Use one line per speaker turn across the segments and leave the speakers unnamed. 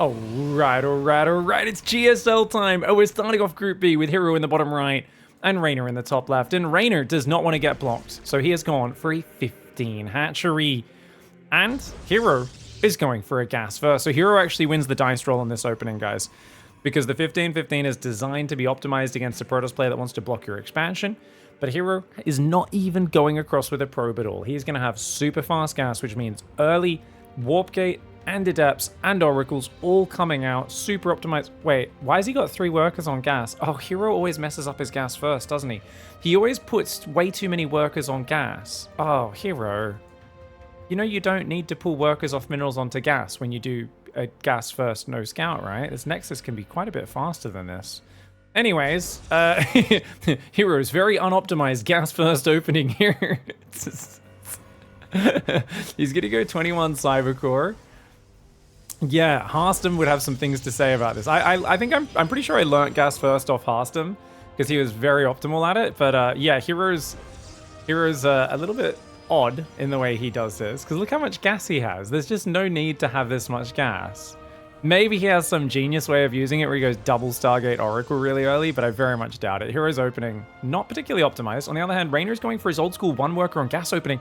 Alright, it's GSL time. Oh, we're starting off Group B with Hero in the bottom right and REYNOR in the top left. And REYNOR does not want to get blocked, so he has gone for a 15 hatchery. And Hero is going for a gas first. So Hero actually wins the dice roll in this opening, guys, because the 15-15 is designed to be optimized against a Protoss player that wants to block your expansion. But Hero is not even going across with a probe at all. He's going to have super fast gas, which means early warp gate and adepts and oracles all coming out, super optimized. Wait, why has he got 3 workers on gas? Oh, Hero always messes up his gas first, doesn't he? He always puts way too many workers on gas. Oh, Hero. You know you don't need to pull workers off minerals onto gas when you do a gas first, no scout, right? This Nexus can be quite a bit faster than this. Anyways, Hero's very unoptimized gas first opening here. He's gonna go 21 Cybercore. Yeah, Harstem would have some things to say about this. I think I'm pretty sure I learnt gas first off Harstem because he was very optimal at it. But yeah, Hero's a little bit odd in the way he does this because look how much gas he has. There's just no need to have this much gas. Maybe he has some genius way of using it where he goes double Stargate Oracle really early, but I very much doubt it. Hero's opening, not particularly optimized. On the other hand, REYNOR's going for his old school 1 worker on gas opening.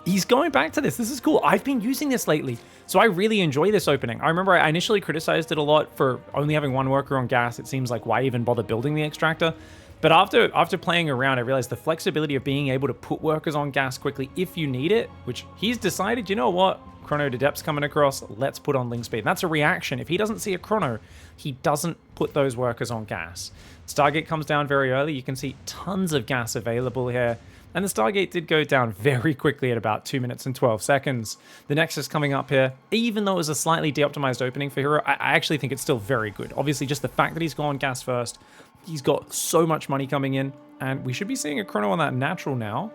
He's going back to this. This is cool. I've been using this lately, so I really enjoy this opening. I remember I initially criticized it a lot for only having 1 worker on gas. It seems like why even bother building the extractor? But after playing around, I realized the flexibility of being able to put workers on gas quickly if you need it, which he's decided, you know what? Chrono to depths coming across, let's put on link speed. And that's a reaction. If he doesn't see a chrono, he doesn't put those workers on gas. Stargate comes down very early. You can see tons of gas available here. And the Stargate did go down very quickly at about 2 minutes and 12 seconds. The Nexus coming up here, even though it was a slightly de-optimized opening for Hero, I actually think it's still very good. Obviously, just the fact that he's gone gas first, he's got so much money coming in, and we should be seeing a chrono on that natural now.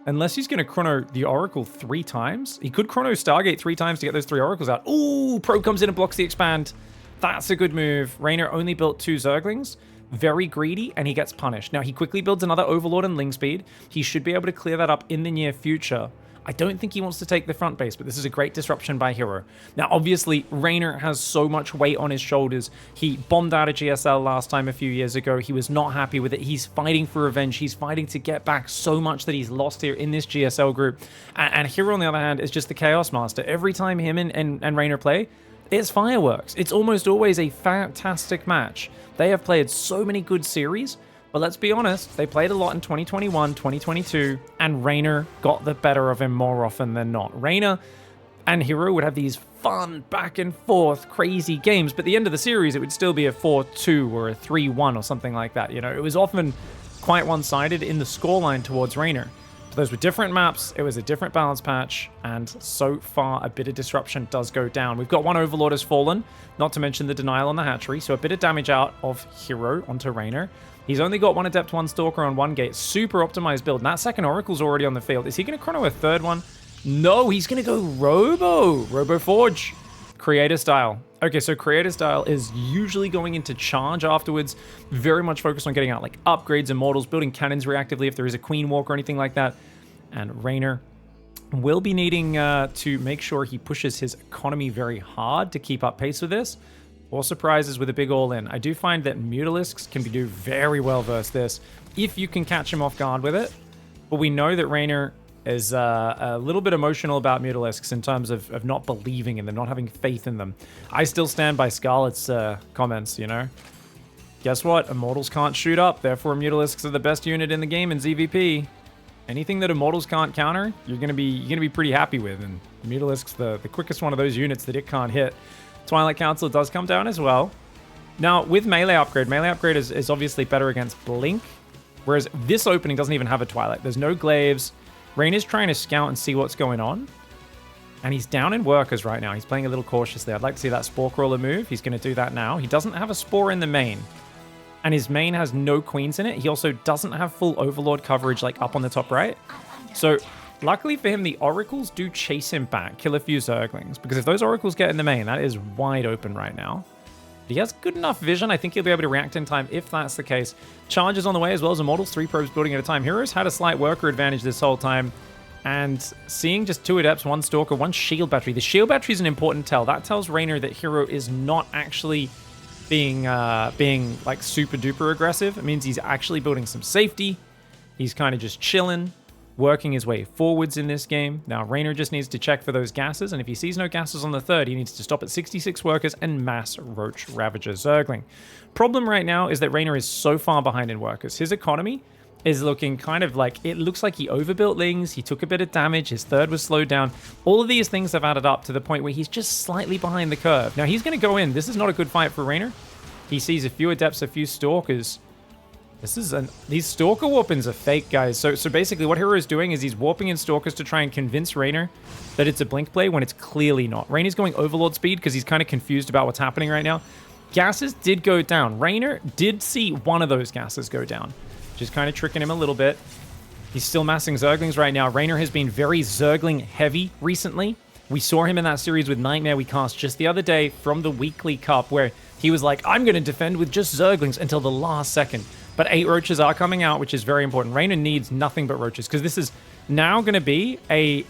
Unless he's going to chrono the Oracle 3 times. He could chrono Stargate 3 times to get those 3 Oracles out. Ooh, Probe comes in and blocks the expand. That's a good move. REYNOR only built 2 Zerglings. Very greedy, and he gets punished. Now, he quickly builds another Overlord and Ling Speed. He should be able to clear that up in the near future. I don't think he wants to take the front base, but this is a great disruption by Hero. Now, obviously, REYNOR has so much weight on his shoulders. He bombed out a GSL last time a few years ago. He was not happy with it. He's fighting for revenge. He's fighting to get back so much that he's lost here in this GSL group. And Hero, on the other hand, is just the Chaos Master. Every time him and REYNOR play, it's fireworks. It's almost always a fantastic match. They have played so many good series, but let's be honest, they played a lot in 2021, 2022, and REYNOR got the better of him more often than not. REYNOR and Hero would have these fun back and forth crazy games, but at the end of the series, it would still be a 4-2 or a 3-1 or something like that. You know, it was often quite one-sided in the scoreline towards REYNOR. Those were different maps, it was a different balance patch, and so far a bit of disruption does go down. We've got 1 Overlord has fallen, not to mention the denial on the hatchery, so a bit of damage out of Hero onto REYNOR. He's only got 1 Adept, 1 Stalker on 1 gate, super optimized build, and that second Oracle's already on the field. Is he going to chrono a 3rd one? No, he's going to go Robo Forge, Creator style. Okay, so Creator style is usually going into charge afterwards, very much focused on getting out like upgrades, immortals, building cannons reactively if there is a Queen Walk or anything like that. And REYNOR will be needing to make sure he pushes his economy very hard to keep up pace with this, or surprises with a big all-in. I do find that Mutalisks can do very well versus this if you can catch him off guard with it, but we know that REYNOR is a little bit emotional about Mutalisks in terms of not believing in them, not having faith in them. I still stand by Scarlet's comments, you know? Guess what? Immortals can't shoot up, therefore Mutalisks are the best unit in the game in ZVP. Anything that Immortals can't counter, you're gonna be pretty happy with, and Mutalisks the quickest one of those units that it can't hit. Twilight Council does come down as well. Now, with melee upgrade is obviously better against Blink, whereas this opening doesn't even have a Twilight. There's no glaives. REYNOR's trying to scout and see what's going on, and he's down in workers right now. He's playing a little cautiously. I'd like to see that Spore Crawler move. He's going to do that now. He doesn't have a Spore in the main, and his main has no Queens in it. He also doesn't have full Overlord coverage like up on the top right. So luckily for him, the Oracles do chase him back, kill a few Zerglings, because if those Oracles get in the main, that is wide open right now. But he has good enough vision. I think he'll be able to react in time if that's the case. Charges on the way as well as Immortals, 3 probes building at a time. Heroes had a slight worker advantage this whole time, And seeing just 2 Adepts, 1 Stalker, 1 Shield Battery. The Shield Battery is an important tell. That tells REYNOR that Hero is not actually being like super duper aggressive. It means he's actually building some safety. He's kind of just chilling, working his way forwards in this game. Now, REYNOR just needs to check for those gases, and if he sees no gases on the 3rd, he needs to stop at 66 workers and mass Roach Ravager Zergling. Problem right now is that REYNOR is so far behind in workers. His economy is looking kind of like, it looks like he overbuilt Lings, he took a bit of damage, his 3rd was slowed down. All of these things have added up to the point where he's just slightly behind the curve. Now, he's going to go in. This is not a good fight for REYNOR. He sees a few Adepts, a few Stalkers. These Stalker warpins are fake, guys. So basically what Hero is doing is he's warping in Stalkers to try and convince REYNOR that it's a blink play when it's clearly not. REYNOR's going Overlord speed because he's kind of confused about what's happening right now. Gases did go down. REYNOR did see one of those gases go down. Just kind of tricking him a little bit. He's still massing Zerglings right now. REYNOR has been very Zergling heavy recently. We saw him in that series with Nightmare we cast just the other day from the Weekly Cup where he was like, I'm going to defend with just Zerglings until the last second. But 8 Roaches are coming out, which is very important. REYNOR needs nothing but Roaches because this is now going to be a...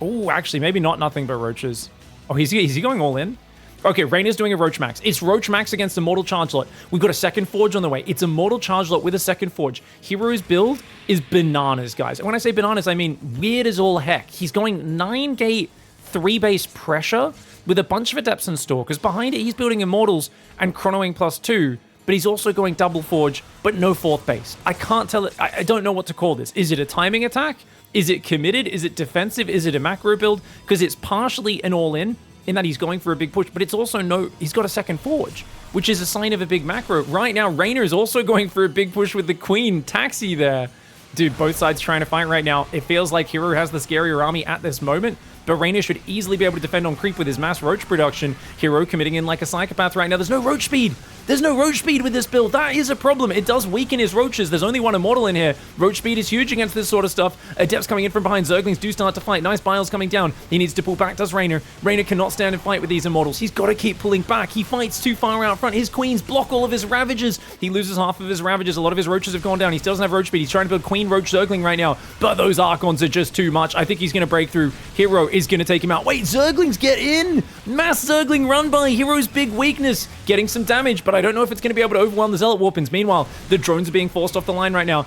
Oh, actually, maybe not nothing but Roaches. Oh, is he going all in? Okay, REYNOR's doing a Roach Max. It's Roach Max against Immortal Chargelot. We've got a second Forge on the way. It's Immortal Chargelot with a second Forge. Hero's build is bananas, guys. And when I say bananas, I mean weird as all heck. He's going 9-gate, 3-base pressure with a bunch of Adepts and Stalkers. Behind it, he's building Immortals and Chronoing +2, but he's also going double Forge, but no 4th base. I can't tell it. I don't know what to call this. Is it a timing attack? Is it committed? Is it defensive? Is it a macro build? Because it's partially an all-in, in that he's going for a big push, but it's also he's got a second Forge, which is a sign of a big macro. Right now, REYNOR is also going for a big push with the Queen Taxi there. Dude, both sides trying to fight right now. It feels like Hero has the scarier army at this moment, but REYNOR should easily be able to defend on creep with his mass Roach production. Hero committing in like a psychopath right now. There's no Roach speed. There's no Roach speed with this build. That is a problem. It does weaken his Roaches. There's only 1 Immortal in here. Roach speed is huge against this sort of stuff. Adepts coming in from behind. Zerglings do start to fight. Nice Biles coming down. He needs to pull back, does REYNOR. REYNOR cannot stand and fight with these Immortals. He's got to keep pulling back. He fights too far out front. His Queens block all of his Ravagers. He loses half of his Ravagers. A lot of his Roaches have gone down. He still doesn't have Roach speed. He's trying to build Queen Roach Zergling right now, but those Archons are just too much. I think he's going to break through. Hero is going to take him out. Wait, Zerglings get in! Mass Zergling run by. Hero's big weakness. Getting some damage, but I don't know if it's going to be able to overwhelm the Zealot Warpins. Meanwhile, the drones are being forced off the line right now.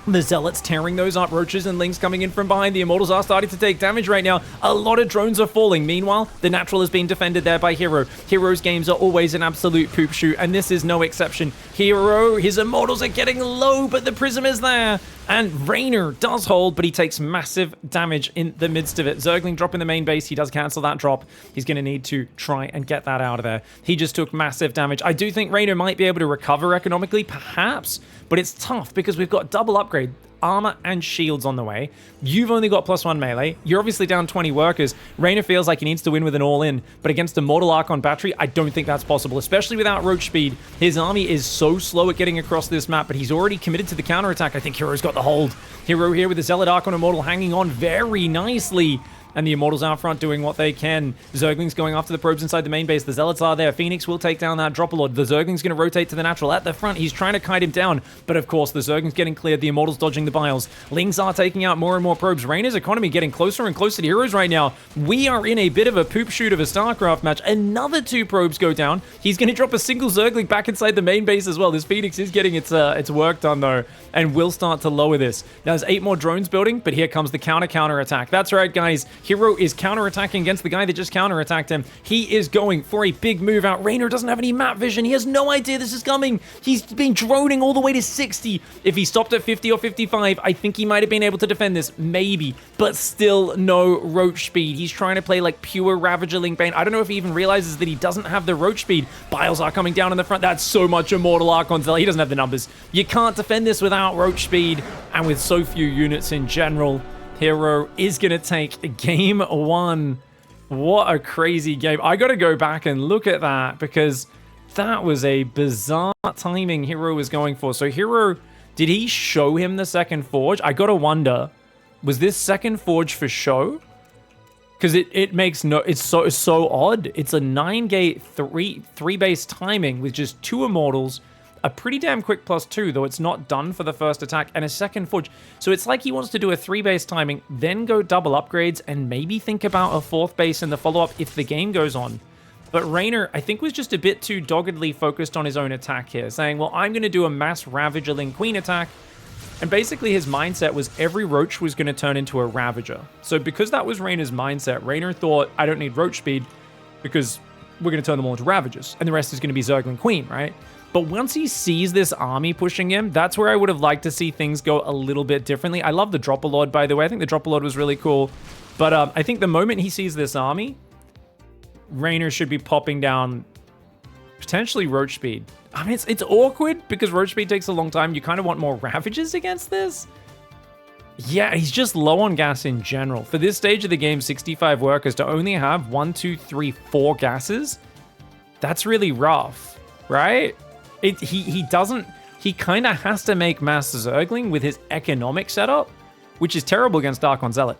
The Zealots tearing those up. Roaches and Lings coming in from behind. The Immortals are starting to take damage right now. A lot of drones are falling. Meanwhile, the Natural is being defended there by Hero. Hero's games are always an absolute poop shoot, and this is no exception. Hero, his Immortals are getting low, but the Prism is there. And REYNOR does hold, but he takes massive damage in the midst of it. Zergling dropping the main base. He does cancel that drop. He's going to need to try and get that out of there. He just took massive damage. I do think REYNOR might be able to recover economically, perhaps, but it's tough because we've got double upgrade. Armor and shields on the way. You've only got +1 melee. You're obviously down 20 workers. REYNOR feels like he needs to win with an all-in, but against a Mortal Archon battery, I don't think that's possible, especially without Roach speed. His army is so slow at getting across this map, but he's already committed to the counterattack. I think Hero's got the hold. Hero here with the Zealot Archon Immortal hanging on very nicely. And the Immortals out front doing what they can. Zerglings going after the probes inside the main base. The Zealots are there. Phoenix will take down that Dropalord. The Zergling's going to rotate to the Natural at the front. He's trying to kite him down. But of course, the Zergling's getting cleared. The Immortals dodging the Biles. Lings are taking out more and more probes. REYNOR's economy getting closer and closer to Heroes right now. We are in a bit of a poop shoot of a StarCraft match. Another 2 probes go down. He's going to drop a single Zergling back inside the main base as well. This Phoenix is getting its work done though, and will start to lower this. Now there's 8 more drones building, but here comes the counter attack. That's right, guys. Hero is counterattacking against the guy that just counterattacked him. He is going for a big move out. REYNOR doesn't have any map vision. He has no idea this is coming. He's been droning all the way to 60. If he stopped at 50 or 55, I think he might have been able to defend this. Maybe. But still no Roach speed. He's trying to play like pure Ravager Link Bane. I don't know if he even realizes that he doesn't have the Roach speed. Biles are coming down in the front. That's so much Immortal Archon. He doesn't have the numbers. You can't defend this without Roach speed. And with so few units in general, Hero is going to take game 1. What a crazy game. I got to go back and look at that because that was a bizarre timing Hero was going for. So Hero, did he show him the second Forge? I got to wonder, was this second Forge for show? Because it makes no, it's so odd. It's a 9-gate, 3-base timing with just 2 Immortals, a pretty damn quick +2, though it's not done for the first attack, and a second forge. So it's like he wants to do a 3-base timing, then go double upgrades, and maybe think about a 4th base in the follow-up if the game goes on. But REYNOR, I think, was just a bit too doggedly focused on his own attack here, saying, well, I'm going to do a mass Ravager-ling Queen attack. And basically his mindset was every Roach was going to turn into a Ravager. So because that was REYNOR's mindset, REYNOR thought, I don't need Roach speed because we're going to turn them all into Ravagers. And the rest is going to be Zergling Queen, right? But once he sees this army pushing him, that's where I would have liked to see things go a little bit differently. I love the Dropper-Lord, by the way. I think the Dropper-Lord was really cool. But I think the moment he sees this army, REYNOR should be popping down potentially Roach speed. I mean, it's awkward because Roach speed takes a long time. You kind of want more Ravagers against this. Yeah, he's just low on gas in general. For this stage of the game, 65 workers to only have 1, 2, 3, 4 gases, that's really rough, right? He kind of has to make mass Zergling with his economic setup, which is terrible against Archon Zealot.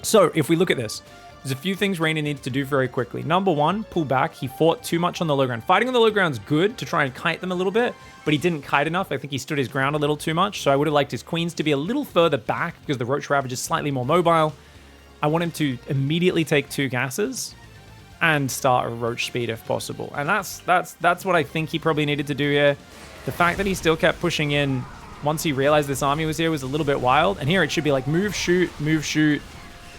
So if we look at this, there's a few things REYNOR needs to do very quickly. Number 1, pull back. He fought too much on the low ground. Fighting on the low ground is good to try and kite them a little bit, but he didn't kite enough. I think he stood his ground a little too much, so I would have liked his queens to be a little further back because the Roach Ravage is slightly more mobile. I want him to immediately take 2 gases and start a Roach speed if possible. And that's what I think he probably needed to do here. The fact that he still kept pushing in once he realized this army was here was a little bit wild. And here it should be like move, shoot, move, shoot,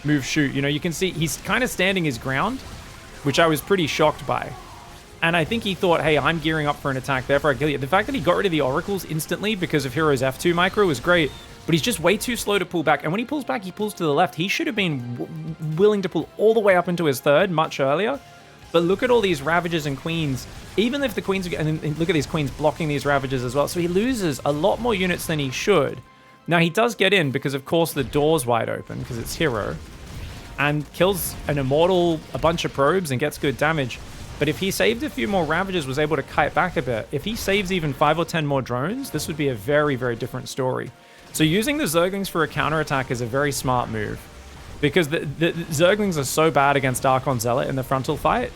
move, shoot. You know, you can see he's kind of standing his ground, which I was pretty shocked by. And I think he thought, hey, I'm gearing up for an attack, therefore I kill you. The fact that he got rid of the Oracles instantly because of Hero's F2 micro was great, but he's just way too slow to pull back. And when he pulls back, he pulls to the left. He should have been willing to pull all the way up into his 3rd much earlier. But look at all these Ravagers and Queens. Even if the Queens are... And look at these Queens blocking these Ravagers as well. So he loses a lot more units than he should. Now, he does get in because, of course, the door's wide open because it's Hero. And kills an Immortal, a bunch of probes, and gets good damage. But if he saved a few more Ravagers, was able to kite back a bit, if he saves even 5 or 10 more drones, this would be a very, very different story. So using the Zerglings for a counterattack is a very smart move. Because the Zerglings are so bad against Archon Zealot in the frontal fight.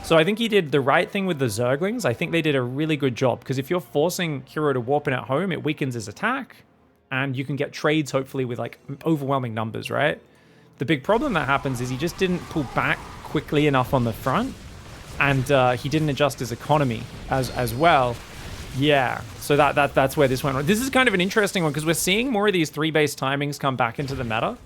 So I think he did the right thing with the Zerglings. I think they did a really good job. Because if you're forcing Hero to warp in at home, it weakens his attack. And you can get trades, hopefully, with like overwhelming numbers, right? The big problem that happens is he just didn't pull back quickly enough on the front. And he didn't adjust his economy as well. Yeah, so that's where this went wrong. This is kind of an interesting one because we're seeing more of these 3-base timings come back into the meta.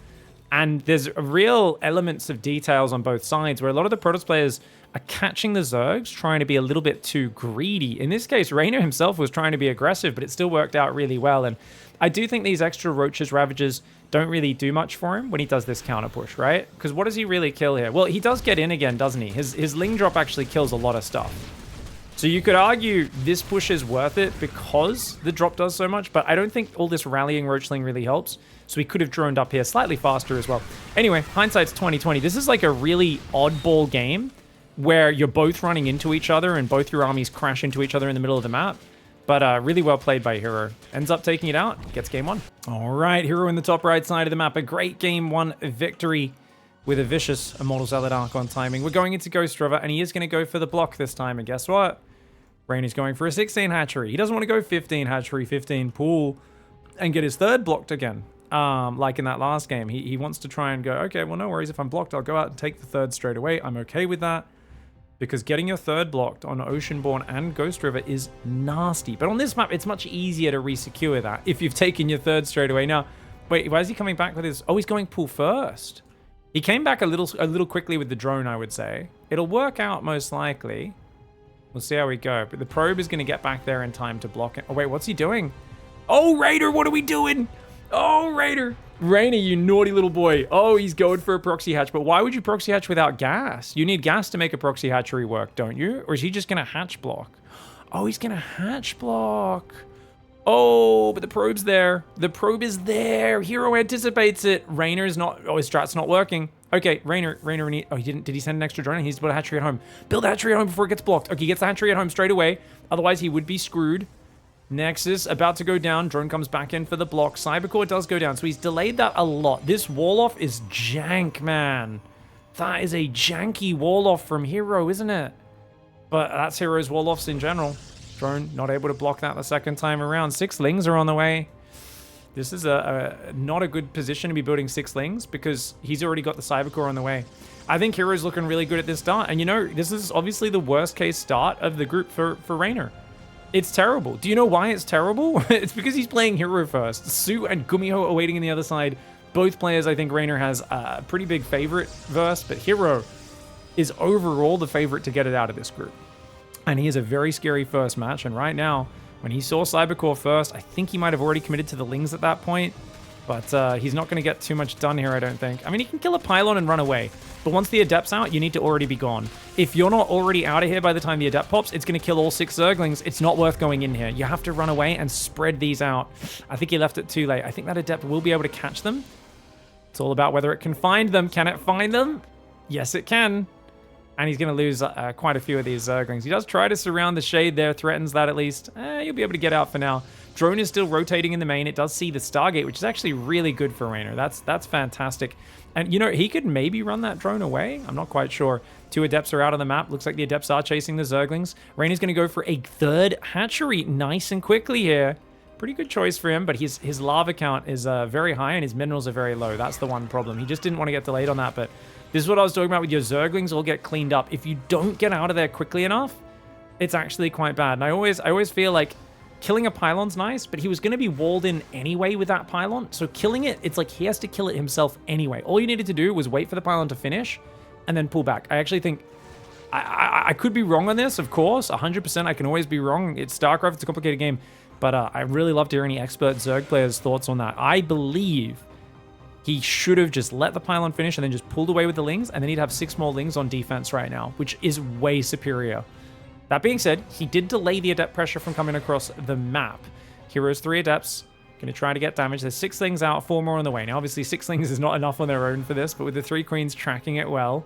And there's real elements of details on both sides where a lot of the Protoss players are catching the Zergs, trying to be a little bit too greedy. In this case, REYNOR himself was trying to be aggressive, but it still worked out really well. And I do think these extra Roaches, Ravagers don't really do much for him when he does this counter push, right? Because what does he really kill here? Well, he does get in again, doesn't he? His Ling drop actually kills a lot of stuff. So you could argue this push is worth it because the drop does so much, but I don't think all this rallying Roachling really helps. So he could have droned up here slightly faster as well. Anyway, hindsight's 2020. This is like a really oddball game where you're both running into each other and both your armies crash into each other in the middle of the map. But really well played by Hero. Ends up taking it out, gets game 1. All right, Hero in the top right side of the map. A great game 1 victory with a vicious Immortal Zealot Archon timing. We're going into Ghost River, and he is going to go for the block this time. And guess what? REYNOR's going for a 16 hatchery. He doesn't want to go 15 hatchery, 15 pool, and get his 3rd blocked again. Like in that last game. He wants to try and go, okay, well, no worries. If I'm blocked, I'll go out and take the 3rd straight away. I'm okay with that. Because getting your 3rd blocked on Oceanborn and Ghost River is nasty. But on this map, it's much easier to re-secure that if you've taken your 3rd straight away. Now, wait, why is he coming back with his... Oh, he's going pool first. He came back a little quickly with the drone, I would say. It'll work out most likely. We'll see how we go. But the probe is going to get back there in time to block it. Oh, wait, what's he doing? Oh, REYNOR, what are we doing? Oh, REYNOR. REYNOR, you naughty little boy. Oh, he's going for a proxy hatch. But why would you proxy hatch without gas? You need gas to make a proxy hatchery work, don't you? Or is he just going to hatch block? Oh, he's going to hatch block. Oh, but the probe's there. The probe is there. Hero anticipates it. REYNOR's not... Oh, his strat's not working. Okay, REYNOR need... Oh, he didn't... Did he send an extra drone? He needs to build a hatchery at home. Build a hatchery at home before it gets blocked. Okay, he gets the hatchery at home straight away. Otherwise, he would be screwed. Nexus about to go down. Drone comes back in for the block. Cybercore does go down, so he's delayed that a lot. This wall-off is jank, man. That is a janky wall-off from Hero, isn't it? But that's Hero's wall-offs in general. Drone not able to block that the second time around. 6 lings are on the way. This is not a good position to be building 6 lings because he's already got the Cybercore on the way. I think Hero's looking really good at this start. And you know, this is obviously the worst case start of the group for REYNOR. It's terrible. Do you know why it's terrible? It's because he's playing Hero first. SOO and GUMIHO are waiting on the other side. Both players, I think REYNOR has a pretty big favorite verse, but Hero is overall the favorite to get it out of this group. And he has a very scary first match. And right now, when he saw Cybercore first, I think he might have already committed to the lings at that point. But he's not going to get too much done here, I don't think. I mean, he can kill a pylon and run away. But once the Adept's out, you need to already be gone. If you're not already out of here by the time the Adept pops, it's going to kill all 6 Zerglings. It's not worth going in here. You have to run away and spread these out. I think he left it too late. I think that Adept will be able to catch them. It's all about whether it can find them. Can it find them? Yes, it can. And he's going to lose quite a few of these Zerglings. He does try to surround the shade there, threatens that at least. You'll be able to get out for now. Drone is still rotating in the main. It does see the Stargate, which is actually really good for REYNOR. That's fantastic. And, you know, he could maybe run that drone away. I'm not quite sure. 2 Adepts are out on the map. Looks like the Adepts are chasing the Zerglings. REYNOR's going to go for a 3rd hatchery nice and quickly here. Pretty good choice for him, but his lava count is very high and his minerals are very low. That's the one problem. He just didn't want to get delayed on that, but this is what I was talking about with your Zerglings all get cleaned up. If you don't get out of there quickly enough, it's actually quite bad. And I always feel like killing a pylon's nice, but he was going to be walled in anyway with that pylon. So killing it, it's like he has to kill it himself anyway. All you needed to do was wait for the pylon to finish and then pull back. I actually think I could be wrong on this, of course. 100% I can always be wrong. It's StarCraft, it's a complicated game. But I really love to hear any expert Zerg players' thoughts on that. I believe he should have just let the pylon finish and then just pulled away with the lings, and then he'd have 6 more lings on defense right now, which is way superior. That being said, he did delay the Adept pressure from coming across the map. Heroes 3 Adepts, going to try to get damage. There's 6 lings out, 4 more on the way. Now, obviously, 6 lings is not enough on their own for this, but with the 3 queens tracking it well,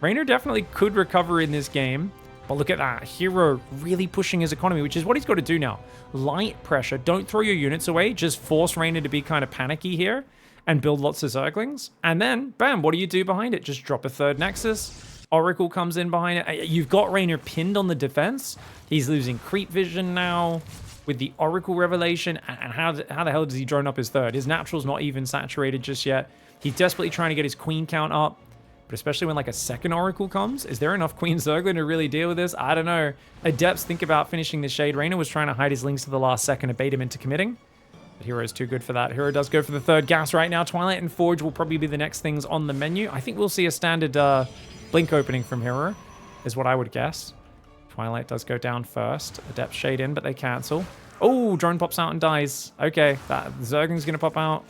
REYNOR definitely could recover in this game. But look at that. Hero really pushing his economy, which is what he's got to do now. Light pressure. Don't throw your units away. Just force REYNOR to be kind of panicky here and build lots of Zerglings. And then, bam, what do you do behind it? Just drop a 3rd Nexus. Oracle comes in behind it. You've got REYNOR pinned on the defense. He's losing creep vision now with the Oracle revelation. And how the hell does he drone up his 3rd? His natural's not even saturated just yet. He's desperately trying to get his queen count up. But especially when like a 2nd Oracle comes, is there enough Queen Zergling to really deal with this? I don't know. Adepts think about finishing the Shade. REYNOR was trying to hide his lings to the last second to bait him into committing. But Hero's too good for that. Hero does go for the 3rd gas right now. Twilight and Forge will probably be the next things on the menu. I think we'll see a standard blink opening from Hero, is what I would guess. Twilight does go down first. Adept shade in, but they cancel. Oh, drone pops out and dies. Okay, that Zergling's going to pop out.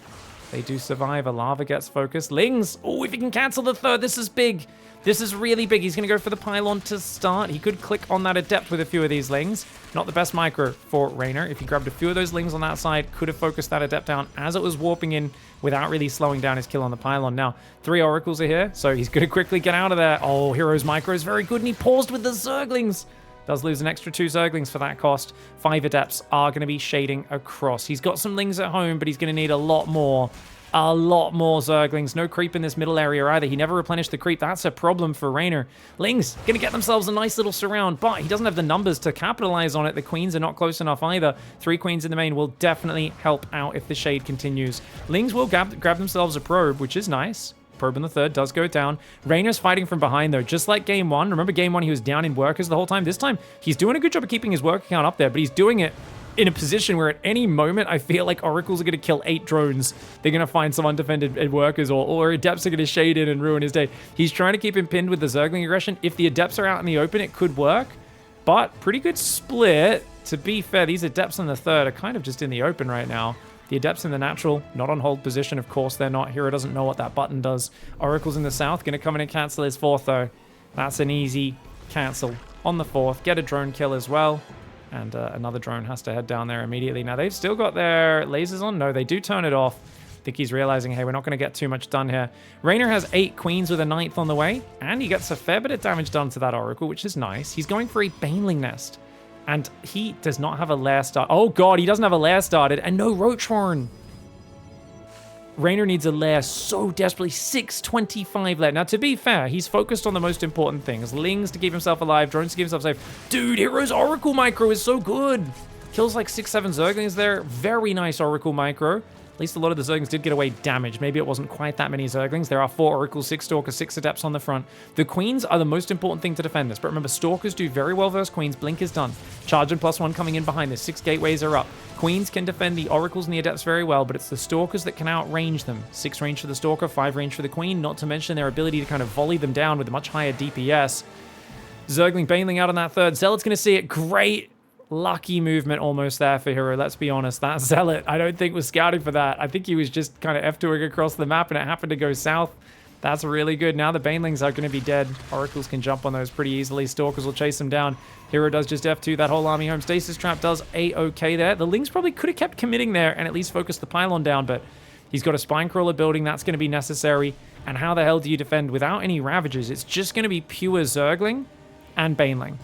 They do survive. A lava gets focused. Lings. Oh, if he can cancel the 3rd, this is big. This is really big. He's going to go for the pylon to start. He could click on that Adept with a few of these lings. Not the best micro for REYNOR. If he grabbed a few of those lings on that side, could have focused that Adept down as it was warping in without really slowing down his kill on the pylon. Now, 3 Oracles are here, so he's going to quickly get out of there. Oh, Hero's micro is very good, and he paused with the Zerglings. Does lose an extra 2 Zerglings for that cost. 5 Adepts are going to be shading across. He's got some lings at home, but he's going to need a lot more. A lot more Zerglings. No creep in this middle area either. He never replenished the creep. That's a problem for REYNOR. Lings going to get themselves a nice little surround, but he doesn't have the numbers to capitalize on it. The queens are not close enough either. 3 queens in the main will definitely help out if the shade continues. Lings will grab themselves a probe, which is nice. Probe in the 3rd does go down. REYNOR's fighting from behind, though, just like game 1. Remember game 1, he was down in workers the whole time? This time, he's doing a good job of keeping his worker count up there, but he's doing it in a position where at any moment, I feel like Oracles are going to kill 8 drones. They're going to find some undefended workers, or Adepts are going to shade in and ruin his day. He's trying to keep him pinned with the Zergling aggression. If the Adepts are out in the open, it could work, but pretty good split. To be fair, these Adepts in the 3rd are kind of just in the open right now. The Adepts in the natural, not on hold position. Of course, they're not. Hero doesn't know what that button does. Oracles in the south, going to come in and cancel his 4th, though. That's an easy cancel on the 4th. Get a drone kill as well. And another drone has to head down there immediately. Now, they've still got their lasers on. No, they do turn it off. I think he's realizing, hey, we're not going to get too much done here. REYNOR has 8 queens with a 9th on the way. And he gets a fair bit of damage done to that Oracle, which is nice. He's going for a Baneling Nest. And he does not have a lair start. Oh, God, he doesn't have a lair started. And no Roach Horn. REYNOR needs a lair so desperately. 625 lair. Now, to be fair, he's focused on the most important things. Lings to keep himself alive, drones to keep himself safe. Dude, Hero's Oracle Micro is so good. Kills like 6-7 Zerglings there. Very nice Oracle Micro. At least a lot of the Zerglings did get away damaged. Maybe it wasn't quite that many Zerglings. There are 4 Oracles, 6 Stalkers, 6 Adepts on the front. The Queens are the most important thing to defend this. But remember, Stalkers do very well versus Queens. Blink is done. Charge and +1 coming in behind this. 6 Gateways are up. Queens can defend the Oracles and the Adepts very well, but it's the Stalkers that can outrange them. 6 range for the Stalker, 5 range for the Queen, not to mention their ability to kind of volley them down with a much higher DPS. Zergling Baneling out on that third. Zealot's going to see it. Great. Lucky movement almost there for Hero, let's be honest. That Zealot, I don't think was scouting for that. I think he was just kind of F2ing across the map and it happened to go south. That's really good. Now the Banelings are going to be dead. Oracles can jump on those pretty easily. Stalkers will chase them down. Hero does just F2 that whole army home. Stasis Trap does A-okay there. The Lings probably could have kept committing there and at least focused the pylon down, but he's got a Spine Crawler building. That's going to be necessary. And how the hell do you defend without any Ravagers? It's just going to be pure Zergling and Baneling.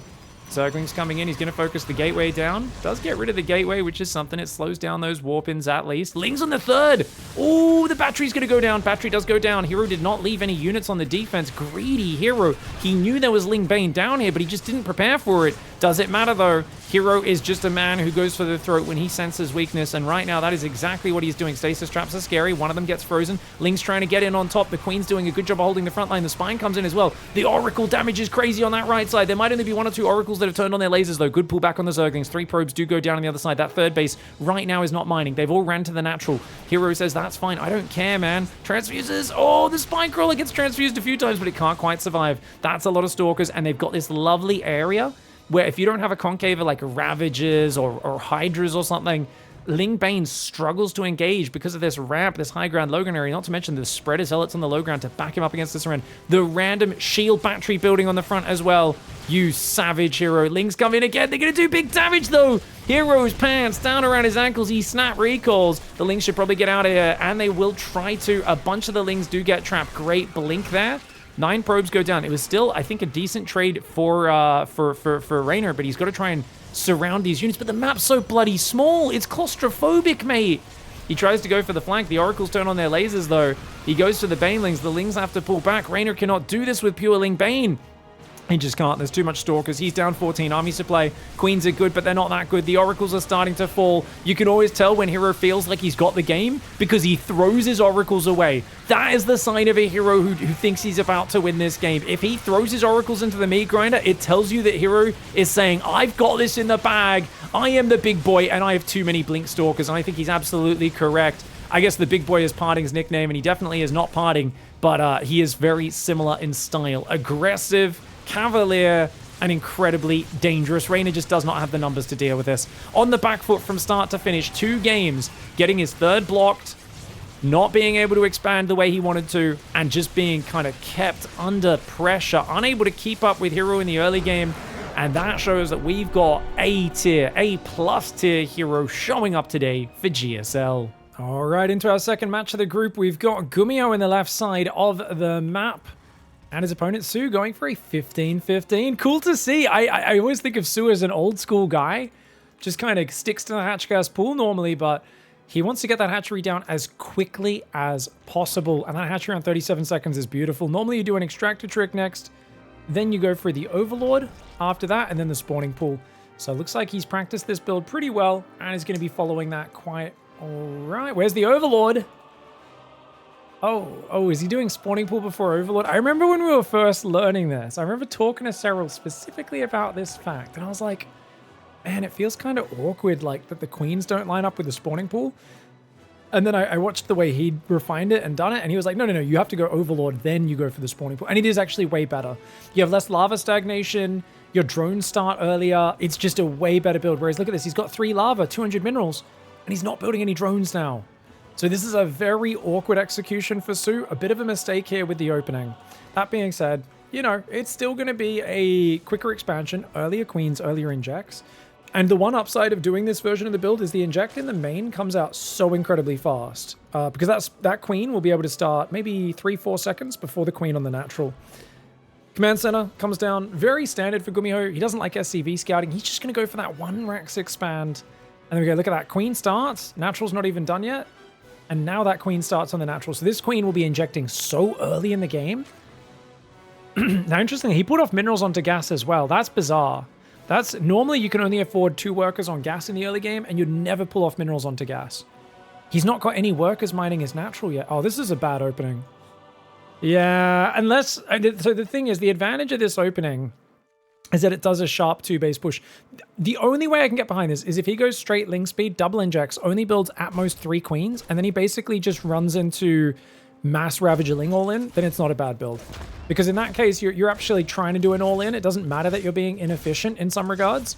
Zergling's coming in. He's going to focus the gateway down. Does get rid of the gateway, which is something. It slows down those warp-ins at least. Lings on the third. Oh, the battery's going to go down. Battery does go down. Hero did not leave any units on the defense. Greedy Hero. He knew there was Ling Bane down here, but he just didn't prepare for it. Does it matter, though? Hero is just a man who goes for the throat when he senses weakness, and right now that is exactly what he's doing. Stasis Traps are scary. One of them gets frozen. Ling's trying to get in on top. The Queen's doing a good job of holding the front line. The Spine comes in as well. The Oracle damage is crazy on that right side. There might only be 1 or 2 Oracles that have turned on their lasers, though. Good pullback on the Zerglings. 3 probes do go down on the other side. That third base right now is not mining. They've all ran to the natural. Hero says, that's fine. I don't care, man. Transfuses. Oh, the Spine Crawler gets transfused a few times, but it can't quite survive. That's a lot of Stalkers, and they've got this lovely area where if you don't have a Concaver like Ravages or Hydras or something, Ling Bane struggles to engage because of this ramp, this high ground, low ground area, not to mention the spread of Zealots on the low ground to back him up against this run. The random shield battery building on the front as well. You savage Hero. Lings come in again. They're going to do big damage though. Hero's pants down around his ankles. He snap recalls. The Lings should probably get out of here, and they will try to. A bunch of the Lings do get trapped. Great blink there. 9 probes go down. It was still, I think, a decent trade for REYNOR, but he's got to try and surround these units. But the map's so bloody small. It's claustrophobic, mate. He tries to go for the flank. The Oracles turn on their lasers, though. He goes for the Banelings. The Lings have to pull back. REYNOR cannot do this with pure Ling Bane. He just can't. There's too much Stalkers. He's down 14. Army supply. Queens are good, but they're not that good. The Oracles are starting to fall. You can always tell when Hero feels like he's got the game because he throws his Oracles away. That is the sign of a Hero who thinks he's about to win this game. If he throws his Oracles into the meat grinder, it tells you that Hero is saying, I've got this in the bag. I am the big boy, and I have too many Blink Stalkers. And I think he's absolutely correct. I guess the big boy is Parting's nickname, and he definitely is not Parting, but he is very similar in style. Aggressive, cavalier, and incredibly dangerous. REYNOR just does not have the numbers to deal with this. On the back foot from start to finish, 2 games, getting his third blocked, not being able to expand the way he wanted to, and just being kind of kept under pressure, unable to keep up with Hero in the early game. And that shows that we've got A tier, A+ tier Hero showing up today for GSL. All right, into our second match of the group, we've got GUMIHO in the left side of the map. And his opponent, SOO, going for a 15-15. Cool to see. I always think of SOO as an old school guy. Just kind of sticks to the hatch gas pool normally, but he wants to get that hatchery down as quickly as possible. And that hatchery around 37 seconds is beautiful. Normally you do an extractor trick next. Then you go for the Overlord after that, and then the spawning pool. So it looks like he's practiced this build pretty well, and is going to be following that quite all right. Where's the Overlord? Oh, is he doing spawning pool before Overlord? I remember when we were first learning this. I remember talking to Cyril specifically about this fact. And I was like, man, it feels kind of awkward, like that the Queens don't line up with the spawning pool. And then I watched the way he refined it and done it. And he was like, no, you have to go Overlord, then you go for the spawning pool. And it is actually way better. You have less lava stagnation. Your drones start earlier. It's just a way better build. Whereas look at this. He's got 3 lava, 200 minerals. And he's not building any drones now. So this is a very awkward execution for SOO. A bit of a mistake here with the opening. That being said, you know, it's still going to be a quicker expansion, earlier Queens, earlier injects. And the one upside of doing this version of the build is the inject in the main comes out so incredibly fast. Because that Queen will be able to start maybe 3-4 seconds before the Queen on the natural. Command Center comes down. Very standard for GUMIHO. He doesn't like SCV scouting. He's just going to go for that 1 Rax expand. And there we go. Look at that. Queen starts. Natural's not even done yet.
And now that queen starts on the natural. So this queen will be injecting so early in the game. Now, interestingly, he put off minerals onto gas as well. That's bizarre. That's normally you can only afford 2 workers on gas in the early game, and you'd never pull off minerals onto gas. He's not got any workers mining his natural yet. Oh, this is a bad opening. Yeah, unless... So the thing is, the advantage of this opening is that it does a sharp 2-base push. The only way I can get behind this is if he goes straight link speed, double injects, only builds at most 3 queens, and then he basically just runs into mass ravager all in, then it's not a bad build. Because in that case, you're actually trying to do an all-in. It doesn't matter that you're being inefficient in some regards.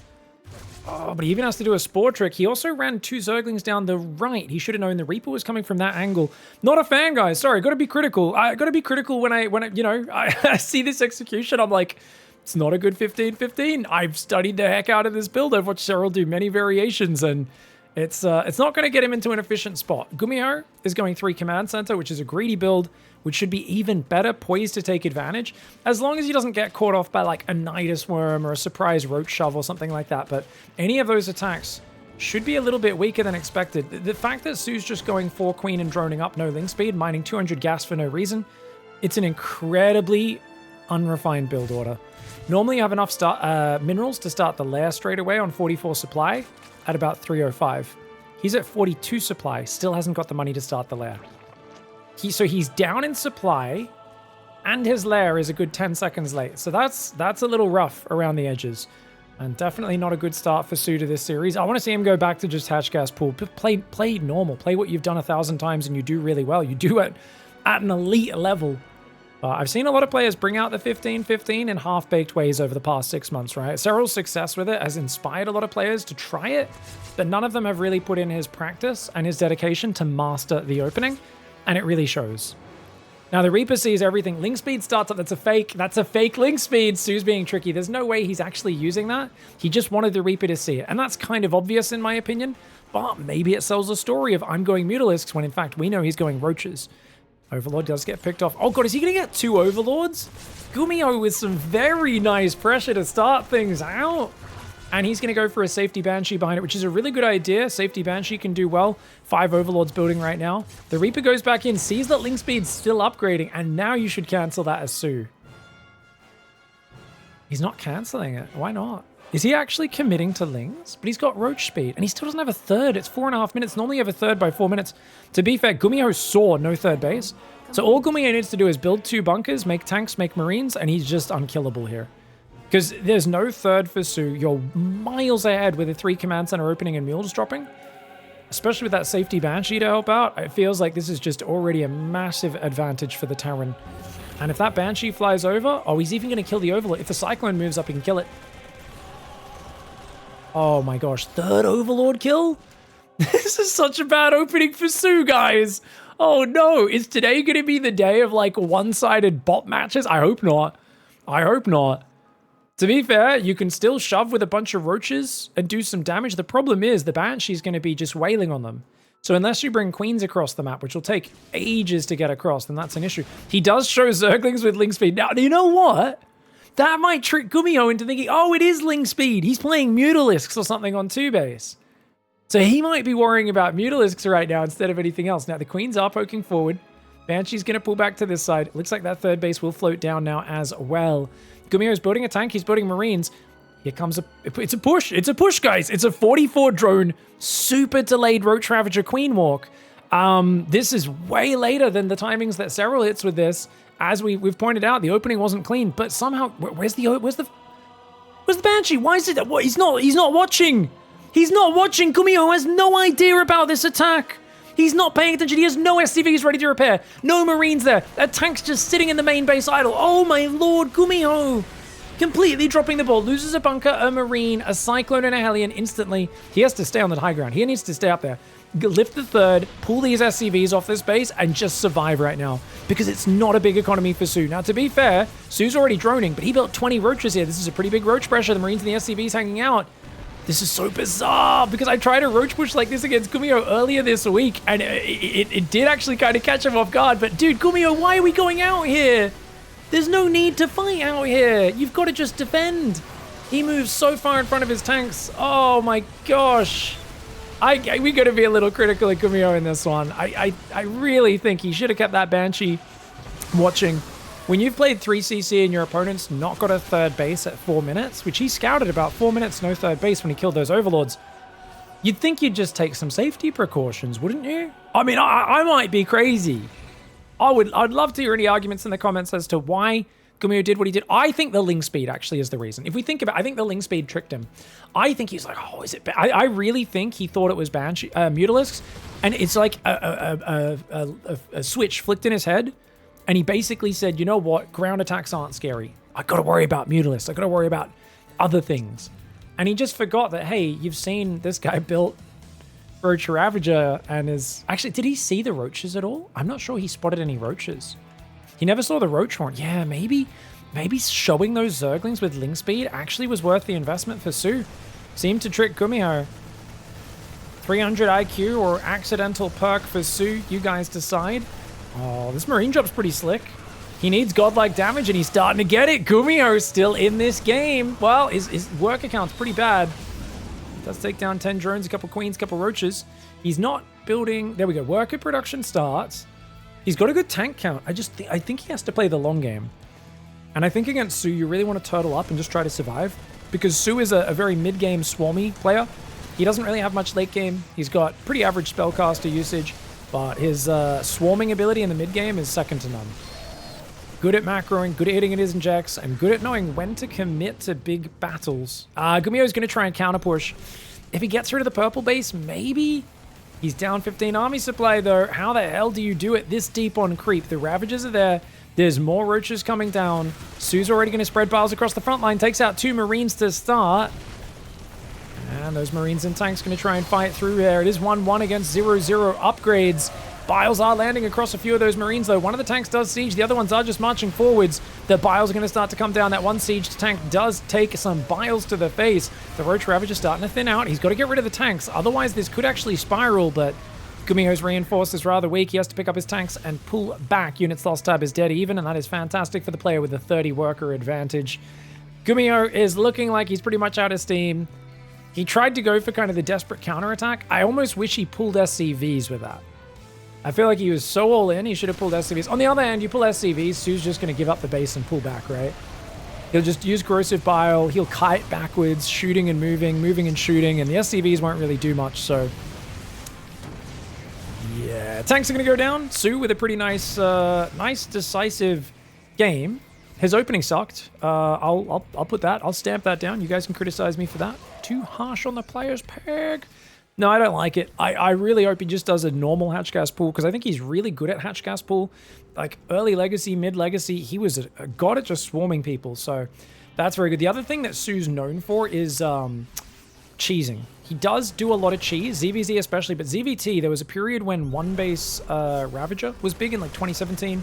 Oh, but he even has to do a spore trick. He also ran 2 Zerglings down the right. He should have known the Reaper was coming from that angle. Not a fan, guys. Sorry, got to be critical. I got to be critical when I you know, I see this execution. I'm like, it's not a good 15-15. I've studied the heck out of this build. I've watched Cyril do many variations, and it's not going to get him into an efficient spot. GUMIHO is going 3 command center, which is a greedy build, which should be even better poised to take advantage, as long as he doesn't get caught off by like a Nidus Worm or a surprise Roach Shove or something like that. But any of those attacks should be a little bit weaker than expected. The fact that SOO's just going 4 queen and droning up no link speed, mining 200 gas for no reason, it's an incredibly unrefined build order. Normally you have enough minerals to start the lair straight away on 44 supply at about 305. He's at 42 supply, still hasn't got the money to start the lair. So he's down in supply, and his lair is a good 10 seconds late. So that's a little rough around the edges, and definitely not a good start for SOO to this series. I want to see him go back to just hatch gas pool. Play normal. Play what you've done 1,000 times and you do really well. You do it at an elite level. I've seen a lot of players bring out the 15-15 in half-baked ways over the past 6 months, right? Cyril's success with it has inspired a lot of players to try it, but none of them have really put in his practice and his dedication to master the opening, and it really shows. Now, the Reaper sees everything. Link speed starts up. That's a fake. That's a fake link speed. SOO's being tricky. There's no way he's actually using that. He just wanted the Reaper to see it, and that's kind of obvious in my opinion, but maybe it sells a story of I'm going Mutalisks when in fact we know he's going Roaches. Overlord does get picked off. Oh god, is he going to get 2 Overlords? GUMIHO with some very nice pressure to start things out. And he's going to go for a safety Banshee behind it, which is a really good idea. Safety Banshee can do well. 5 Overlords building right now. The Reaper goes back in, sees that link speed's still upgrading, and now you should cancel that as SOO. He's not canceling it. Why not? Is he actually committing to Lings? But he's got Roach speed, and he still doesn't have a third. It's 4.5 minutes. Normally you have a third by 4 minutes. To be fair, GUMIHO saw no third base. So all GUMIHO needs to do is build 2 bunkers, make tanks, make marines, and he's just unkillable here. Because there's no third for SOO. You're miles ahead with a 3 command center opening and mules dropping. Especially with that safety Banshee to help out. It feels like this is just already a massive advantage for the Terran. And if that Banshee flies over, oh, he's even going to kill the Overlord. If the Cyclone moves up, he can kill it. Oh my gosh, 3rd Overlord kill? This is such a bad opening for SOO, guys. Oh no, is today going to be the day of like one-sided bot matches? I hope not. I hope not. To be fair, you can still shove with a bunch of roaches and do some damage. The problem is the Banshee's going to be just wailing on them. So unless you bring queens across the map, which will take ages to get across, then that's an issue. He does show Zerglings with link speed. Now, you know what? That might trick GUMIHO into thinking, oh, it is link speed. He's playing Mutalisks or something on 2 base. So he might be worrying about Mutalisks right now instead of anything else. Now, the queens are poking forward. Banshee's going to pull back to this side. Looks like that 3rd base will float down now as well. GUMIHO's building a tank. He's building marines. Here comes it's a push. It's a push, guys. It's a 44 drone, super delayed Roach Ravager Queen Walk. This is way later than the timings that Cyril hits with this. As we've pointed out, the opening wasn't clean, but somehow where's the Banshee? Why is it? What, he's not watching. He's not watching. GUMIHO has no idea about this attack. He's not paying attention. He has no SCVs ready to repair. No marines there. That tank's just sitting in the main base idle. Oh my lord, GUMIHO. Completely dropping the ball. Loses a bunker, a marine, a cyclone, and a Hellion instantly. He has to stay on the high ground. He needs to stay up there. Lift the 3rd, pull these SCVs off this base, and just survive right now. Because it's not a big economy for SOO. Now, to be fair, SOO's already droning, but he built 20 roaches here. This is a pretty big roach pressure. The marines and the SCVs hanging out. This is so bizarre, because I tried a roach push like this against GUMIHO earlier this week, and it did actually kind of catch him off guard. But dude, GUMIHO, why are we going out here? There's no need to fight out here. You've got to just defend. He moves so far in front of his tanks. Oh my gosh. We got to be a little critical of GUMIHO in this one. I really think he should have kept that Banshee watching. When you've played 3cc and your opponent's not got a third base at 4 minutes, which he scouted about 4 minutes, no third base when he killed those Overlords, you'd think you'd just take some safety precautions, wouldn't you? I mean, I might be crazy. I'd love to hear any arguments in the comments as to why GUMIHO did what he did. I think the Ling speed actually is the reason. If we think about it, I think the Ling speed tricked him. I think he's like, oh, is it? I really think he thought it was Banshee, Mutalisks, and it's like a switch flicked in his head, and he basically said, you know what? Ground attacks aren't scary. I got to worry about Mutalisks. I got to worry about other things. And he just forgot that, hey, you've seen this guy built Roach Ravager and is... Actually, did he see the roaches at all? I'm not sure he spotted any roaches. He never saw the roach horn. Yeah, maybe showing those Zerglings with Ling speed actually was worth the investment for SOO. Seemed to trick GUMIHO. 300 IQ or accidental perk for SOO, you guys decide. Oh, this Marine drop's pretty slick. He needs godlike damage and he's starting to get it. GUMIHO still in this game. Well, his work account's pretty bad. Does take down 10 drones, a couple queens, a couple roaches. He's not building... There we go. Worker production starts. He's got a good tank count. I think he has to play the long game. And I think against SOO, you really want to turtle up and just try to survive. Because SOO is a very mid-game swarmy player. He doesn't really have much late game. He's got pretty average spellcaster usage. But his swarming ability in the mid-game is second to none. Good at macroing, good at hitting his injects, and good at knowing when to commit to big battles. GUMIHO is going to try and counter push. If he gets rid of the purple base, maybe. He's down 15 army supply, though. How the hell do you do it this deep on creep? The Ravagers are there. There's more roaches coming down. SOO's already going to spread piles across the front line. Takes out 2 Marines to start. And those Marines and tanks going to try and fight through here. It is 1-1 against 0-0 upgrades. Biles are landing across a few of those Marines, though. One of the tanks does siege. The other ones are just marching forwards. The Biles are going to start to come down. That one siege tank does take some Biles to the face. The Roach Ravager starting to thin out. He's got to get rid of the tanks. Otherwise, this could actually spiral, but GUMIHO's reinforced is rather weak. He has to pick up his tanks and pull back. Units lost tab is dead even, and that is fantastic for the player with the 30 worker advantage. GUMIHO is looking like he's pretty much out of steam. He tried to go for kind of the desperate counterattack. I almost wish he pulled SCVs with that. I feel like he was so all in, he should have pulled SCVs. On the other hand, you pull SCVs, SOO's just going to give up the base and pull back, right? He'll just use Corrosive Bile, he'll kite backwards, shooting and moving, moving and shooting, and the SCVs won't really do much, so... Yeah, tanks are going to go down. SOO with a pretty nice, nice decisive game. His opening sucked. I'll put that. I'll stamp that down. You guys can criticize me for that. Too harsh on the player's peg. No, I don't like it. I really hope he just does a normal hatch gas pool because I think he's really good at hatch gas pool. Like early legacy, mid legacy, he was a god at just swarming people. So that's very good. The other thing that SOO's known for is cheesing. He does do a lot of cheese, ZVZ especially, but ZVT, there was a period when one base Ravager was big in like 2017.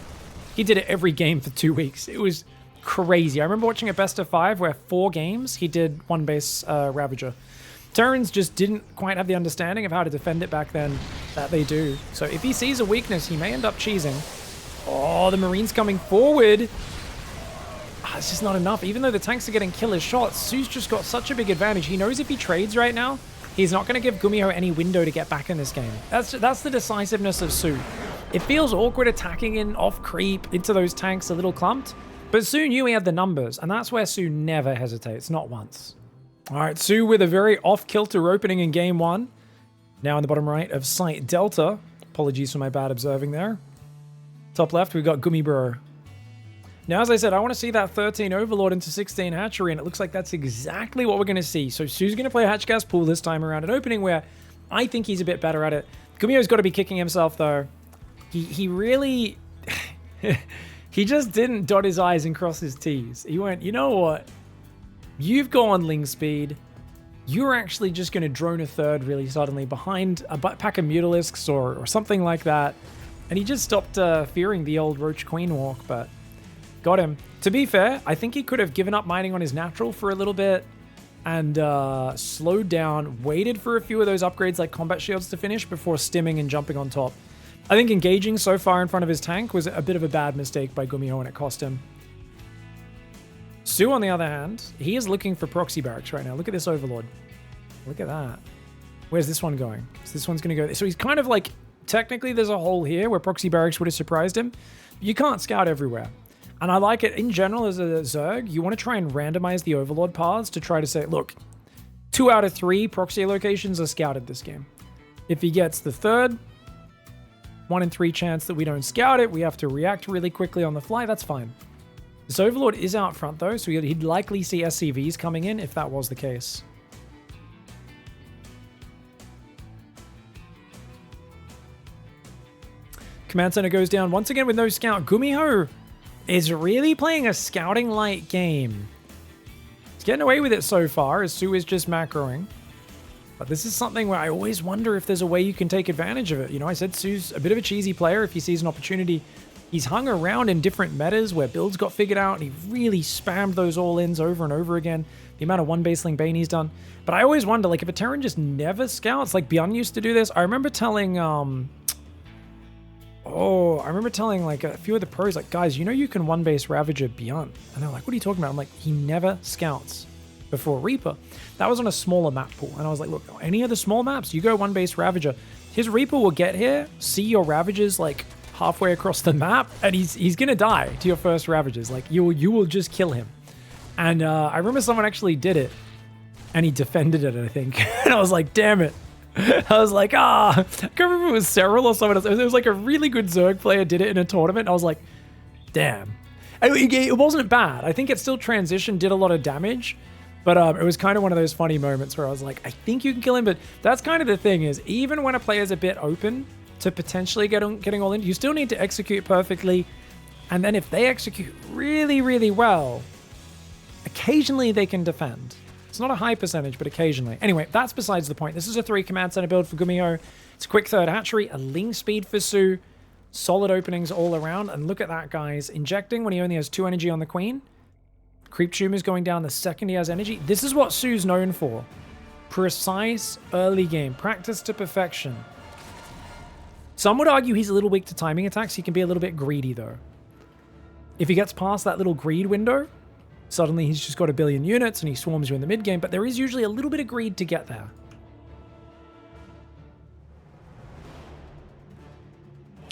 He did it every game for 2 weeks. It was crazy. I remember watching a best of 5 where 4 games he did one base Ravager. Terrans just didn't quite have the understanding of how to defend it back then that they do. So if he sees a weakness, he may end up cheesing. Oh, the Marines coming forward. It's just not enough. Even though the tanks are getting killer shots, SOO's just got such a big advantage. He knows if he trades right now, he's not going to give GUMIHO any window to get back in this game. That's the decisiveness of SOO. It feels awkward attacking in off creep into those tanks a little clumped, but SOO knew he had the numbers, and that's where SOO never hesitates, not once. All right, SOO with a very off-kilter opening in game 1. Now in the bottom right of Site Delta. Apologies for my bad observing there. Top left, we've got GUMIHO. Now, as I said, I want to see that 13 Overlord into 16 Hatchery, and it looks like that's exactly what we're going to see. So SOO's going to play Hatch Gas Pool this time around at opening, where I think he's a bit better at it. GUMIHO's got to be kicking himself, though. He really... he just didn't dot his I's and cross his T's. He went, you know what? You've gone Ling speed. You're actually just going to drone a third really suddenly behind a pack of Mutalisks or something like that. And he just stopped fearing the old Roach Queen walk, but got him. To be fair, I think he could have given up mining on his natural for a little bit and slowed down, waited for a few of those upgrades like combat shields to finish before stimming and jumping on top. I think engaging so far in front of his tank was a bit of a bad mistake by GUMIHO and it cost him. SOO, on the other hand, he is looking for proxy barracks right now. Look at this Overlord. Look at that. Where's this one going? So this one's going to go... So he's kind of like... Technically, there's a hole here where Proxy Barracks would have surprised him. You can't scout everywhere. And I like it in general as a Zerg. You want to try and randomize the Overlord paths to try to say, look, 2 out of 3 proxy locations are scouted this game. If he gets the third, 1 in 3 chance that we don't scout it, we have to react really quickly on the fly, that's fine. This Overlord is out front though, so he'd likely see SCVs coming in if that was the case. Command Center goes down once again with no scout. GUMIHO is really playing a scouting light game. He's getting away with it so far as SOO is just macroing. But this is something where I always wonder if there's a way you can take advantage of it. You know, I said SOO's a bit of a cheesy player if he sees an opportunity. He's hung around in different metas where builds got figured out and he really spammed those all-ins over and over again. The amount of one baseling Bane he's done. But I always wonder, like, if a Terran just never scouts, like Beyond used to do this. I remember telling, like a few of the pros, like, guys, you know you can one base Ravager Beyond. And they're like, what are you talking about? I'm like, he never scouts before Reaper. That was on a smaller map pool. And I was like, look, any of the small maps, you go one base Ravager. His Reaper will get here, see your Ravagers like halfway across the map, and he's gonna die to your first Ravagers. Like you will just kill him. And I remember someone actually did it, and he defended it, I think. And I was like, damn it. I was like, I can't remember if it was Cyril or someone else. It was like a really good Zerg player did it in a tournament. I was like, damn. And it wasn't bad. I think it still transitioned, did a lot of damage. But it was kind of one of those funny moments where I was like, I think you can kill him. But that's kind of the thing is, even when a player's a bit open to potentially getting all in, you still need to execute perfectly. And then if they execute really, really well, occasionally they can defend. It's not a high percentage, but occasionally. Anyway, that's besides the point. This is a 3 command center build for GUMIHO. It's a quick third hatchery, a ling speed for SOO, solid openings all around. And look at that, guys. Injecting when he only has 2 energy on the queen. Creep tumors going down the second he has energy. This is what SOO's known for. Precise early game. Practice to perfection. Some would argue he's a little weak to timing attacks. He can be a little bit greedy, though. If he gets past that little greed window, suddenly he's just got 1 billion units and he swarms you in the mid game, but there is usually a little bit of greed to get there.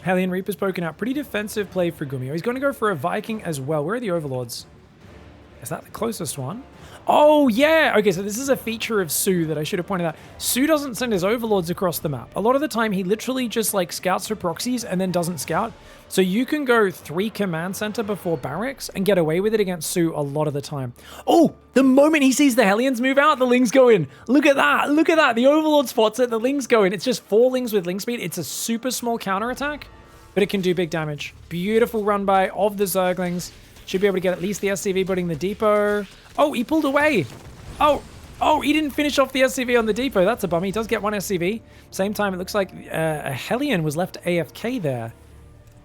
Hellion Reaper's poking out. Pretty defensive play for GUMIHO. He's going to go for a Viking as well. Where are the Overlords? Is that the closest one? Oh, yeah. Okay, so this is a feature of SOO that I should have pointed out. SOO doesn't send his Overlords across the map. A lot of the time, he literally just like scouts for proxies and then doesn't scout. So you can go 3 command center before barracks and get away with it against SOO a lot of the time. Oh, the moment he sees the Hellions move out, the Lings go in. Look at that. Look at that. The Overlord spots it. The Lings go in. It's just 4 Lings with Ling speed. It's a super small counterattack, but it can do big damage. Beautiful run by of the Zerglings. Should be able to get at least the SCV building the depot. Oh, he pulled away. Oh, he didn't finish off the SCV on the depot. That's a bummer. He does get 1 SCV. Same time, it looks like a Hellion was left AFK there.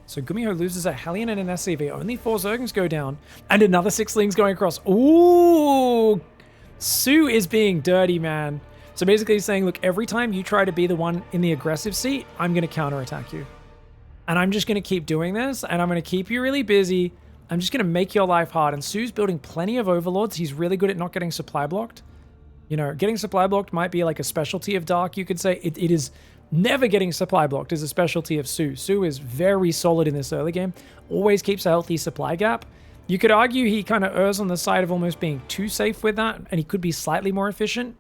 So GUMIHO loses a Hellion and an SCV. Only 4 Zerglings go down. And another 6 Lings going across. Ooh. SOO is being dirty, man. So basically he's saying, look, every time you try to be the one in the aggressive seat, I'm going to counterattack you. And I'm just going to keep doing this. And I'm going to keep you really busy. I'm just going to make your life hard. And SOO's building plenty of Overlords. He's really good at not getting supply blocked. You know, getting supply blocked might be like a specialty of Dark, you could say. It is never getting supply blocked is a specialty of SOO. SOO is very solid in this early game. Always keeps a healthy supply gap. You could argue he kind of errs on the side of almost being too safe with that, and he could be slightly more efficient.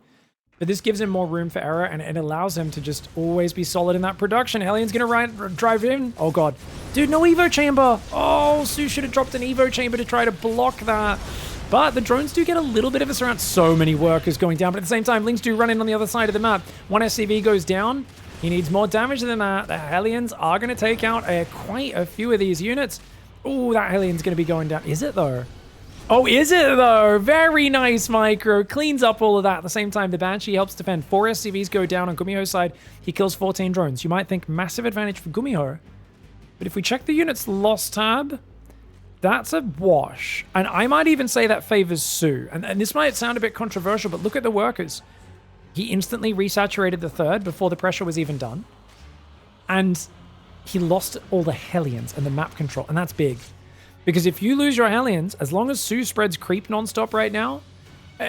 But this gives him more room for error, and it allows him to just always be solid in that production. Hellion's going to drive in. Oh, God. Dude, no Evo chamber. Oh, SOO should have dropped an Evo chamber to try to block that. But the drones do get a little bit of a surround. So many workers going down. But at the same time, Lings do run in on the other side of the map. 1 SCV goes down. He needs more damage than that. The Hellions are going to take out quite a few of these units. Oh, that Hellion's going to be going down. Is it, though? Oh, is it, though? Very nice micro. Cleans up all of that. At the same time, the Banshee helps defend. 4 SCVs go down on GUMIHO's side. He kills 14 drones. You might think massive advantage for GUMIHO. But if we check the units lost tab, that's a wash. And I might even say that favors SOO. And this might sound a bit controversial, but look at the workers. He instantly resaturated the 3rd before the pressure was even done. And he lost all the Hellions and the map control. And that's big. Because if you lose your Hellions, as long as SOO spreads creep nonstop right now,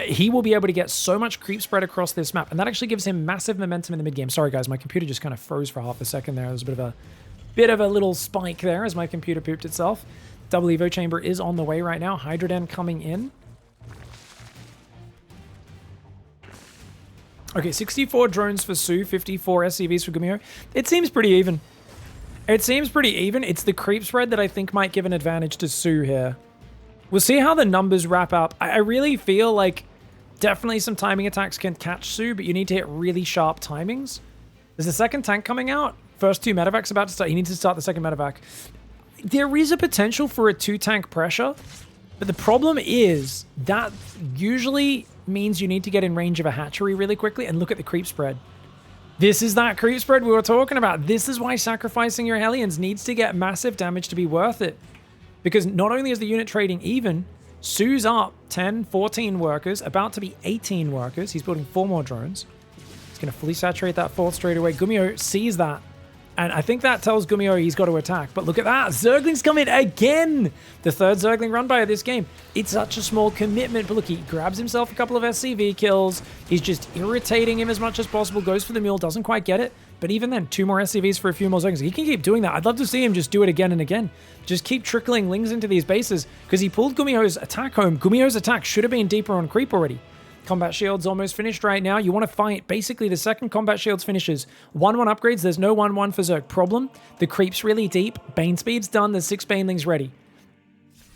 he will be able to get so much creep spread across this map, and that actually gives him massive momentum in the mid game. Sorry guys, my computer just kind of froze for half a second there. There was a bit of a little spike there as my computer pooped itself. Double Evo Chamber is on the way right now. Hydroden coming in. Okay, 64 drones for SOO, 54 SCVs for GUMIHO. It seems pretty even. It seems pretty even. It's the creep spread that I think might give an advantage to SOO here. We'll see how the numbers wrap up. I really feel like definitely some timing attacks can catch SOO, but you need to hit really sharp timings. There's a second tank coming out. First two medevacs about to start. He needs to start the second medevac. There is a potential for a 2-tank pressure, but the problem is that usually means you need to get in range of a hatchery really quickly, and look at the creep spread. This is that creep spread we were talking about. This is why sacrificing your Hellions needs to get massive damage to be worth it. Because not only is the unit trading even, SOO's up 10, 14 workers, about to be 18 workers. He's building 4 more drones. He's going to fully saturate that 4th straight away. GUMIHO sees that. And I think that tells GUMIHO he's got to attack. But look at that. Zergling's come in again. The 3rd Zergling run by of this game. It's such a small commitment. But look, he grabs himself a couple of SCV kills. He's just irritating him as much as possible. Goes for the mule. Doesn't quite get it. But even then, 2 more SCVs for a few more Zerglings. He can keep doing that. I'd love to see him just do it again and again. Just keep trickling Lings into these bases. Because he pulled GUMIHO's attack home. GUMIHO's attack should have been deeper on creep already. Combat Shield's almost finished right now. You want to fight basically the second Combat Shield's finishes. 1-1 upgrades. There's no 1-1 for Zerg. Problem, the creep's really deep. Bane speed's done. There's 6 Banelings ready.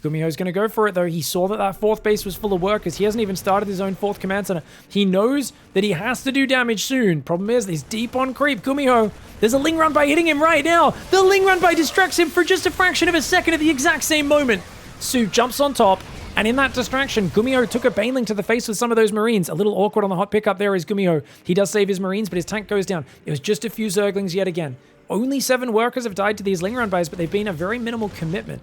GUMIHO's going to go for it, though. He saw that that 4th base was full of workers. He hasn't even started his own 4th command center. He knows that he has to do damage soon. Problem is, he's deep on creep. GUMIHO, there's a Ling Run by hitting him right now. The Ling Run by distracts him for just a fraction of a second at the exact same moment. SOO jumps on top. And in that distraction, GUMIHO took a Baneling to the face with some of those Marines. A little awkward on the hot pickup there is GUMIHO. He does save his Marines, but his tank goes down. It was just a few Zerglings yet again. Only 7 workers have died to these Ling Run buys, but they've been a very minimal commitment.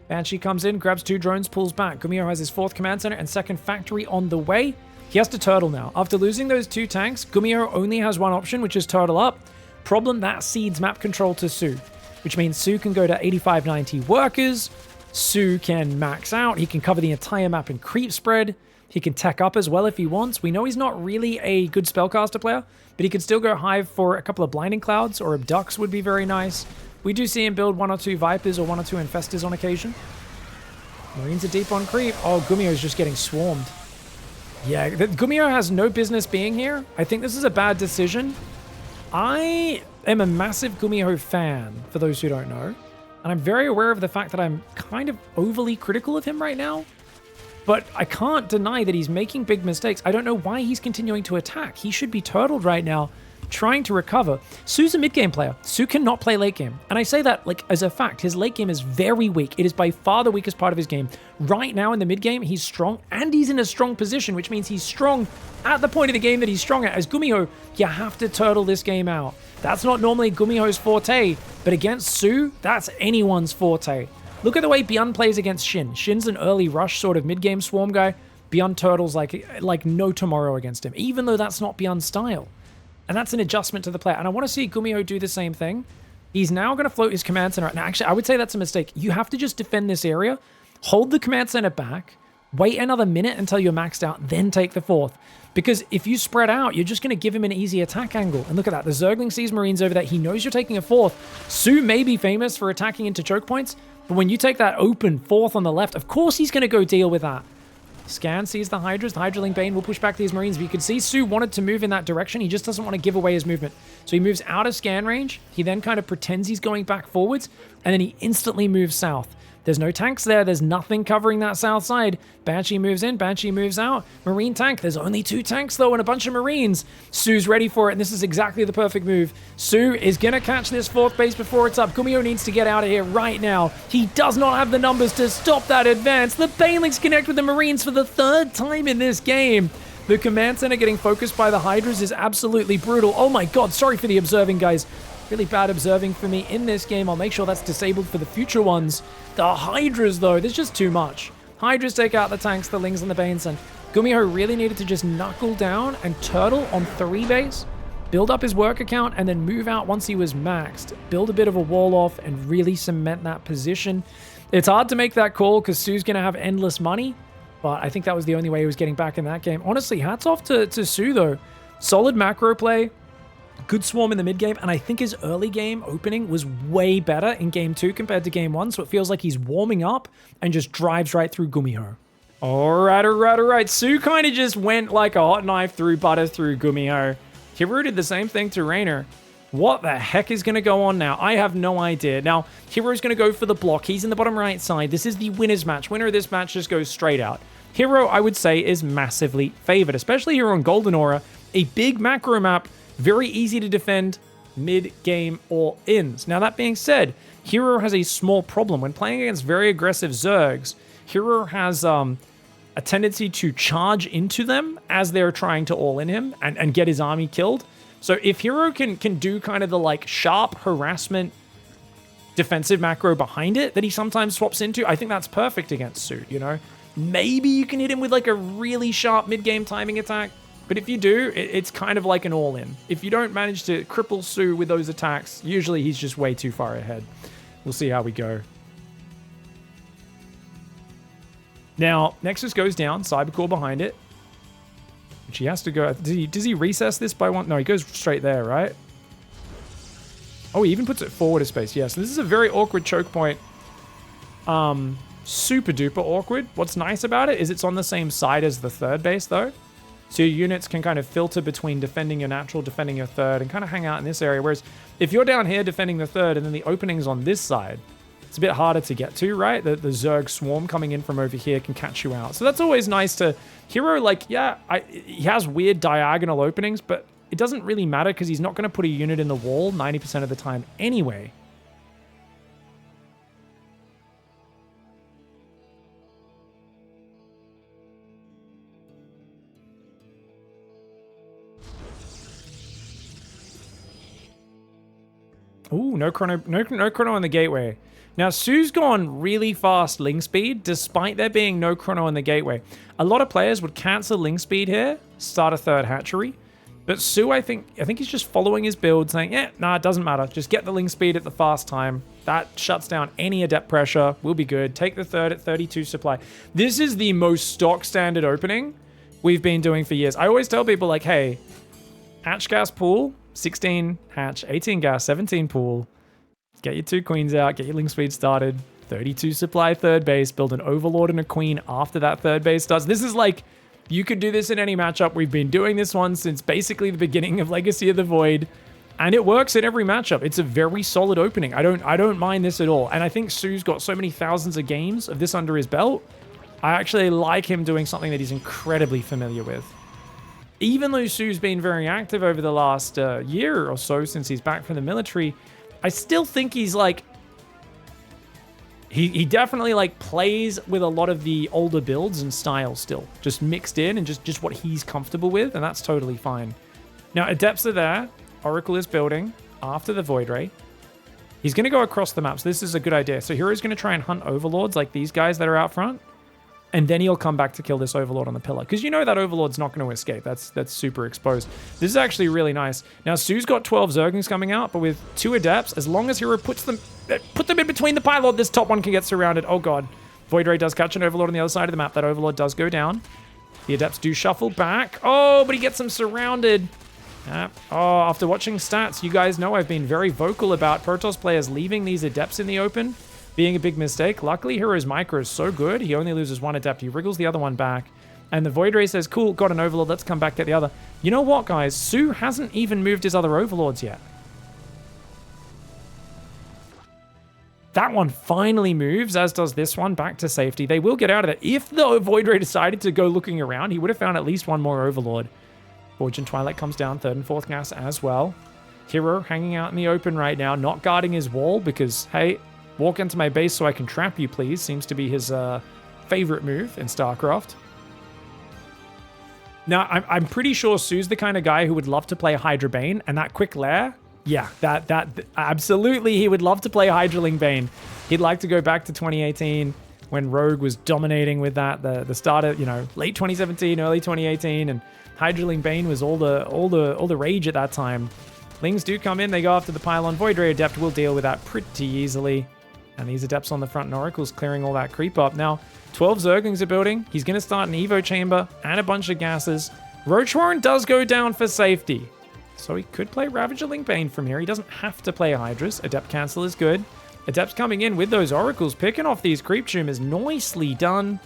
Banshee comes in, grabs 2 drones, pulls back. GUMIHO has his 4th command center and 2nd factory on the way. He has to turtle now. After losing those 2 tanks, GUMIHO only has one option, which is turtle up. Problem, that cedes map control to SOO, which means SOO can go to 85-90 workers. SOO can max out. He can cover the entire map in creep spread. He can tech up as well if he wants. We know he's not really a good spellcaster player, but he could still go Hive for a couple of Blinding Clouds, or Abducts would be very nice. We do see him build 1 or 2 Vipers or 1 or 2 Infestors on occasion. Marines are deep on creep. Oh, GUMIHO is just getting swarmed. Yeah, GUMIHO has no business being here. I think this is a bad decision. I am a massive GUMIHO fan, for those who don't know. And I'm very aware of the fact that I'm kind of overly critical of him right now. But I can't deny that he's making big mistakes. I don't know why he's continuing to attack. He should be turtled right now, trying to recover. SOO's a mid-game player. SOO cannot play late game. And I say that like as a fact. His late game is very weak. It is by far the weakest part of his game. Right now in the mid-game, he's strong, and he's in a strong position, which means he's strong at the point of the game that he's strong at. As GUMIHO, you have to turtle this game out. That's not normally GUMIHO's forte, but against SOO, that's anyone's forte. Look at the way Beyond plays against Shin. Shin's an early rush sort of mid-game swarm guy. Beyond turtles like no tomorrow against him, even though that's not Beyond's style. And that's an adjustment to the player. And I want to see GUMIHO do the same thing. He's now going to float his command center. Now, actually, I would say that's a mistake. You have to just defend this area, hold the command center back, wait another minute until you're maxed out, then take the 4th. Because if you spread out, you're just going to give him an easy attack angle. And look at that. The Zergling sees Marines over there. He knows you're taking a 4th. SOO may be famous for attacking into choke points, but when you take that open 4th on the left, of course he's going to go deal with that. Scan sees the Hydras. The Hydraling Bane will push back these Marines. But you can see SOO wanted to move in that direction. He just doesn't want to give away his movement. So he moves out of scan range. He then kind of pretends he's going back forwards. And then he instantly moves south. There's no tanks there. There's nothing covering that south side. Banshee moves in. Banshee moves out. Marine tank. There's only 2 tanks, though, and a bunch of Marines. SOO's ready for it, and this is exactly the perfect move. SOO is going to catch this 4th base before it's up. GUMIHO needs to get out of here right now. He does not have the numbers to stop that advance. The Banelings connect with the Marines for the 3rd time in this game. The command center getting focused by the Hydras is absolutely brutal. Oh my god, sorry for the observing, guys. Really bad observing for me in this game. I'll make sure that's disabled for the future ones. The Hydras, though, there's just too much. Hydras take out the tanks, the Lings, and the Banes, and GUMIHO really needed to just knuckle down and turtle on 3 base, build up his work account, and then move out once he was maxed. Build a bit of a wall off and really cement that position. It's hard to make that call because SOO's going to have endless money, but I think that was the only way he was getting back in that game. Honestly, hats off to SOO, though. Solid macro play, good swarm in the mid game, and I think his early game opening was way better in game 2 compared to game 1, so it feels like he's warming up and just drives right through GUMIHO. All right. SOO kind of just went like a hot knife through butter through GUMIHO. Hero did the same thing to REYNOR. What the heck is going to go on now? I have no idea. Now, Hero's going to go for the block. He's in the bottom right side. This is the winner's match. Winner of this match just goes straight out. Hero, I would say, is massively favored, especially here on Golden Aura. A big macro map, very easy to defend mid-game all-ins. Now, that being said, Hero has a small problem. When playing against very aggressive Zergs, Hero has a tendency to charge into them as they're trying to all-in him and get his army killed. So if Hero can do kind of the like sharp harassment defensive macro behind it that he sometimes swaps into, I think that's perfect against SOO, you know? Maybe you can hit him with like a really sharp mid-game timing attack, but if you do, it's kind of like an all-in. If you don't manage to cripple SOO with those attacks, usually he's just way too far ahead. We'll see how we go. Now, Nexus goes down, Cybercore behind it. Which he has to go. Does he recess this by one? No, he goes straight there, right? Oh, he even puts it forward a space. Yes, this is a very awkward choke point. Super duper awkward. What's nice about it is it's on the same side as the third base, though. So your units can kind of filter between defending your natural, defending your third, and kind of hang out in this area. Whereas if you're down here defending the third and then the opening's on this side, it's a bit harder to get to, right? The Zerg swarm coming in from over here can catch you out. So that's always nice to... Hero, like, yeah, he has weird diagonal openings, but it doesn't really matter because he's not going to put a unit in the wall 90% of the time anyway. Ooh, no chrono on the gateway. Now, SOO's gone really fast link speed, despite there being no chrono on the gateway. A lot of players would cancel link speed here, start a third hatchery. But SOO, I think he's just following his build, saying, yeah, nah, it doesn't matter. Just get the link speed at the fast time. That shuts down any adept pressure. We'll be good. Take the third at 32 supply. This is the most stock standard opening we've been doing for years. I always tell people, like, hey, hatch gas pool, 16 hatch, 18 gas, 17 pool. Get your 2 queens out, get your link speed started, 32 supply third base, build an overlord and a queen after that third base starts. This is like, you could do this in any matchup. We've been doing this one since basically the beginning of Legacy of the Void, and it works in every matchup. It's a very solid opening. I don't mind this at all. And I think SOO's got so many thousands of games of this under his belt. I actually like him doing something that he's incredibly familiar with. Even though SOO's been very active over the last year or so since he's back from the military, I still think he's like, he definitely like plays with a lot of the older builds and styles still, just mixed in and just what he's comfortable with, and that's totally fine. Now, Adepts are there. Oracle is building after the Void Ray. He's going to go across the map, so this is a good idea. So Hero's going to try and hunt Overlords like these guys that are out front. And then he'll come back to kill this Overlord on the pillar. Because you know that Overlord's not going to escape. That's super exposed. This is actually really nice. Now, SOO's got 12 Zerglings coming out, but with 2 Adepts, as long as Hero puts them in between the pylon, this top one can get surrounded. Oh, God. Void Ray does catch an Overlord on the other side of the map. That Overlord does go down. The Adepts do shuffle back. Oh, but he gets them surrounded. Oh, after watching stats, you guys know I've been very vocal about Protoss players leaving these Adepts in the open being a big mistake. Luckily, Hero's micro is so good, he only loses 1 Adept. He wriggles the other one back. And the Void Ray says, cool, got an Overlord, let's come back, get the other. You know what, guys? SOO hasn't even moved his other Overlords yet. That one finally moves, as does this one, back to safety. They will get out of it. If the Void Ray decided to go looking around, he would have found at least 1 more Overlord. Fortune Twilight comes down, 3rd and 4th gas as well. Hero hanging out in the open right now, not guarding his wall because, hey, walk into my base so I can trap you, please. Seems to be his favorite move in StarCraft. Now, I'm pretty sure SOO's the kind of guy who would love to play Hydra Bane, and that quick lair, yeah, that absolutely he would love to play Hydraling Bane. He'd like to go back to 2018 when Rogue was dominating with that, the start of, you know, late 2017, early 2018, and Hydraling Bane was all the rage at that time. Lings do come in, they go after the pylon. Void Ray Adept will deal with that pretty easily. And these Adepts on the front and Oracle's clearing all that creep up. Now, 12 Zerglings are building. He's going to start an Evo Chamber and a bunch of gases. Roach Warren does go down for safety. So he could play Ravager Linkbane from here. He doesn't have to play Hydras. Adept Cancel is good. Adepts coming in with those Oracles, picking off these Creep Tumors. Nicely done.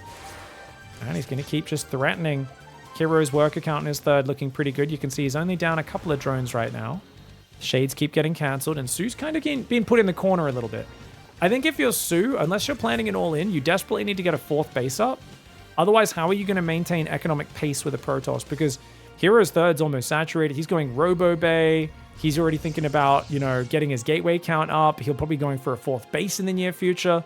And he's going to keep just threatening. Hero's worker count in his third looking pretty good. You can see he's only down a couple of drones right now. Shades keep getting cancelled, and Su's kind of being put in the corner a little bit. I think if you're Su, unless you're planning an all-in, you desperately need to get a 4th base up. Otherwise, how are you going to maintain economic pace with a Protoss? Because Hero's third's almost saturated. He's going Robo Bay. He's already thinking about, you know, getting his gateway count up. He'll probably going for a 4th base in the near future.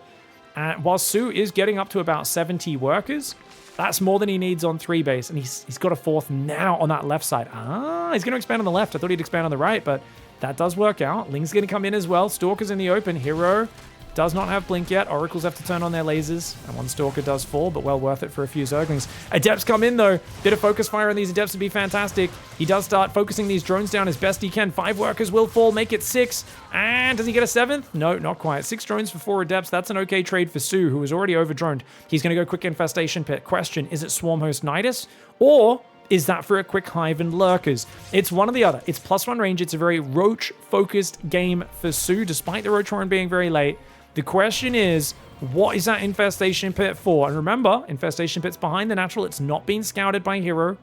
And while Su is getting up to about 70 workers, that's more than he needs on 3 base. And he's got a 4th now on that left side. Ah, he's going to expand on the left. I thought he'd expand on the right, but that does work out. Ling's going to come in as well. Stalker's in the open. Hero does not have blink yet. Oracles have to turn on their lasers. And one Stalker does fall, but well worth it for a few Zerglings. Adepts come in, though. Bit of focus fire on these Adepts would be fantastic. He does start focusing these drones down as best he can. 5 workers will fall, make it 6. And does he get a 7th? No, not quite. 6 drones for 4 Adepts. That's an okay trade for Su, who was already over-droned. He's going to go quick Infestation Pit. Question, is it Swarm Host Nidus? Or is that for a quick Hive and Lurkers? It's one or the other. It's +1 range. It's a very Roach-focused game for Su, despite the Roach Horn being very late. The question is, what is that Infestation Pit for? And remember, Infestation Pit's behind the natural. It's not being scouted by Hero.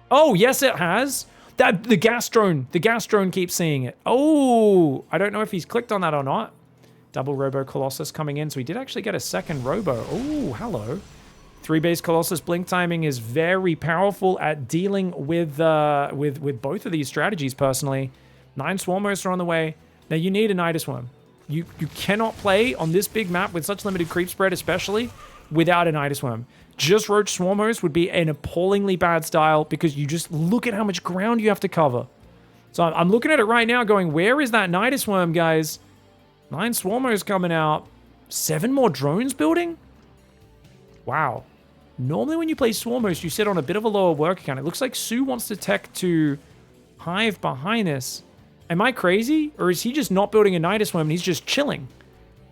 Oh, yes, it has. The gas drone keeps seeing it. Oh, I don't know if he's clicked on that or not. Double Robo Colossus coming in. So he did actually get a second Robo. Oh, hello. 3-base Colossus blink timing is very powerful at dealing with both of these strategies, personally. 9 Swarmos are on the way. Now, you need a Nidus Worm. You cannot play on this big map with such limited creep spread, especially without a Nidus Worm. Just Roach Swarm Host would be an appallingly bad style because you just look at how much ground you have to cover. So I'm looking at it right now going, where is that Nidus Worm, guys? 9 Swarm Hosts coming out. 7 more drones building? Wow. Normally when you play Swarm Host, you sit on a bit of a lower worker count. It looks like Su wants to tech to Hive behind this. Am I crazy? Or is he just not building a Nidus Worm and he's just chilling?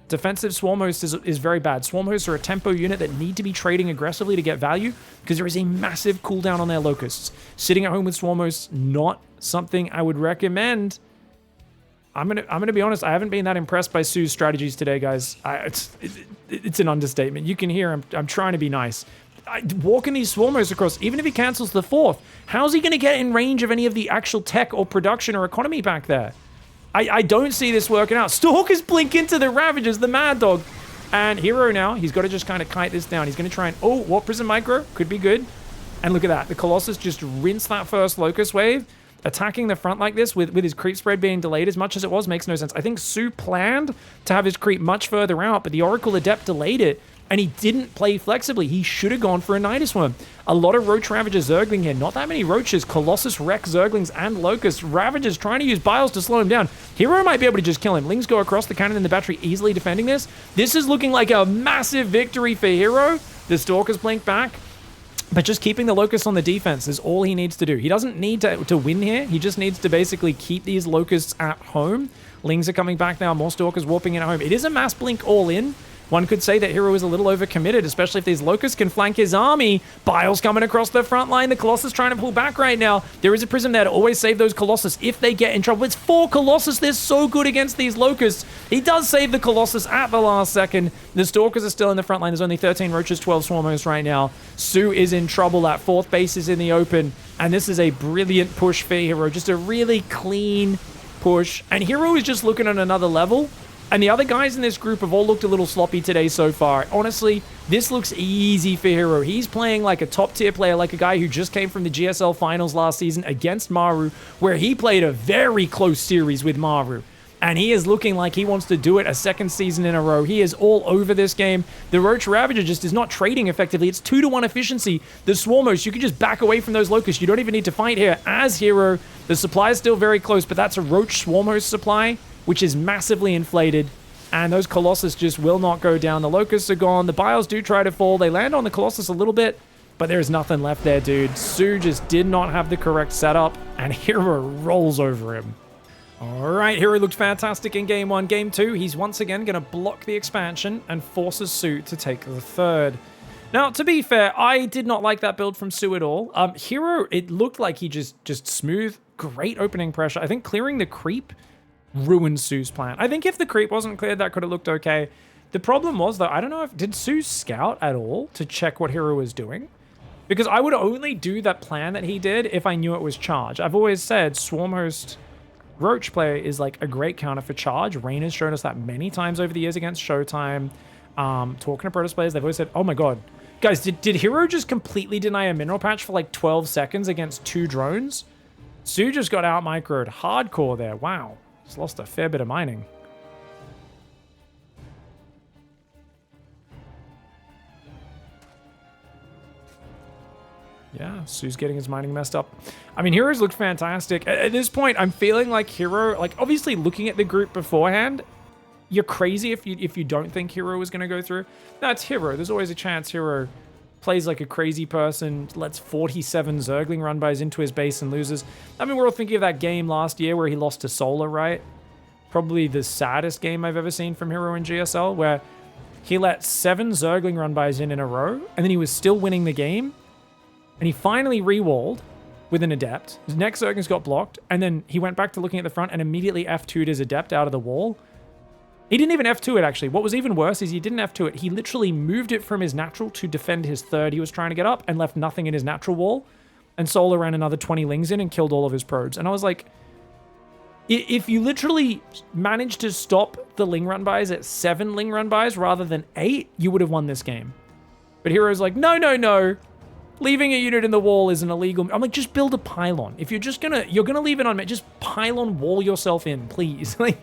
Defensive Swarm Host is very bad. Swarm Hosts are a tempo unit that need to be trading aggressively to get value because there is a massive cooldown on their Locusts. Sitting at home with Swarm Hosts, not something I would recommend. I'm gonna be honest, I haven't been that impressed by Su's strategies today, guys. It's an understatement. You can hear I'm trying to be nice. Walking these Swarm Hosts across, even if he cancels the 4th, how's he going to get in range of any of the actual tech or production or economy back there? I don't see this working out. Stalkers blink into the Ravagers, the Mad Dog. And Hero now, he's got to just kind of kite this down. He's going to try and... Oh, Warp Prison Micro could be good. And look at that. The Colossus just rinsed that first Locust Wave. Attacking the front like this with his creep spread being delayed as much as it was makes no sense. I think Su planned to have his creep much further out, but the Oracle Adept delayed it. And he didn't play flexibly. He should have gone for a Nidus Worm. A lot of Roach Ravager Zergling here. Not that many Roaches. Colossus, Rex, Zerglings, and Locusts. Ravagers trying to use Biles to slow him down. Hero might be able to just kill him. Lings go across the cannon and the battery, easily defending this. This is looking like a massive victory for Hero. The Stalkers blink back. But just keeping the Locusts on the defense is all he needs to do. He doesn't need to win here. He just needs to basically keep these Locusts at home. Lings are coming back now. More Stalkers warping in at home. It is a mass blink all in. One could say that Hero is a little overcommitted, especially if these Locusts can flank his army. Biles coming across the front line. The Colossus trying to pull back right now. There is a Prism there to always save those Colossus if they get in trouble. It's 4 Colossus. They're so good against these Locusts. He does save the Colossus at the last second. The Stalkers are still in the front line. There's only 13 Roaches, 12 Swarm Hosts right now. Su is in trouble. That 4th base is in the open. And this is a brilliant push for Hero. Just a really clean push. And Hero is just looking at another level. And the other guys in this group have all looked a little sloppy today so far. Honestly, this looks easy for Hero. He's playing like a top-tier player, like a guy who just came from the GSL finals last season against Maru, where he played a very close series with Maru. And he is looking like he wants to do it a 2nd season in a row. He is all over this game. The Roach Ravager just is not trading effectively. It's 2-to-1 efficiency. The Swarmos, you can just back away from those Locusts. You don't even need to fight here as Hero. The supply is still very close, but that's a Roach Swarmos supply, which is massively inflated, and those Colossus just will not go down. The Locusts are gone. The Biles do try to fall. They land on the Colossus a little bit, but there's nothing left there, dude. Su just did not have the correct setup, and Hero rolls over him. All right, Hero looked fantastic in game 1. Game 2, he's once again going to block the expansion and forces SOO to take the third. Now, to be fair, I did not like that build from SOO at all. Hero, it looked like he just smooth, great opening pressure. I think clearing the creep ruined SOO's plan. I think if the creep wasn't cleared, that could have looked okay. The problem was, though, I don't know if... Did SOO scout at all to check what Hero was doing? Because I would only do that plan that he did if I knew it was charge. I've always said Swarm Host Roach play is like a great counter for charge. REYNOR's shown us that many times over the years against Showtime. Talking to Protoss players, they've always said, oh my god. Guys, did Hero just completely deny a mineral patch for like 12 seconds against 2 drones? SOO just got out microed hardcore there. Wow. He's lost a fair bit of mining. Yeah, SOO's getting his mining messed up. I mean, Hero's looked fantastic. At this point, I'm feeling like Hero, like obviously looking at the group beforehand, you're crazy if you don't think Hero is going to go through. No, it's Hero. There's always a chance Hero plays like a crazy person, lets 47 Zergling run-bys into his base and loses. I mean, we're all thinking of that game last year where he lost to Solar, right? Probably the saddest game I've ever seen from Hero in GSL, where he let 7 Zergling run-bys in a row, and then he was still winning the game. And he finally re-walled with an Adept. His next Zerglings got blocked, and then he went back to looking at the front and immediately F2'd his Adept out of the wall. He didn't even F2 it, actually. What was even worse is he didn't F2 it. He literally moved it from his natural to defend his third he was trying to get up and left nothing in his natural wall. And Solar ran another 20 lings in and killed all of his probes. And I was like, if you literally managed to stop the ling run-bys at 7 ling run-bys rather than 8, you would have won this game. But Hero's like, no, no, no. Leaving a unit in the wall is an illegal... I'm like, just build a pylon. If you're just gonna... You're gonna leave it on... Just pylon wall yourself in, please. Like,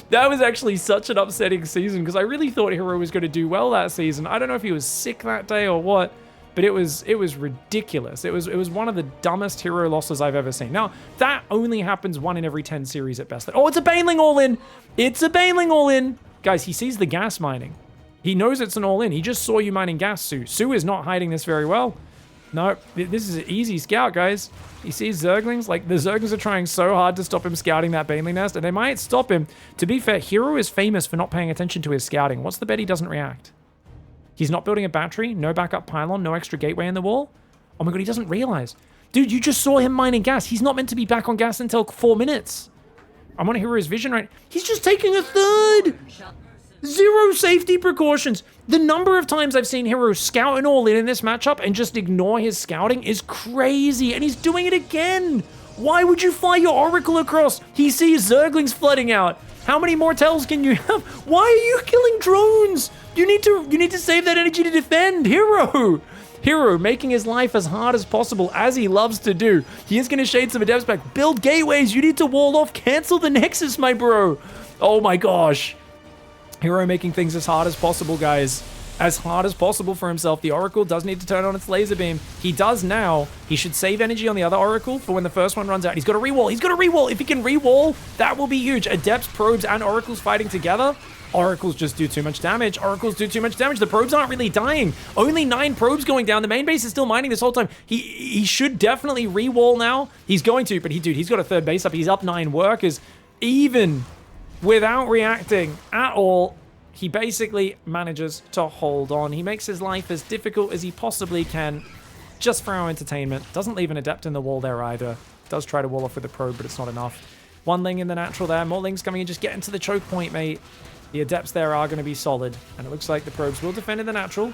that was actually such an upsetting season because I really thought Hero was going to do well that season. I don't know if he was sick that day or what, but it was ridiculous. It was one of the dumbest Hero losses I've ever seen. Now, that only happens 1 in every 10 series at best. Oh, it's a Baneling all-in! It's a Baneling all-in! Guys, he sees the gas mining. He knows it's an all-in. He just saw you mining gas, SOO. SOO is not hiding this very well. No, this is an easy scout, guys. He sees Zerglings. Like, the Zerglings are trying so hard to stop him scouting that Baneling nest, and they might stop him. To be fair, Hero is famous for not paying attention to his scouting. What's the bet he doesn't react? He's not building a battery, no backup pylon, no extra gateway in the wall. Oh my god, he doesn't realize. Dude, you just saw him mining gas. He's not meant to be back on gas until 4 minutes. I'm on Hero's vision right. He's just taking a third. 0 safety precautions. The number of times I've seen Hero scout and all in this matchup and just ignore his scouting is crazy. And he's doing it again. Why would you fly your Oracle across? He sees Zerglings flooding out. How many more tells can you have? Why are you killing drones? You need to save that energy to defend. Hero making his life as hard as possible, as he loves to do. He is going to shade some adepts back. Build gateways. You need to wall off. Cancel the Nexus, my bro. Oh my gosh. Hero making things as hard as possible, guys. As hard as possible for himself. The Oracle does need to turn on its laser beam. He does now. He should save energy on the other Oracle for when the first one runs out. He's got to re-wall. He's got to re-wall. If he can re-wall, that will be huge. Adepts, probes, and Oracles fighting together. Oracles just do too much damage. Oracles do too much damage. The probes aren't really dying. Only 9 probes going down. The main base is still mining this whole time. He should definitely re-wall now. He's going to, but he's got a third base up. He's up 9 workers. Even without reacting at all, he basically manages to hold on. He makes his life as difficult as he possibly can, just for our entertainment. Doesn't leave an adept in the wall there either. Does try to wall off with a probe, but it's not enough. 1 ling in the natural there. More lings coming in. Just get into the choke point, mate. The adepts there are going to be solid, and it looks like the probes will defend in the natural.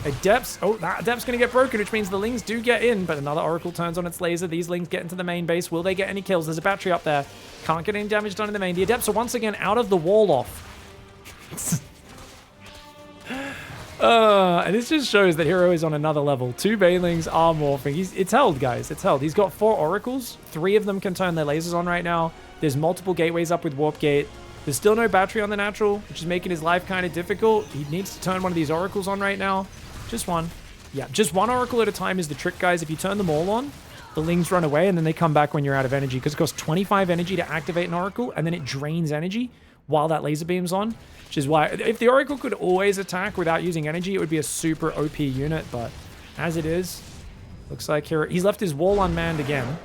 Adepts. Oh, that adept's going to get broken, which means the lings do get in, but another Oracle turns on its laser. These lings get into the main base. Will they get any kills? There's a battery up there. Can't get any damage done in the main. The adepts are once again out of the wall off. And this just shows that Hero is on another level. 2 Banelings are morphing. It's held, guys. It's held. He's got 4 Oracles. 3 of them can turn their lasers on right now. There's multiple gateways up with Warp Gate. There's still no battery on the natural, which is making his life kind of difficult. He needs to turn one of these Oracles on right now. Just one. Yeah, just 1 Oracle at a time is the trick, guys. If you turn them all on, the lings run away, and then they come back when you're out of energy, because it costs 25 energy to activate an Oracle, and then it drains energy while that laser beam's on, which is why if the Oracle could always attack without using energy, it would be a super OP unit, but as it is, looks like he's left his wall unmanned again,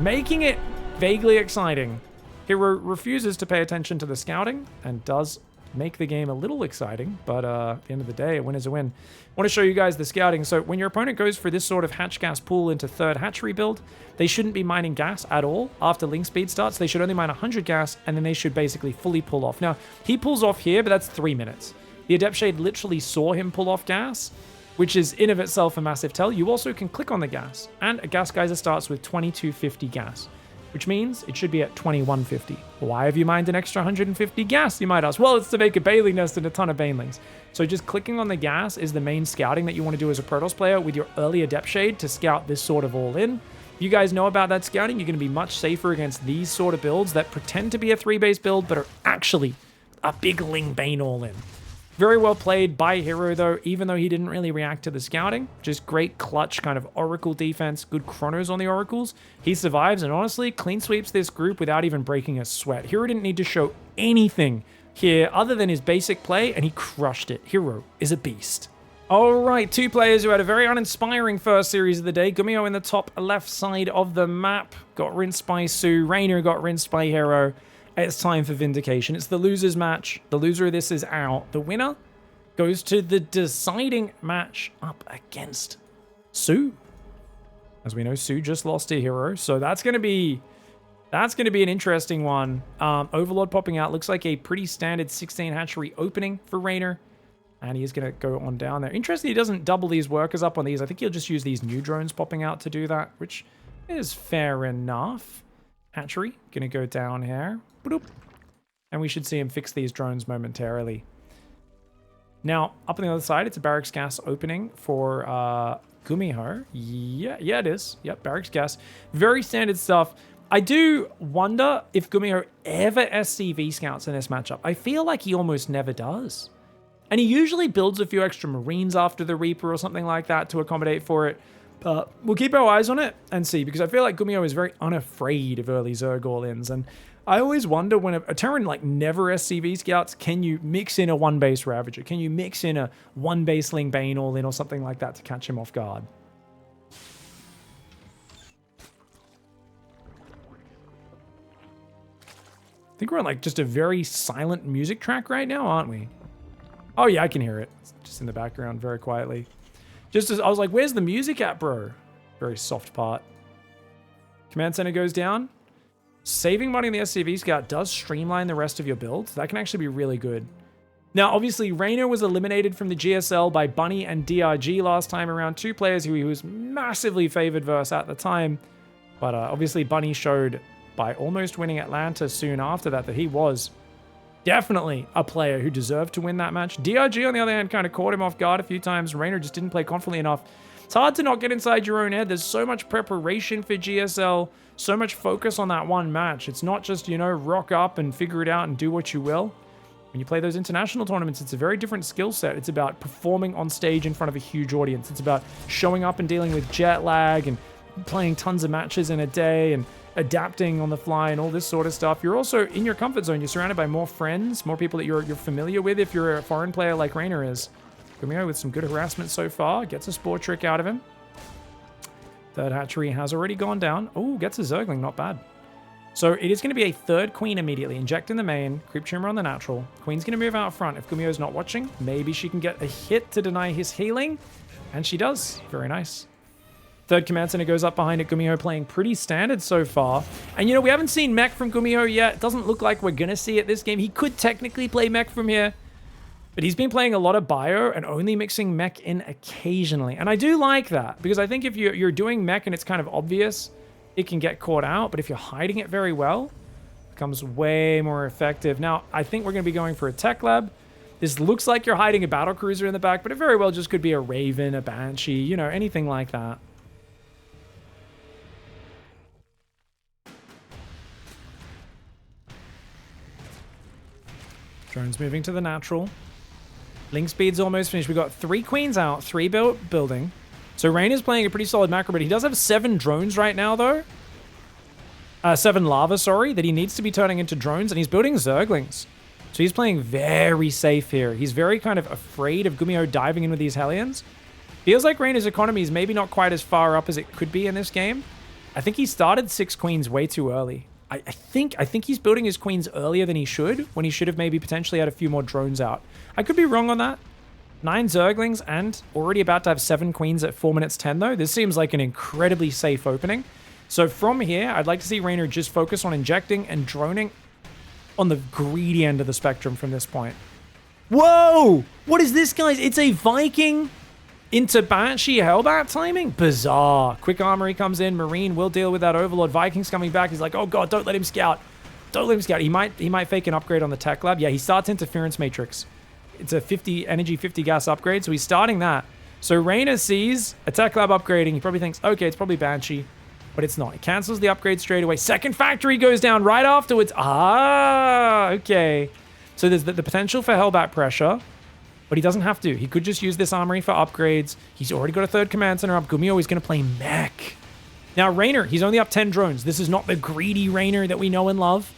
making it vaguely exciting. Hero refuses to pay attention to the scouting and does make the game a little exciting, but at the end of the day, a win is a win. I want to show you guys the scouting. So when your opponent goes for this sort of hatch gas pool into third hatchery build, they shouldn't be mining gas at all. After link speed starts, they should only mine 100 gas, and then they should basically fully pull off. Now, he pulls off here, but that's 3 minutes. The Adept Shade literally saw him pull off gas, which is in of itself a massive tell. You also can click on the gas, and a gas geyser starts with 2250 gas, which means it should be at 2150. Why have you mined an extra 150 gas, you might ask? Well, it's to make a Bailey nest and a ton of Banelings. So just clicking on the gas is the main scouting that you want to do as a Protoss player with your early Adept Shade to scout this sort of all-in. You guys know about that scouting. You're going to be much safer against these sort of builds that pretend to be a 3-base build, but are actually a big Ling Bane all-in. Very well played by Hero, though, even though he didn't really react to the scouting. Just great clutch kind of Oracle defense, good chronos on the Oracles. He survives and honestly clean sweeps this group without even breaking a sweat. Hero didn't need to show anything here other than his basic play, and he crushed it. Hero is a beast. All right, 2 players who had a very uninspiring first series of the day. GUMIHO in the top left side of the map got rinsed by SOO. REYNOR got rinsed by Hero. It's time for vindication. It's the losers match. The loser of this is out. The winner goes to the deciding match up against SOO. As we know, SOO just lost to Hero, so that's going to be an interesting one. Overlord popping out looks like a pretty standard 16 hatchery opening for REYNOR, and he's going to go on down there. Interesting, he doesn't double these workers up on these. I think he'll just use these new drones popping out to do that, which is fair enough. Hatchery going to go down here. And we should see him fix these drones momentarily. Now, up on the other side, it's a barracks gas opening for GUMIHO. Yeah, it is. Yep, barracks gas. Very standard stuff. I do wonder if GUMIHO ever SCV scouts in this matchup. I feel like he almost never does. And he usually builds a few extra Marines after the Reaper or something like that to accommodate for it. But we'll keep our eyes on it and see, because I feel like GUMIHO is very unafraid of early Zerg all-ins. And I always wonder when a Terran like never SCV scouts, can you mix in a 1-base Ravager? Can you mix in a 1-base Ling Bane all-in or something like that to catch him off guard? I think we're on like just a very silent music track right now, aren't we? Oh yeah, I can hear it. It's just in the background very quietly. Just as I was like, where's the music at, bro? Very soft part. Command center goes down. Saving money in the SCV scout does streamline the rest of your builds. That can actually be really good. Now, obviously, REYNOR was eliminated from the GSL by Bunny and DRG last time around. 2 players who he was massively favored versus at the time. But obviously, Bunny showed by almost winning Atlanta soon after that he was definitely a player who deserved to win that match. DRG, on the other hand, kind of caught him off guard a few times. REYNOR just didn't play confidently enough. It's hard to not get inside your own head. There's so much preparation for GSL, so much focus on that one match. It's not just, you know, rock up and figure it out and do what you will. When you play those international tournaments, it's a very different skill set. It's about performing on stage in front of a huge audience. It's about showing up and dealing with jet lag and playing tons of matches in a day and adapting on the fly and all this sort of stuff. You're also in your comfort zone. You're surrounded by more friends, more people that you're familiar with if you're a foreign player like REYNOR is. GUMIHO with some good harassment so far. Gets a Spore Trick out of him. Third hatchery has already gone down. Oh, gets a Zergling. Not bad. So it is going to be a third queen immediately. Inject in the main. Creep Tumor on the natural. Queen's going to move out front. If GUMIHO's not watching, maybe she can get a hit to deny his healing. And she does. Very nice. Third command center goes up behind it. GUMIHO playing pretty standard so far. And, you know, we haven't seen mech from GUMIHO yet. It doesn't look like we're going to see it this game. He could technically play mech from here. But he's been playing a lot of bio and only mixing mech in occasionally. And I do like that, because I think if you're doing mech and it's kind of obvious, it can get caught out. But if you're hiding it very well, it becomes way more effective. Now, I think we're going to be going for a tech lab. This looks like you're hiding a battle cruiser in the back, but it very well just could be a Raven, a Banshee, you know, anything like that. Drone's moving to the natural. Link speed's almost finished. We've got 3 queens out, 3 building. So REYNOR's playing a pretty solid macro, but he does have 7 drones right now, though. 7 lava, sorry, that he needs to be turning into drones, and he's building Zerglings. So he's playing very safe here. He's very kind of afraid of GUMIHO diving in with these Hellions. Feels like REYNOR's economy is maybe not quite as far up as it could be in this game. I think he started 6 queens way too early. I think he's building his queens earlier than he should, when he should have maybe potentially had a few more drones out. I could be wrong on that. 9 Zerglings and already about to have 7 queens at 4 minutes 10 though. This seems like an incredibly safe opening. So from here, I'd like to see REYNOR just focus on injecting and droning on the greedy end of the spectrum from this point. Whoa! What is this, guys? It's a Viking into Banshee Hellbat timing? Bizarre. Quick Armory comes in. Marine will deal with that Overlord. Viking's coming back. He's like, oh god, don't let him scout. Don't let him scout. He might fake an upgrade on the tech lab. Yeah, he starts Interference Matrix. It's a 50 energy, 50 gas upgrade, so he's starting that. So REYNOR sees a tech lab upgrading. He probably thinks, okay, it's probably Banshee. But it's not. He cancels the upgrade straight away. Second factory goes down right afterwards. Ah, okay. So there's the potential for Hellbat pressure, but he doesn't have to. He could just use this armory for upgrades. He's already got a 3rd command center up. GUMIHO is going to play mech. Now, REYNOR, he's only up 10 drones. This is not the greedy REYNOR that we know and love.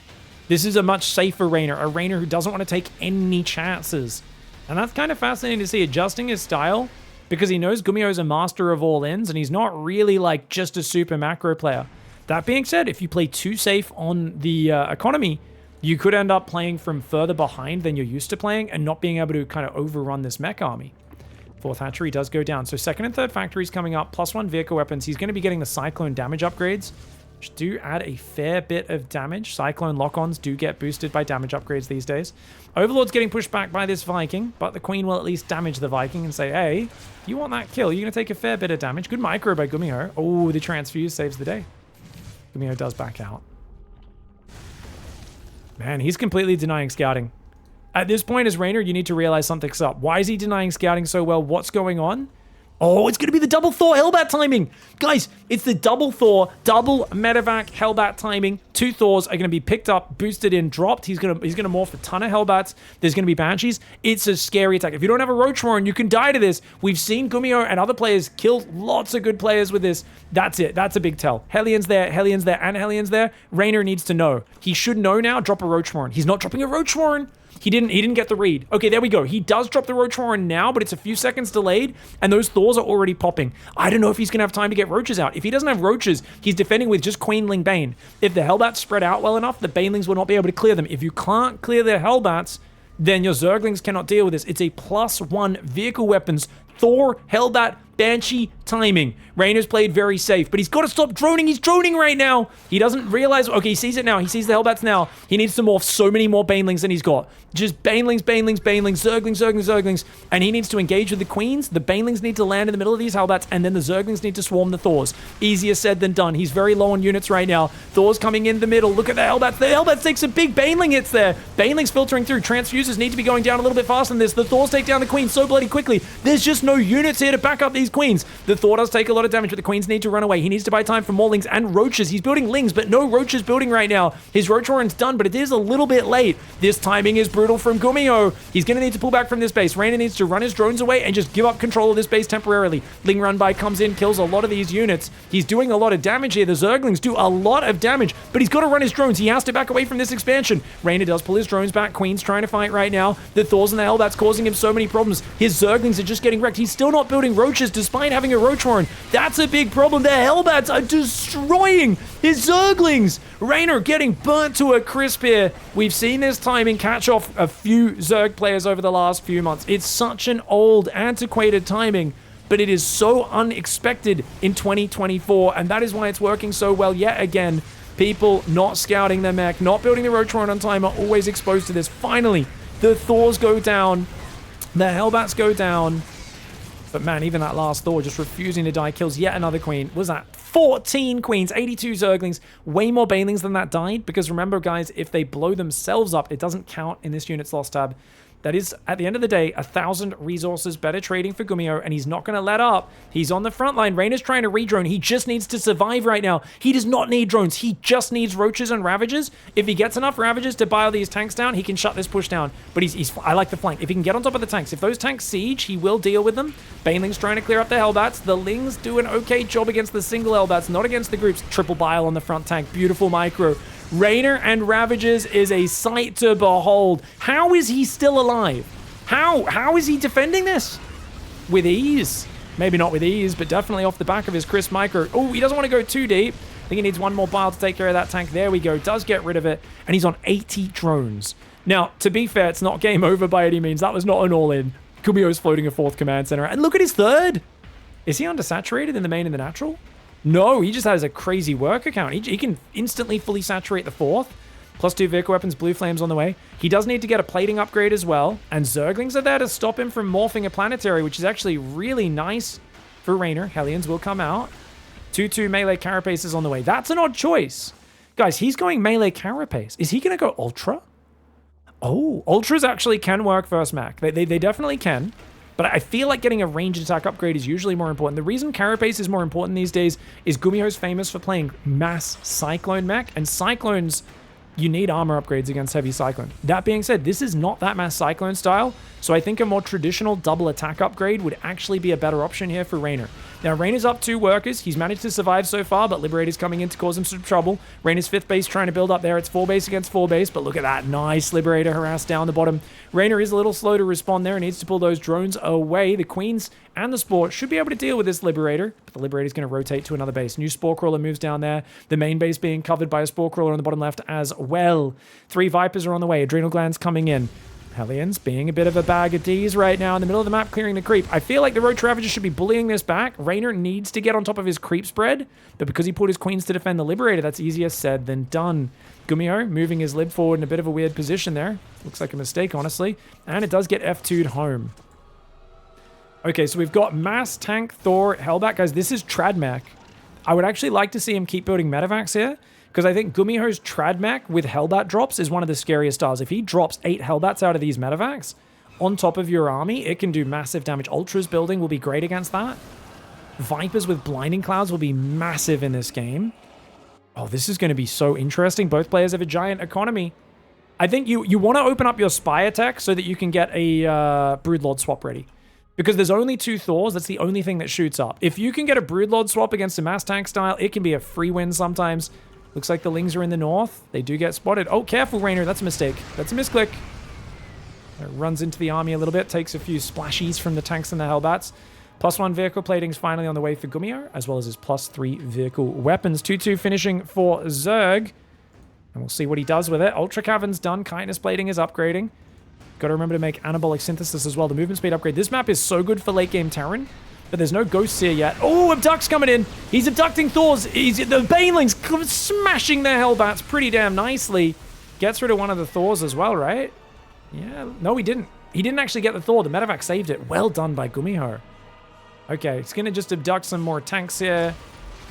This is a much safer REYNOR, a REYNOR who doesn't want to take any chances. And that's kind of fascinating to see, adjusting his style, because he knows GUMIHO is a master of all ins, and he's not really like just a super macro player. That being said, if you play too safe on the economy, you could end up playing from further behind than you're used to playing and not being able to kind of overrun this mech army. 4th hatchery does go down. So 2nd and 3rd factories coming up, +1 vehicle weapons. He's going to be getting the Cyclone damage upgrades, which do add a fair bit of damage. Cyclone lock-ons do get boosted by damage upgrades these days. Overlord's getting pushed back by this Viking, but the Queen will at least damage the Viking and say, hey, if you want that kill, you're going to take a fair bit of damage. Good micro by GUMIHO. Oh, the transfuse saves the day. GUMIHO does back out. Man, he's completely denying scouting. At this point as REYNOR, you need to realize something's up. Why is he denying scouting so well? What's going on? Oh, it's going to be the double Thor Hellbat timing. Guys, it's the double Thor, double Medevac Hellbat timing. 2 Thors are going to be picked up, boosted in, dropped. He's going to morph a ton of Hellbats. There's going to be Banshees. It's a scary attack. If you don't have a Roach Warren, you can die to this. We've seen GUMIHO and other players kill lots of good players with this. That's it. That's a big tell. Hellions there, and Hellions there. REYNOR needs to know. He should know now, drop a Roach Warren. He's not dropping a Roach Warren. He didn't get the read. Okay, there we go. He does drop the Roach Warren now, but it's a few seconds delayed, and those Thors are already popping. I don't know if he's going to have time to get Roaches out. If he doesn't have Roaches, he's defending with just Queenling Bane. If the Hellbats spread out well enough, the Banelings will not be able to clear them. If you can't clear their Hellbats, then your Zerglings cannot deal with this. It's a +1 vehicle weapons, Thor, Hellbat, Banshee timing. REYNOR's played very safe, but he's got to stop droning. He's droning right now. He doesn't realize. Okay, he sees it now. He sees the Hellbats now. He needs to morph so many more Banelings than he's got. Just Banelings, Zerglings, and he needs to engage with the Queens. The Banelings need to land in the middle of these Hellbats, and then the Zerglings need to swarm the Thors. Easier said than done. He's very low on units right now. Thor's coming in the middle. Look at the Hellbats. The Hellbats take some big Baneling hits there. Banelings filtering through. Transfuses need to be going down a little bit faster than this. The Thors take down the Queen so bloody quickly. There's just no units here to back up these Queens. The Thor does take a lot of damage, but the Queens need to run away. He needs to buy time for more Lings and Roaches. He's building Lings, but no Roaches building right now. His Roach Warren's done, but it is a little bit late. This timing is brutal from GUMIHO. He's going to need to pull back from this base. REYNOR needs to run his drones away and just give up control of this base temporarily. Ling Run By comes in, kills a lot of these units. He's doing a lot of damage here. The Zerglings do a lot of damage, but he's got to run his drones. He has to back away from this expansion. REYNOR does pull his drones back. Queen's trying to fight right now. The Thors and the Hellbats causing him so many problems. His Zerglings are just getting wrecked. He's still not building Roaches despite having a Roach Warren. That's a big problem. The Hellbats are destroying his Zerglings. REYNOR getting burnt to a crisp here. We've seen this timing catch off a few Zerg players over the last few months. It's such an old, antiquated timing, but it is so unexpected in 2024, and that is why it's working so well yet again. People not scouting their mech, not building the Roach Warren on time are always exposed to this. Finally, the Thors go down. The Hellbats go down. But man, even that last Thor just refusing to die kills yet another Queen. Was that 14 Queens, 82 Zerglings, way more Banelings than that died? Because remember, guys, if they blow themselves up, it doesn't count in this unit's loss tab. That is, at the end of the day, 1,000 resources better trading for GUMIHO, and he's not going to let up. He's on the front line. REYNOR's trying to re-drone. He just needs to survive right now. He does not need drones. He just needs Roaches and Ravagers. If he gets enough Ravagers to buy all these tanks down, he can shut this push down. But I like the flank. If he can get on top of the tanks, if those tanks siege, he will deal with them. Baneling's trying to clear up the Hellbats. The Lings do an okay job against the single Hellbats, not against the groups. Triple Bile on the front tank. Beautiful micro. REYNOR and Ravagers is a sight to behold. How is he still alive? How is he defending this? With ease. Maybe not with ease, but definitely off the back of his crisp micro. Oh, he doesn't want to go too deep. I think he needs one more pile to take care of that tank. There we go. Does get rid of it. And he's on 80 drones. Now, to be fair, it's not game over by any means. That was not an all-in. GUMIHO's floating a 4th command center. And look at his 3rd. Is he undersaturated in the main and the natural? No, he just has a crazy work account. He can instantly fully saturate the 4th. +2 vehicle weapons, blue flames on the way. He does need to get a plating upgrade as well. And Zerglings are there to stop him from morphing a planetary, which is actually really nice for Reynor. Hellions will come out. 2-2 melee carapace is on the way. That's an odd choice. Guys, he's going melee carapace. Is he going to go ultra? Oh, ultras actually can work versus Mac. They definitely can. But I feel like getting a ranged attack upgrade is usually more important. The reason carapace is more important these days is GUMIHO's famous for playing mass Cyclone mech. And Cyclones, you need armor upgrades against heavy Cyclone. That being said, this is not that mass Cyclone style. So I think a more traditional double attack upgrade would actually be a better option here for Reynor. Now, Reynor's up 2 workers. He's managed to survive so far, but Liberator's coming in to cause him some trouble. Reynor's 5th base trying to build up there. It's 4 base against 4 base, but look at that. Nice Liberator harass down the bottom. Reynor is a little slow to respond there and needs to pull those drones away. The Queens and the Spore should be able to deal with this Liberator, but the Liberator's going to rotate to another base. New Spore Crawler moves down there. The main base being covered by a Spore Crawler on the bottom left as well. 3 Vipers are on the way. Adrenal Glands coming in. Hellions being a bit of a bag of D's right now in the middle of the map, clearing the creep. I feel like the Road Ravager should be bullying this back. Reynor needs to get on top of his creep spread, but because he put his Queens to defend the Liberator, that's easier said than done. GUMIHO moving his Lib forward in a bit of a weird position there. Looks like a mistake, honestly. And it does get F2'd home. Okay, so we've got Mass, Tank, Thor, Hellbat. Guys, this is Tradmech. I would actually like to see him keep building Medivacs here, because I think GUMIHO's Tradmech with Hellbat drops is one of the scariest styles. If he drops 8 Hellbats out of these Medivacs on top of your army, it can do massive damage. Ultras building will be great against that. Vipers with Blinding Clouds will be massive in this game. Oh, this is going to be so interesting. Both players have a giant economy. I think you want to open up your Spire tech so that you can get a Broodlord swap ready. Because there's only 2 Thors, that's the only thing that shoots up. If you can get a Broodlord swap against a Mass Tank style, it can be a free win sometimes. Looks like the Lings are in the north. They do get spotted. Oh, careful, Reynor. That's a mistake. That's a misclick. It runs into the army a little bit. Takes a few splashies from the tanks and the Hellbats. +1 vehicle plating is finally on the way for GUMIHO, as well as his +3 vehicle weapons. 2-2 finishing for Zerg. And we'll see what he does with it. Ultra Cavern's done. Kindness plating is upgrading. Got to remember to make Anabolic Synthesis as well. The movement speed upgrade. This map is so good for late game Terran. But there's no ghosts here yet. Oh, Abduct's coming in. He's abducting Thors. The Banelings smashing their Hellbats pretty damn nicely. Gets rid of one of the Thors as well, right? Yeah. No, he didn't. He didn't actually get the Thor. The Medevac saved it. Well done by GUMIHO. Okay, he's going to just abduct some more tanks here.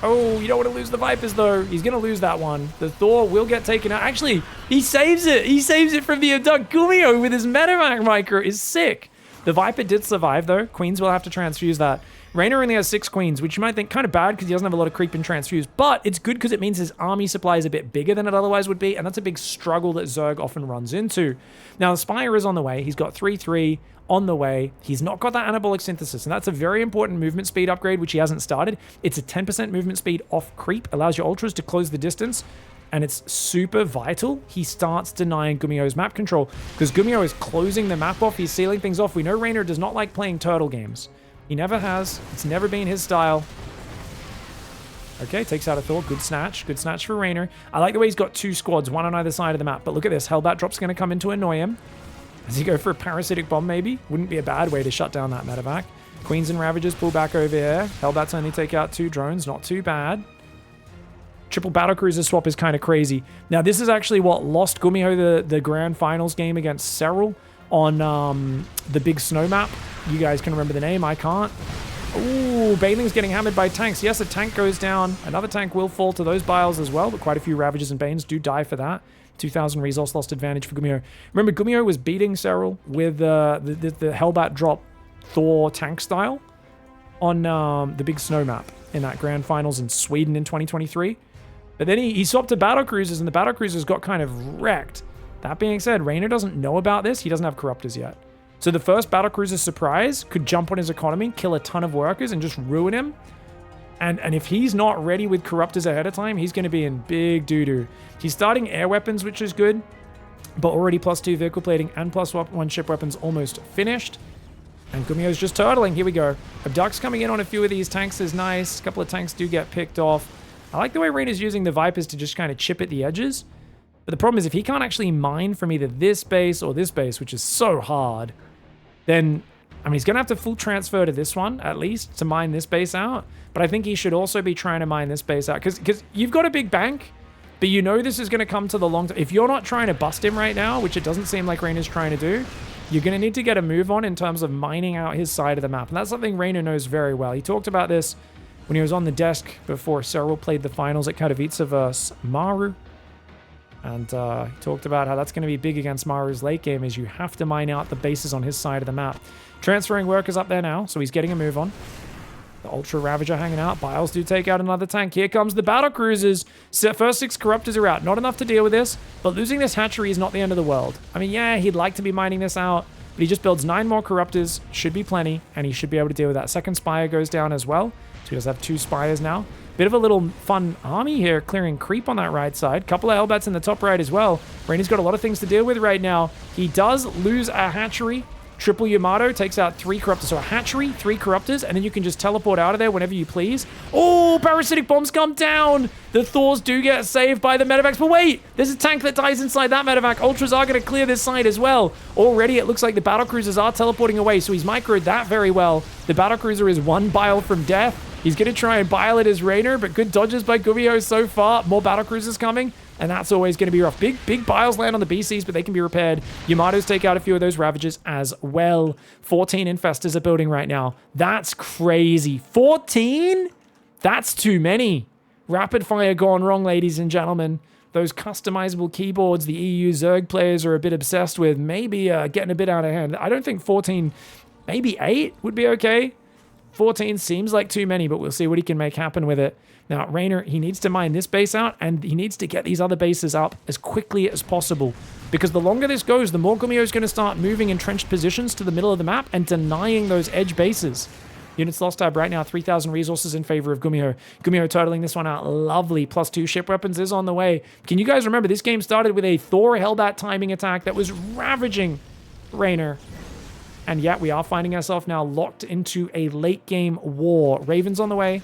Oh, you don't want to lose the Vipers, though. He's going to lose that one. The Thor will get taken out. Actually, he saves it. He saves it from the abduct. GUMIHO with his Medevac micro is sick. The Viper did survive, though. Queens will have to transfuse that. Reynor only has 6 Queens, which you might think kind of bad because he doesn't have a lot of creep and transfuse, but it's good because it means his army supply is a bit bigger than it otherwise would be, and that's a big struggle that Zerg often runs into. Now, the Spire is on the way. He's got 3-3 on the way. He's not got that Anabolic Synthesis, and that's a very important movement speed upgrade, which he hasn't started. It's a 10% movement speed off creep, allows your Ultras to close the distance, and it's super vital. He starts denying GUMIHO's map control because GUMIHO is closing the map off. He's sealing things off. We know Reynor does not like playing turtle games. He never has. It's never been his style. Okay, takes out a Thor. Good snatch. Good snatch for Reynor. I like the way he's got 2 squads, one on either side of the map. But look at this. Hellbat drop's going to come in to annoy him. Does he go for a parasitic bomb, maybe? Wouldn't be a bad way to shut down that medevac. Queens and Ravagers pull back over here. Hellbats only take out 2 drones. Not too bad. Triple battlecruiser swap is kind of crazy. Now, this is actually what lost GUMIHO the grand finals game against Serral on the big snow map. You guys can remember the name. I can't. Ooh, Baneling's getting hammered by tanks. Yes, a tank goes down. Another tank will fall to those biles as well, but quite a few Ravagers and Banes do die for that. 2,000 resource lost advantage for GUMIHO. Remember, GUMIHO was beating Serral with the Hellbat drop Thor tank style on the big snow map in that grand finals in Sweden in 2023. But then he swapped to battlecruisers, and the battlecruisers got kind of wrecked. That being said, Reynor doesn't know about this. He doesn't have corruptors yet. So the first battlecruiser surprise could jump on his economy, kill a ton of workers, and just ruin him. And if he's not ready with corruptors ahead of time, he's going to be in big doo-doo. He's starting air weapons, which is good, but already +2 vehicle plating and +1 ship weapons almost finished. And GUMIHO's just turtling. Here we go. Abduct's coming in on a few of these tanks is nice. A couple of tanks do get picked off. I like the way Reynor's using the Vipers to just kind of chip at the edges. But the problem is if he can't actually mine from either this base or this base, which is so hard, then, I mean, he's going to have to full transfer to this one, at least, to mine this base out. But I think he should also be trying to mine this base out. Because you've got a big bank, but you know this is going to come to the long term. If you're not trying to bust him right now, which it doesn't seem like Reynor's trying to do, you're going to need to get a move on in terms of mining out his side of the map. And that's something Reynor knows very well. He talked about this when he was on the desk before Cyril played the finals at Katowice versus Maru. And he talked about how that's going to be big against Maru's late game, is you have to mine out the bases on his side of the map. Transferring workers up there now, so he's getting a move on. The Ultra Ravager hanging out. Biles do take out another tank. Here comes the battle cruisers. First 6 Corruptors are out. Not enough to deal with this, but losing this hatchery is not the end of the world. I mean, yeah, he'd like to be mining this out, but he just builds 9 more Corruptors. Should be plenty, and he should be able to deal with that. Second Spire goes down as well, so he does have 2 Spires now. Bit of a little fun army here, clearing creep on that right side. Couple of Hellbats in the top right as well. Reynor's got a lot of things to deal with right now. He does lose a hatchery. Triple Yamato takes out 3 Corruptors. So a hatchery, 3 Corruptors, and then you can just teleport out of there whenever you please. Oh, Parasitic Bombs come down! The Thors do get saved by the medevacs, but wait! There's a tank that dies inside that medevac. Ultras are going to clear this side as well. Already, it looks like the battlecruisers are teleporting away, so he's microed that very well. The battlecruiser is 1 bile from death. He's going to try and bile it as Reynor, but good dodges by GUMIHO so far. More battlecruisers coming, and that's always going to be rough. Big biles land on the BCs, but they can be repaired. Yamatos take out a few of those Ravagers as well. 14 Infestors are building right now. That's crazy. 14? That's too many. Rapid fire gone wrong, ladies and gentlemen. Those customizable keyboards the EU Zerg players are a bit obsessed with, maybe getting a bit out of hand. I don't think 14, maybe 8 would be okay. 14 seems like too many, but we'll see what he can make happen with it. Now, Reynor, he needs to mine this base out, and he needs to get these other bases up as quickly as possible. Because the longer this goes, the more GUMIHO is going to start moving entrenched positions to the middle of the map and denying those edge bases. Units lost tab right now, 3,000 resources in favor of GUMIHO. GUMIHO totaling this one out. Lovely. +2 ship weapons is on the way. Can you guys remember this game started with a Thor Hellbat timing attack that was ravaging Reynor? And yet we are finding ourselves now locked into a late game war. Ravens on the way.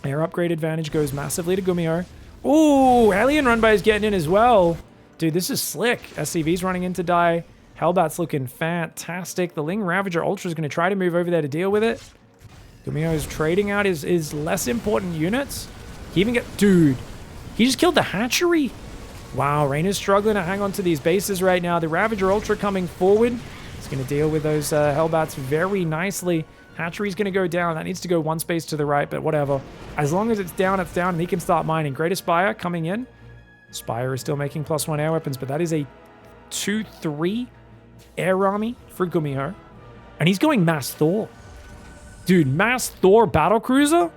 Air upgrade advantage goes massively to GUMIHO. Ooh, Alien Run-By is getting in as well. Dude, this is slick. SCV's running in to die. Hellbat's looking fantastic. The Ling Ravager Ultra is going to try to move over there to deal with it. GUMIHO is trading out his less important units. He even Dude, he just killed the hatchery. Wow, Reynor's struggling to hang on to these bases right now. The Ravager Ultra coming forward. He's going to deal with those Hellbats very nicely. Hatchery's going to go down. That needs to go 1 space to the right, but whatever. As long as it's down, and he can start mining. Great Spire coming in. Spire is still making +1 air weapons, but that is a 2-3 air army for GUMIHO. And he's going Mass Thor. Dude, Mass Thor Battlecruiser?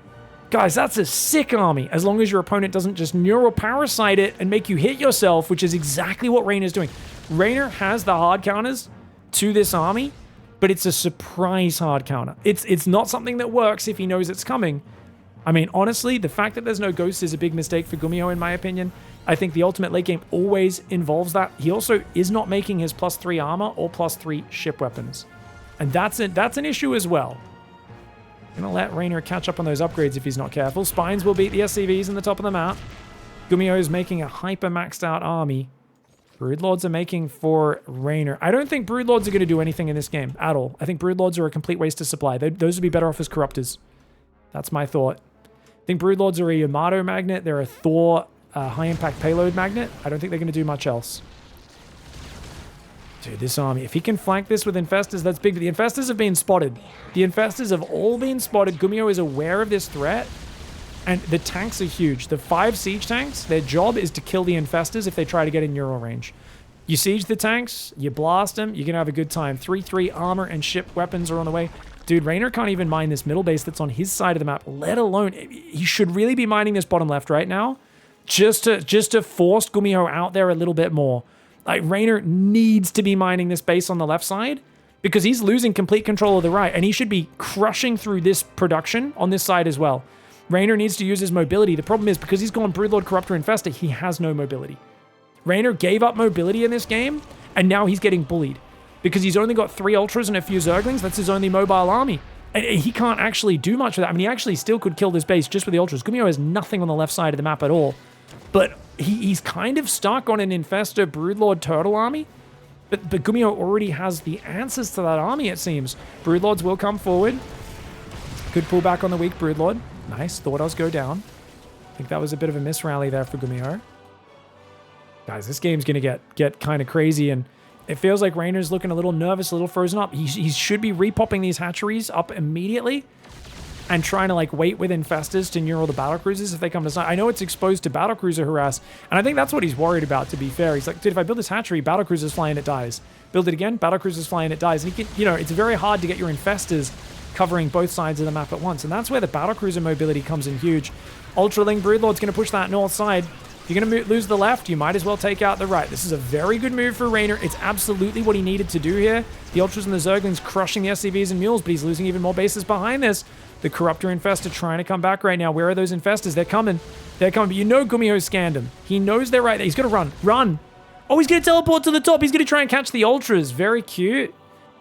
Guys, that's a sick army, as long as your opponent doesn't just neural parasite it and make you hit yourself, which is exactly what Reynor's doing. Reynor has the hard counters to this army, but it's a surprise hard counter. It's not something that works if he knows it's coming. I mean, honestly, the fact that there's no ghosts is a big mistake for GUMIHO, in my opinion. I think the ultimate late game always involves that. He also is not making his +3 armor or +3 ship weapons. And that's an issue as well. Gonna let Reynor catch up on those upgrades if he's not careful. Spines will beat the SCVs in the top of the map. GUMIHO is making a hyper maxed out army. Broodlords are making for Reynor. I don't think Broodlords are going to do anything in this game at all. I think Broodlords are a complete waste of supply. Those would be better off as Corruptors. That's my thought. I think Broodlords are a Yamato magnet. They're a Thor high-impact payload magnet. I don't think they're going to do much else. Dude, this army, if he can flank this with Infestors, that's big. The Infestors have been spotted. The Infestors have all been spotted. GUMIHO is aware of this threat. And the tanks are huge. The 5 siege tanks, their job is to kill the Infestors if they try to get in neural range. You siege the tanks, you blast them, you're going to have a good time. 3-3 armor and ship weapons are on the way. Dude, Reynor can't even mine this middle base that's on his side of the map, let alone... He should really be mining this bottom left right now, just to force GUMIHO out there a little bit more. Like, Reynor needs to be mining this base on the left side, because he's losing complete control of the right, and he should be crushing through this production on this side as well. Reynor needs to use his mobility. The problem is, because he's gone Broodlord, Corruptor, Infestor, he has no mobility. Reynor gave up mobility in this game, and now he's getting bullied. Because he's only got 3 Ultras and a few Zerglings, that's his only mobile army. He can't actually do much of that. I mean, he actually still could kill this base just with the Ultras. GUMIHO has nothing on the left side of the map at all. But he's kind of stuck on an Infestor Broodlord Turtle army. But GUMIHO already has the answers to that army, it seems. Broodlords will come forward. Good pullback on the weak Broodlord. Nice. Thought I was go down. I think that was a bit of a misrally there for GUMIHO. Guys, this game's going to get kind of crazy, and it feels like Reynor's looking a little nervous, a little frozen up. He should be repopping these hatcheries up immediately and trying to like wait with Infestors to neural the battlecruisers if they come to side. I know it's exposed to battlecruiser harass, and I think that's what he's worried about, to be fair. He's like, dude, if I build this hatchery, battlecruisers fly and it dies. Build it again, battlecruisers fly and it dies. And he can, you know, it's very hard to get your Infestors covering both sides of the map at once, and that's where the battlecruiser mobility comes in huge. Ultraling Broodlord's going to push that north side. If you're going to lose the left, you might as well take out the right. This is a very good move for Reynor. It's absolutely what he needed to do here. The Ultras and the Zerglings crushing the SCVs and Mules, but he's losing even more bases behind this. The Corruptor Infestor trying to come back right now. Where are those Infestors? They're coming. They're coming, but you know GUMIHO scanned him. He knows they're right there. He's going to run. Run! Oh, he's going to teleport to the top. He's going to try and catch the Ultras. Very cute.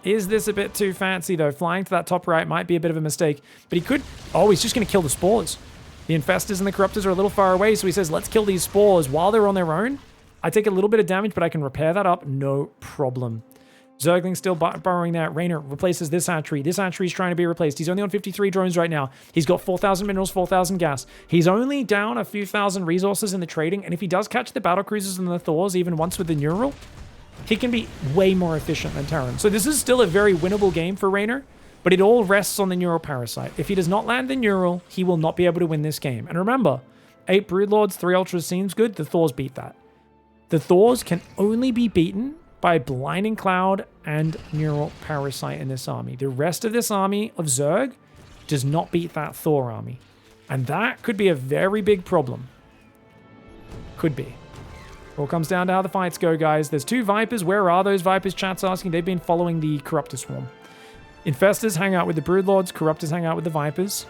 Is this a bit too fancy, though? Flying to that top right might be a bit of a mistake, but he could... Oh, he's just going to kill the Spores. The Infestors and the Corruptors are a little far away, so he says, let's kill these Spores while they're on their own. I take a little bit of damage, but I can repair that up. No problem. Zergling still burrowing there. Reynor replaces this hatchery. This hatchery is trying to be replaced. He's only on 53 drones right now. He's got 4,000 minerals, 4,000 gas. He's only down a few thousand resources in the trading, and if he does catch the battlecruisers and the Thors even once with the neural, he can be way more efficient than Terran. So this is still a very winnable game for Reynor, but it all rests on the Neural Parasite. If he does not land the Neural, he will not be able to win this game. And remember, 8 Broodlords, 3 Ultras seems good. The Thors beat that. The Thors can only be beaten by Blinding Cloud and Neural Parasite in this army. The rest of this army of Zerg does not beat that Thor army. And that could be a very big problem. Could be. All comes down to how the fights go, guys. There's 2 Vipers. Where are those Vipers? Chat's asking. They've been following the Corruptor Swarm. Infestors hang out with the Broodlords. Corruptors hang out with the Vipers.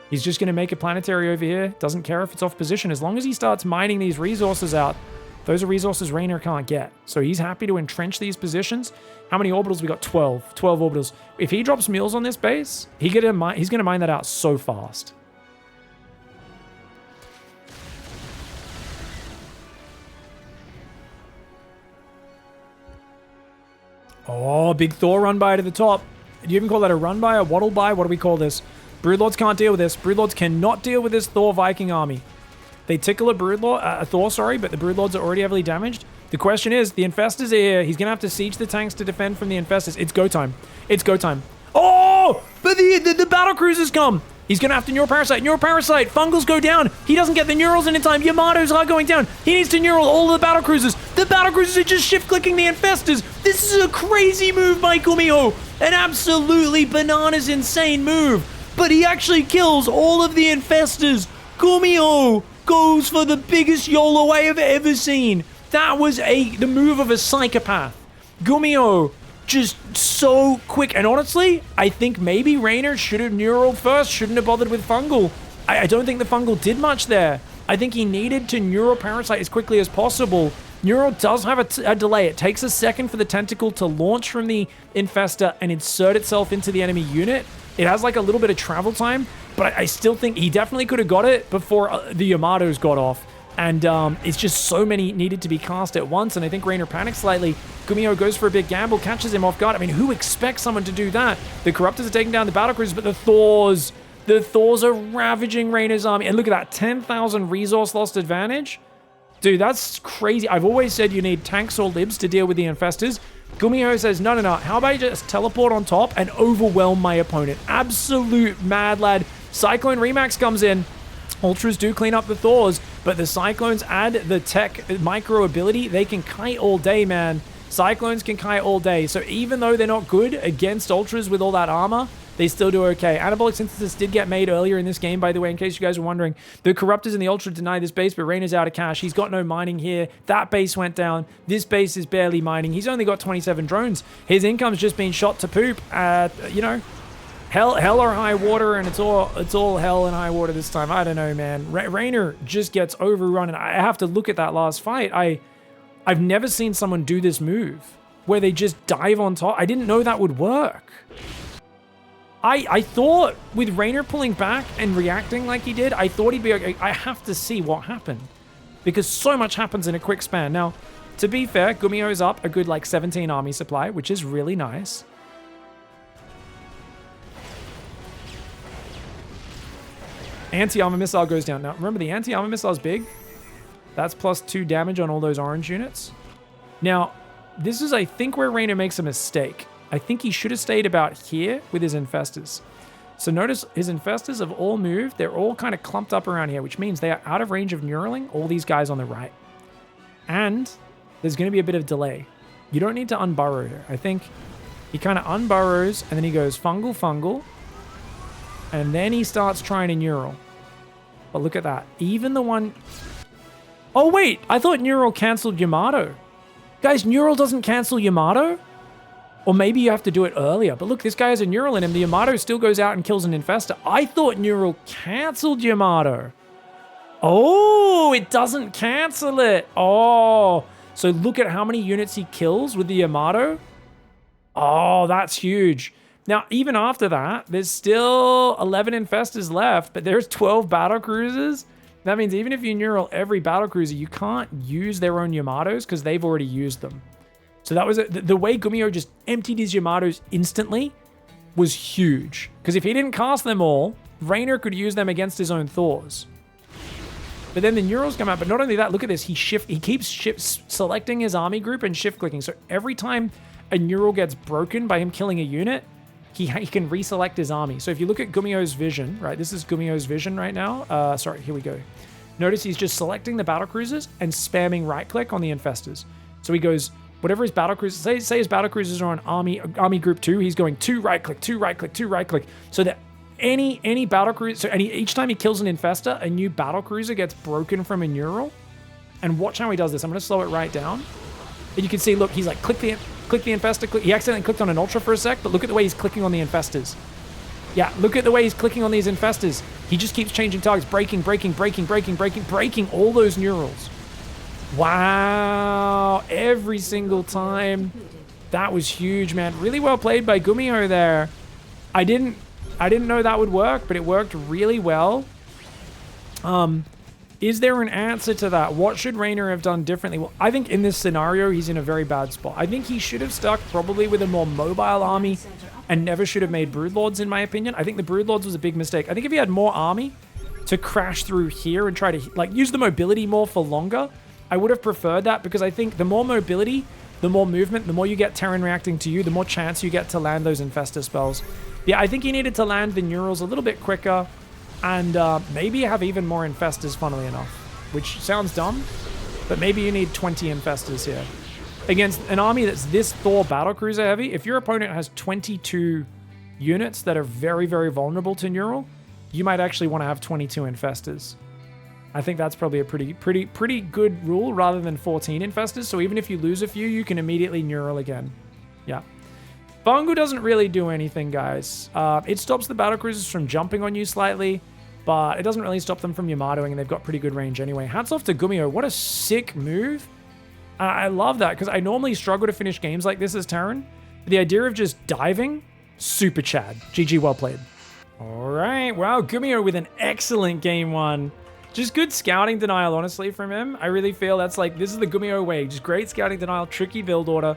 He's just going to make a planetary over here. Doesn't care if it's off position. As long as he starts mining these resources out, those are resources Reynor can't get. So he's happy to entrench these positions. How many orbitals? We got 12. 12 orbitals. If he drops mules on this base, he's going to mine that out so fast. Oh, big Thor run by to the top. Do you even call that a run by, a waddle by? What do we call this? Broodlords can't deal with this. Broodlords cannot deal with this Thor Viking army. They tickle a Thor, sorry, but the Broodlords are already heavily damaged. The question is, the Infestors are here. He's going to have to siege the tanks to defend from the Infestors. It's go time. It's go time. Oh! But the battlecruisers come. He's going to have to Neural Parasite. Neural Parasite. Fungals go down. He doesn't get the Neurals in time. Yamatos are going down. He needs to Neural all of the battlecruisers. The battlecruisers are just shift-clicking the Infestors. This is a crazy move by GUMIHO. An absolutely bananas insane move. But he actually kills all of the Infestors. GUMIHO goes for the biggest YOLO I have ever seen. That was the move of a psychopath. GUMIHO just so quick. And honestly, I think maybe Reynor should have Neuraled first, shouldn't have bothered with Fungal. I don't think the Fungal did much there. I think he needed to Neural Parasite as quickly as possible. Neural does have a delay. It takes a second for the tentacle to launch from the Infestor and insert itself into the enemy unit. It has like a little bit of travel time, but I still think he definitely could have got it before the Yamatos got off. And it's just so many needed to be cast at once, and I think Reynor panics slightly. GUMIHO goes for a big gamble, catches him off guard. I mean, who expects someone to do that? The Corruptors are taking down the battlecruisers, but the Thors are ravaging Reynor's army. And look at that, 10,000 resource lost advantage. Dude, that's crazy. I've always said you need tanks or libs to deal with the Infestors. GUMIHO says, no. How about you just teleport on top and overwhelm my opponent? Absolute mad lad. Cyclone Remax comes in. Ultras do clean up the Thors, but the Cyclones add the tech micro ability. They can kite all day, man. Cyclones can kite all day. So even though they're not good against Ultras with all that armor, they still do okay. Anabolic Synthesis did get made earlier in this game, by the way, in case you guys were wondering. The Corruptors and the Ultra deny this base, but Reynor's out of cash. He's got no mining here. That base went down. This base is barely mining. He's only got 27 drones. His income's just been shot to poop. You know, hell or high water, and it's all hell and high water this time. I don't know, man. Reynor just gets overrun, and I have to look at that last fight. I've never seen someone do this move where they just dive on top. I didn't know that would work. I thought with Reynor pulling back and reacting like he did, I thought he'd be okay. I have to see what happened because so much happens in a quick span. Now, to be fair, GUMIHO's up a good like 17 army supply, which is really nice. Anti-armor missile goes down. Now, remember the anti-armor missile is big. That's +2 damage on all those orange units. Now, this is, I think, where Reynor makes a mistake. I think he should have stayed about here with his infestors. So notice his infestors have all moved. They're all kind of clumped up around here, which means they are out of range of neuraling all these guys on the right. And there's going to be a bit of delay. You don't need to unburrow here. I think he kind of unburrows and then he goes fungal, fungal. And then he starts trying to neural. But look at that. Even the one... Oh, wait. I thought neural canceled Yamato. Guys, neural doesn't cancel Yamato? Or maybe you have to do it earlier. But look, this guy has a neural in him. The Yamato still goes out and kills an infestor. I thought neural canceled Yamato. Oh, it doesn't cancel it. Oh, so look at how many units he kills with the Yamato. Oh, that's huge. Now, even after that, there's still 11 infestors left, but there's 12 battle cruisers. That means even if you neural every battle cruiser, you can't use their own Yamatos because they've already used them. So that was the way GUMIHO just emptied his Yamatos instantly was huge. Because if he didn't cast them all, Reynor could use them against his own Thors. But then the Neurals come out. But not only that, look at this. He keeps selecting his army group and shift clicking. So every time a Neural gets broken by him killing a unit, he can reselect his army. So if you look at GUMIHO's vision, right? This is GUMIHO's vision right now. Sorry, here we go. Notice he's just selecting the battle cruisers and spamming right click on the infestors. So he goes, whatever his battle cruisers, say his battle cruisers are on army group 2, he's going 2 right click, 2 right click, 2 right click. So that any battle cruiser, so each time he kills an infestor, a new battle cruiser gets broken from a neural. And watch how he does this. I'm going to slow it right down. And you can see, look, he's like, click the infestor. He accidentally clicked on an ultra for a sec, but look at the way he's clicking on the infestors. Yeah, look at the way he's clicking on these infestors. He just keeps changing targets, breaking all those neurals. Wow, every single time. That was huge, man. Really well played by GUMIHO there. I didn't know that would work, but it worked really well. Is there an answer to that? What should Reynor have done differently? Well, I think in this scenario, he's in a very bad spot. I think he should have stuck probably with a more mobile army and never should have made Broodlords, in my opinion. I think the Broodlords was a big mistake. I think if he had more army to crash through here and try to like use the mobility more for longer, I would have preferred that, because I think the more mobility, the more movement, the more you get Terran reacting to you, the more chance you get to land those infestor spells. Yeah, I think he needed to land the Neurals a little bit quicker. And maybe have even more infestors, funnily enough. Which sounds dumb, but maybe you need 20 infestors here. Against an army that's this Thor battlecruiser heavy, if your opponent has 22 units that are very, very vulnerable to Neural, you might actually want to have 22 infestors. I think that's probably a pretty good rule rather than 14 infestors. So even if you lose a few, you can immediately Neural again. Yeah. Bangu doesn't really do anything, guys. It stops the battlecruisers from jumping on you slightly, but it doesn't really stop them from Yamatoing, and they've got pretty good range anyway. Hats off to GUMIHO. What a sick move. I love that, because I normally struggle to finish games like this as Terran. The idea of just diving, super Chad. GG, well played. All right, wow, GUMIHO with an excellent game one. Just good scouting denial, honestly, from him. I really feel that's like, this is the GUMIHO way. Just great scouting denial, tricky build order.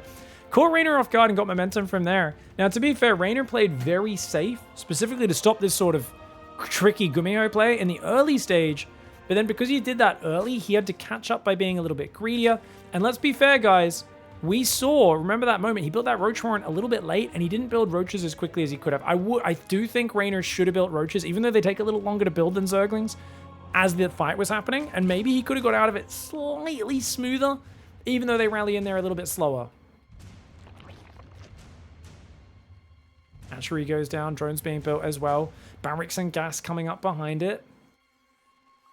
Caught Reynor off guard and got momentum from there. Now, to be fair, Reynor played very safe, specifically to stop this sort of tricky GUMIHO play in the early stage. But then because he did that early, he had to catch up by being a little bit greedier. And let's be fair, guys. We saw, remember that moment, he built that Roach Horn a little bit late, and he didn't build Roaches as quickly as he could have. I do think Reynor should have built Roaches, even though they take a little longer to build than Zerglings, as the fight was happening. And maybe he could have got out of it slightly smoother, even though they rally in there a little bit slower. Hatchery goes down, drones being built as well. Barracks and gas coming up behind it.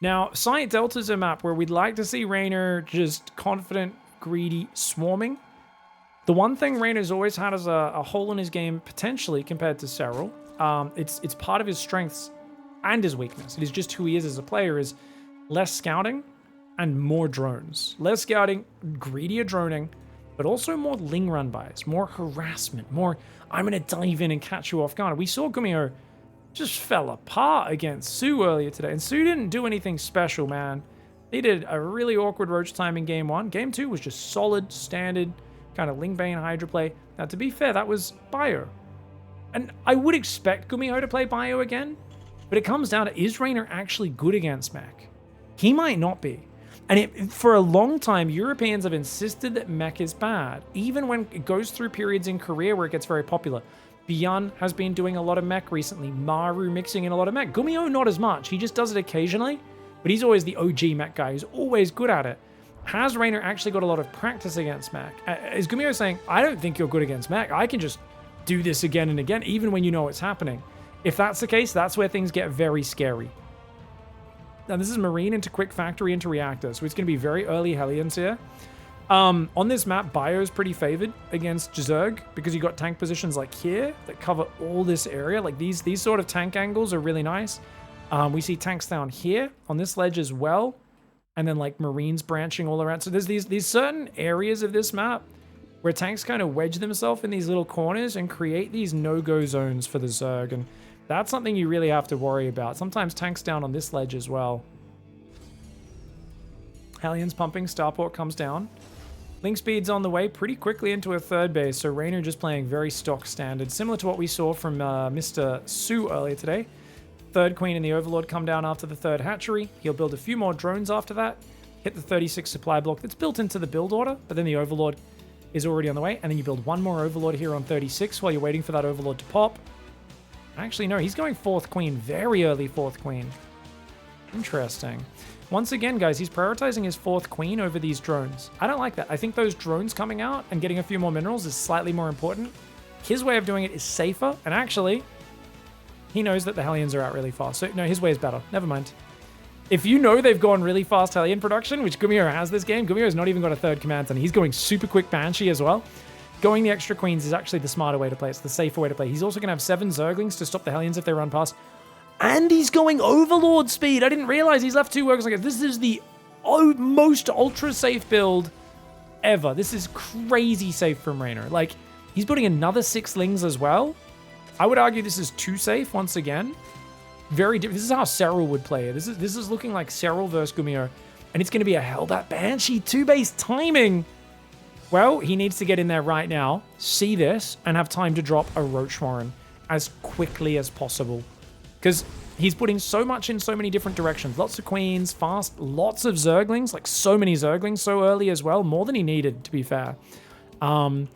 Now, Site Delta's a map where we'd like to see Reynor just confident, greedy, swarming. The one thing Reynor's always had as a hole in his game, potentially, compared to Serral, it's part of his strengths and his weakness. It is just who he is as a player, is less scouting and more drones. Less scouting, greedier droning, but also more Ling run buys, more harassment, more I'm going to dive in and catch you off guard. We saw GUMIHO just fell apart against SOO earlier today, and SOO didn't do anything special, man. They did a really awkward roach time in game 1. Game 2 was just solid, standard, kind of Ling Bane Hydra play. Now, to be fair, that was Bio. And I would expect GUMIHO to play Bio again, but it comes down to, is REYNOR actually good against mech? He might not be. And for a long time, Europeans have insisted that mech is bad, even when it goes through periods in Korea where it gets very popular. Beyond has been doing a lot of mech recently. Maru mixing in a lot of mech. GUMIHO not as much. He just does it occasionally, but he's always the OG mech guy who's always good at it. Has REYNOR actually got a lot of practice against mech? Is GUMIHO saying, I don't think you're good against mech. I can just do this again and again, even when you know it's happening. If that's the case, that's where things get very scary. Now, this is Marine into Quick Factory into Reactor, so it's going to be very early Hellions here. On this map, Bio is pretty favored against Zerg because you got tank positions like here that cover all this area. Like these sort of tank angles are really nice. We see tanks down here on this ledge as well, and then like Marines branching all around. So there's these certain areas of this map where tanks kind of wedge themselves in these little corners and create these no-go zones for the Zerg, and that's something you really have to worry about. Sometimes tanks down on this ledge as well. Hellions pumping, Starport comes down. Link speed's on the way pretty quickly into a third base, so REYNOR just playing very stock standard, similar to what we saw from Mr. SOO earlier today. Third Queen and the Overlord come down after the third hatchery. He'll build a few more drones after that, hit the 36 supply block that's built into the build order, but then the Overlord is already on the way, and then you build one more Overlord here on 36 while you're waiting for that Overlord to pop. Actually, no, he's going 4th Queen, very early 4th Queen. Interesting. Once again, guys, he's prioritizing his 4th Queen over these drones. I don't like that. I think those drones coming out and getting a few more minerals is slightly more important. His way of doing it is safer, and actually, he knows that the Hellions are out really fast. So, no, his way is better. Never mind. If you know they've gone really fast Hellion production, which GUMIHO has this game, GUMIHO's not even got a 3rd command, and he's going super quick Banshee as well. Going the extra Queens is actually the smarter way to play. It's the safer way to play. He's also going to have 7 Zerglings to stop the Hellions if they run past. And he's going Overlord speed. I didn't realize he's left 2 workers like this. This is the most ultra safe build ever. This is crazy safe from REYNOR. Like, he's putting another 6 Lings as well. I would argue this is too safe once again. Very different. This is how Serral would play it. This is looking like Serral versus GUMIHO. And it's going to be a Hellbat Banshee 2-base timing. Well, he needs to get in there right now, see this, and have time to drop a Roach Warren as quickly as possible. Because he's putting so much in so many different directions. Lots of Queens, fast, lots of Zerglings, like so many Zerglings so early as well. More than he needed, to be fair. And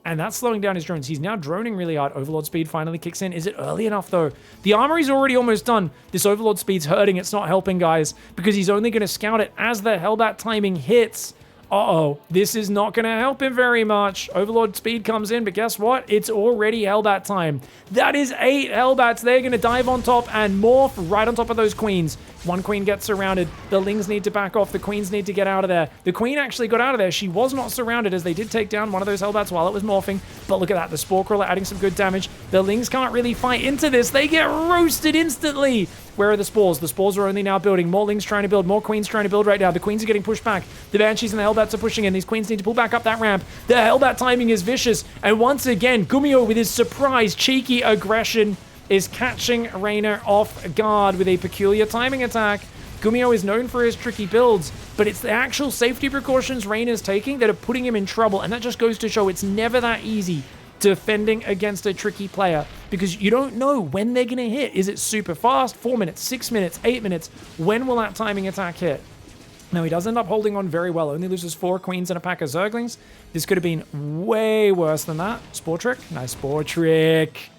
that's slowing down his drones. He's now droning really hard. Overlord speed finally kicks in. Is it early enough, though? The armory's already almost done. This Overlord speed's hurting. It's not helping, guys, because he's only going to scout it as the Hellbat timing hits. Uh-oh, this is not going to help him very much. Overlord speed comes in, but guess what? It's already Hellbat time. That is 8 Hellbats. They're going to dive on top and morph right on top of those Queens. One Queen gets surrounded. The Lings need to back off. The Queens need to get out of there. The Queen actually got out of there. She was not surrounded, as they did take down one of those Hellbats while it was morphing. But look at that. The Spore Crawler adding some good damage. The Lings can't really fight into this. They get roasted instantly. Where are the Spores? The Spores are only now building. More Lings trying to build. More Queens trying to build right now. The Queens are getting pushed back. The Banshees and the Hellbats are pushing in. These Queens need to pull back up that ramp. The Hellbat timing is vicious. And once again, GUMIHO with his surprise, cheeky aggression is catching REYNOR off guard with a peculiar timing attack. GUMIHO is known for his tricky builds, but it's the actual safety precautions REYNOR's taking that are putting him in trouble. And that just goes to show it's never that easy defending against a tricky player, because you don't know when they're going to hit. Is it super fast? 4 minutes, 6 minutes, 8 minutes? When will that timing attack hit? Now, he does end up holding on very well. Only loses 4 Queens and a pack of Zerglings. This could have been way worse than that. Spore Trick. Nice Spore Trick.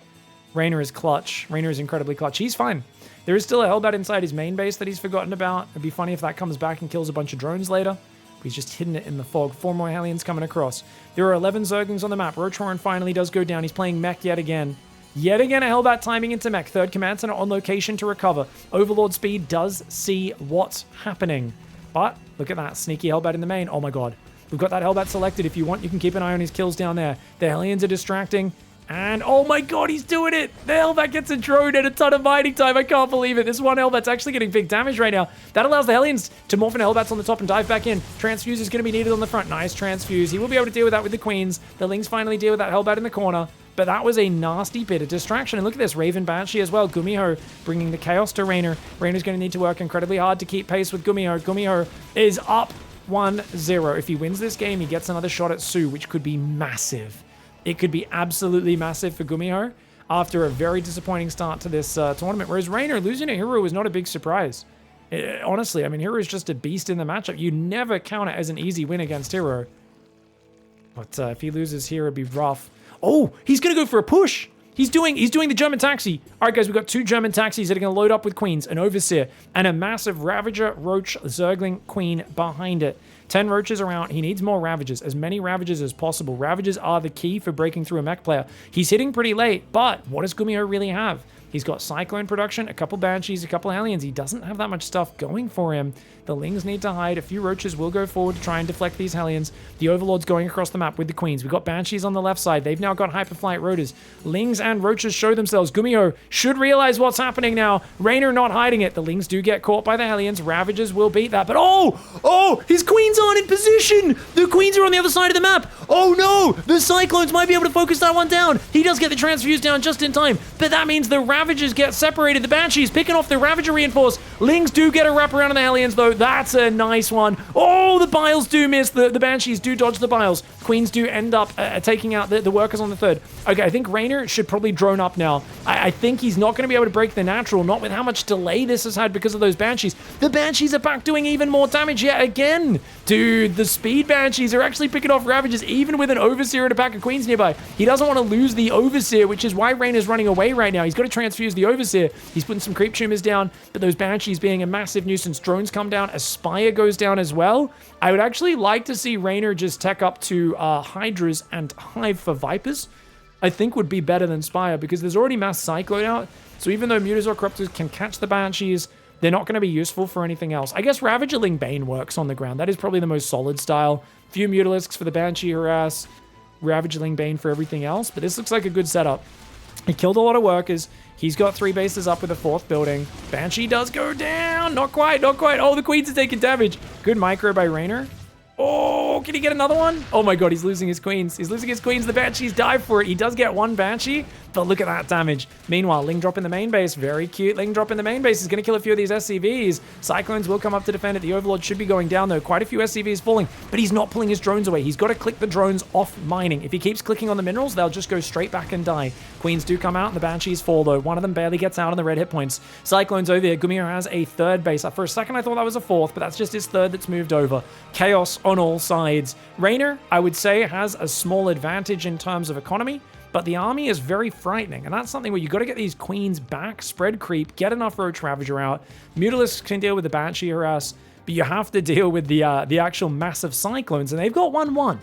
REYNOR is clutch. REYNOR is incredibly clutch. He's fine. There is still a Hellbat inside his main base that he's forgotten about. It'd be funny if that comes back and kills a bunch of drones later. He's just hidden it in the fog. 4 more Hellions coming across. There are 11 Zerglings on the map. Roach Warren finally does go down. He's playing mech yet again. Yet again, a Hellbat timing into mech. 3rd command center on location to recover. Overlord speed does see what's happening. But look at that. Sneaky Hellbat in the main. Oh my god. We've got that Hellbat selected. If you want, you can keep an eye on his kills down there. The Hellions are distracting. And oh my god, he's doing it! The Hellbat gets a drone and a ton of mining time. I can't believe it. This one Hellbat's actually getting big damage right now. That allows the Hellions to morph into Hellbats on the top and dive back in. Transfuse is going to be needed on the front. Nice transfuse. He will be able to deal with that with the Queens. The Lings finally deal with that Hellbat in the corner. But that was a nasty bit of distraction. And look at this, Raven Banshee as well. GUMIHO bringing the chaos to REYNOR. REYNOR's going to need to work incredibly hard to keep pace with GUMIHO. GUMIHO is up 1-0. If he wins this game, he gets another shot at SOO, which could be massive. It could be absolutely massive for GUMIHO after a very disappointing start to this tournament. Whereas REYNOR losing to Hero was not a big surprise. Honestly, I mean, Hero is just a beast in the matchup. You never count it as an easy win against Hero. But if he loses here, it'd be rough. Oh, he's going to go for a push. He's doing the German taxi. All right, guys, we've got 2 German taxis that are going to load up with Queens, an Overseer, and a massive Ravager, Roach, Zergling, Queen behind it. 10 Roaches around. He needs more Ravagers, as many Ravagers as possible. Ravagers are the key for breaking through a mech player. He's hitting pretty late, but what does GUMIHO really have? He's got Cyclone production, a couple Banshees, a couple Hellions. He doesn't have that much stuff going for him. The Lings need to hide. A few Roaches will go forward to try and deflect these Hellions. The Overlord's going across the map with the Queens. We've got Banshees on the left side. They've now got Hyperflight Rotors. Lings and Roaches show themselves. GUMIHO should realize what's happening now. REYNOR not hiding it. The Lings do get caught by the Hellions. Ravagers will beat that. But oh, his Queens aren't in position. The Queens are on the other side of the map. Oh no, the Cyclones might be able to focus that one down. He does get the transfuse down just in time. But that means the Ravagers get separated. The Banshees picking off the Ravager reinforce. Lings do get a wraparound on the Hellions though. That's a nice one. Oh, the Biles do miss. The Banshees do dodge the Biles. Queens do end up taking out the workers on the third. Okay, I think REYNOR should probably drone up now. I think he's not going to be able to break the natural, not with how much delay this has had because of those Banshees. The Banshees are back doing even more damage yet again. Dude, the speed Banshees are actually picking off Ravagers even with an Overseer and a pack of Queens nearby. He doesn't want to lose the Overseer, which is why REYNOR's running away right now. He's got to transfuse the Overseer. He's putting some creep tumors down, but those Banshees being a massive nuisance. Drones come down. Aspire goes down as well. I would actually like to see REYNOR just tech up to Hydras and Hive for Vipers. I think would be better than Spire because there's already mass Cyclone out. So even though Mutazor Corruptors can catch the Banshees, they're not going to be useful for anything else. I guess Ravagerling Bane works on the ground. That is probably the most solid style. Few Mutalisks for the Banshee Harass, Ravagerling Bane for everything else. But this looks like a good setup. He killed a lot of workers. He's got 3 bases up with a 4th building. Banshee does go down. Not quite, not quite. Oh, the Queens are taking damage. Good micro by REYNOR. Oh, can he get another one? Oh my god, he's losing his Queens. He's losing his Queens. The Banshees dive for it. He does get 1 Banshee, but look at that damage. Meanwhile, Ling drop in the main base. Very cute. Ling drop in the main base is going to kill a few of these SCVs. Cyclones will come up to defend it. The Overlord should be going down, though. Quite a few SCVs falling, but he's not pulling his drones away. He's got to click the drones off mining. If he keeps clicking on the minerals, they'll just go straight back and die. Queens do come out, and the Banshees fall, though. One of them barely gets out on the red hit points. Cyclones over here. GUMIHO has a 3rd base. For a second, I thought that was a 4th, but that's just his 3rd that's moved over. Chaos on all sides. REYNOR, I would say, has a small advantage in terms of economy, but the army is very frightening, and that's something where you got to get these Queens back, spread creep, get enough Roach Ravager out. Mutalisks can deal with the Banshee Harass, but you have to deal with the actual massive Cyclones, and they've got 1-1.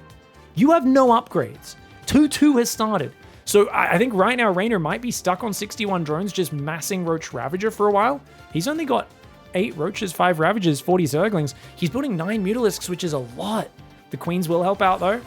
You have no upgrades. 2-2 has started. So I think right now REYNOR might be stuck on 61 drones, just massing Roach Ravager for a while. He's only got 8 Roaches, 5 Ravagers, 40 Zerglings. He's building 9 Mutalisks, which is a lot. The Queens will help out, though.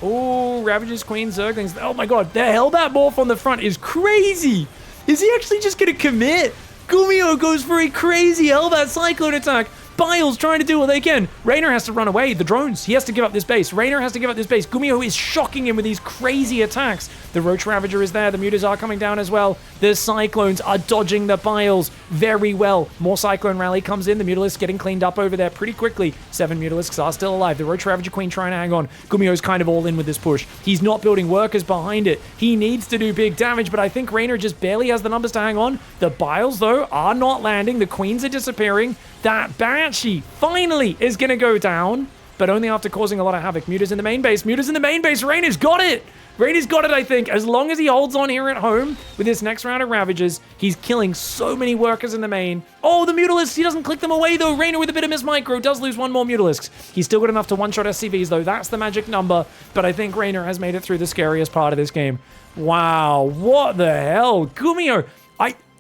Oh, Ravagers, Queens, Zerglings. Oh my god, the Hellbat morph on the front is crazy. Is he actually just going to commit? GUMIHO goes for a crazy Hellbat Cyclone attack. Biles trying to do what they can. REYNOR has to run away. The drones. He has to give up this base. REYNOR has to give up this base. GUMIHO is shocking him with these crazy attacks. The Roach Ravager is there. The Mutas are coming down as well. The Cyclones are dodging the Biles very well. More Cyclone Rally comes in. The Mutalisks getting cleaned up over there pretty quickly. 7 Mutalisks are still alive. The Roach Ravager Queen trying to hang on. GUMIHO's kind of all in with this push. He's not building workers behind it. He needs to do big damage, but I think REYNOR just barely has the numbers to hang on. The Biles, though, are not landing. The Queens are disappearing. That Banshee finally is going to go down, but only after causing a lot of havoc. Mutas in the main base. Mutas in the main base. REYNOR's got it. REYNOR's got it, I think. As long as he holds on here at home with this next round of Ravagers, he's killing so many workers in the main. Oh, the Mutalisks. He doesn't click them away, though. REYNOR with a bit of mismicro does lose 1 more Mutalisk. He's still got enough to one-shot SCVs, though. That's the magic number, but I think REYNOR has made it through the scariest part of this game. Wow, what the hell? GUMIHO.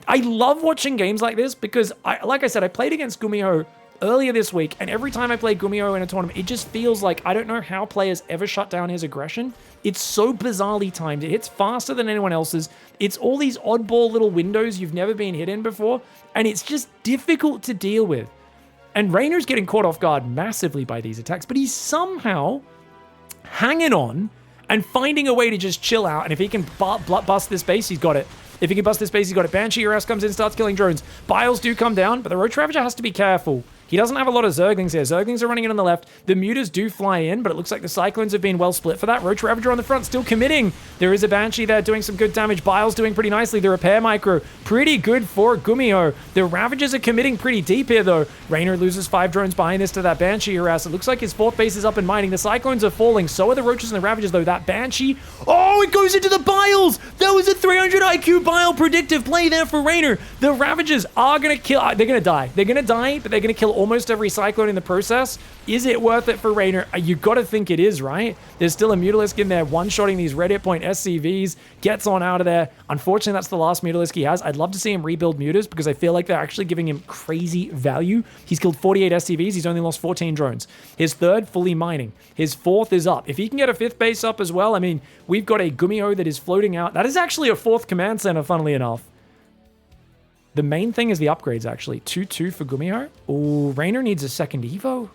I love watching games like this because, like I said, I played against GUMIHO earlier this week, and every time I play GUMIHO in a tournament, it just feels like I don't know how players ever shut down his aggression. It's so bizarrely timed. It hits faster than anyone else's. It's all these oddball little windows you've never been hit in before, and it's just difficult to deal with. And REYNOR's getting caught off guard massively by these attacks, but he's somehow hanging on and finding a way to just chill out. And if he can bust this base, he's got it. If he can bust this base, he's got it. Banshee Harass comes in, starts killing drones. Biles do come down, but the Roach Ravager has to be careful. He doesn't have a lot of Zerglings here. Zerglings are running in on the left. The Mutas do fly in, but it looks like the Cyclones have been well split for that. Roach Ravager on the front, still committing. There is a Banshee there doing some good damage. Biles doing pretty nicely. The repair micro, pretty good for GUMIHO. The Ravagers are committing pretty deep here, though. REYNOR loses 5 drones behind this to that Banshee Harass. It looks like his 4th base is up and mining. The Cyclones are falling. So are the Roaches and the Ravagers, though. That Banshee, oh, it goes into the Biles! That was a 300 IQ Bile predictive play there for REYNOR. The Ravagers are going to kill... They're going to die. They're going to die, but they're going to kill almost every Cyclone in the process. Is it worth it for REYNOR? You got to think it is, right? There's still a Mutalisk in there one-shotting these red hit point SCVs, gets on out of there. Unfortunately, that's the last Mutalisk he has. I'd love to see him rebuild Mutas because I feel like they're actually giving him crazy value. He's killed 48 SCVs. He's only lost 14 drones. His 3rd, fully mining. His 4th is up. If he can get a 5th base up as well, I mean, we've got a GUMIHO that is floating out. That is actually a 4th command center, funnily enough. The main thing is the upgrades, actually. 2-2 for GUMIHO. Oh, REYNOR needs a second Evo.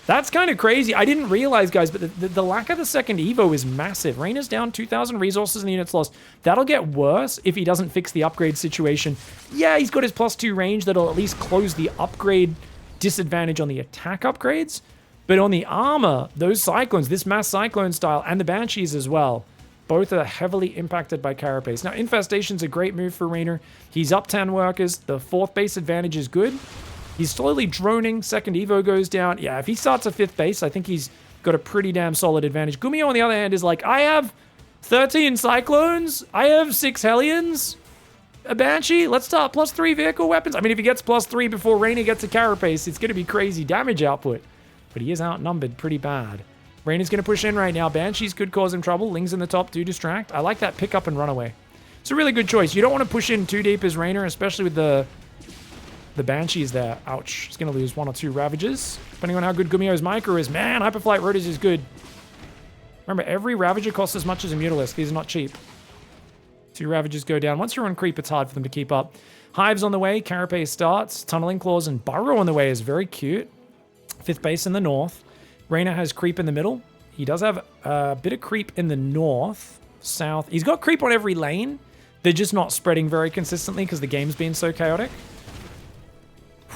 That's kind of crazy. I didn't realize, guys, but the lack of the second Evo is massive. REYNOR's down 2,000 resources and units lost. That'll get worse if he doesn't fix the upgrade situation. Yeah, he's got his +2 range that'll at least close the upgrade disadvantage on the attack upgrades. But on the armor, those Cyclones, this mass Cyclone style, and the Banshees as well, both are heavily impacted by Carapace. Now, Infestation's a great move for REYNOR. He's up 10 workers. The 4th base advantage is good. He's slowly droning. Second Evo goes down. Yeah, if he starts a 5th base, I think he's got a pretty damn solid advantage. GUMIHO, on the other hand, is like, I have 13 Cyclones. I have 6 Hellions. A Banshee. Let's start +3 vehicle weapons. I mean, if he gets +3 before REYNOR gets a Carapace, it's going to be crazy damage output. But he is outnumbered pretty bad. REYNOR's going to push in right now. Banshees could cause him trouble. Lings in the top do distract. I like that pick up and run away. It's a really good choice. You don't want to push in too deep as REYNOR, especially with the Banshees there. Ouch. He's going to lose 1 or 2 Ravagers. Depending on how good GUMIHO's micro is. Man, Hyperflight Rotors is good. Remember, every Ravager costs as much as a Mutalisk. These are not cheap. 2 Ravagers go down. Once you're on creep, it's hard for them to keep up. Hive's on the way. Carapace starts. Tunneling Claws and Burrow on the way is very cute. 5th base in the north. REYNOR has creep in the middle. He does have a bit of creep in the north, south. He's got creep on every lane. They're just not spreading very consistently because the game's been so chaotic.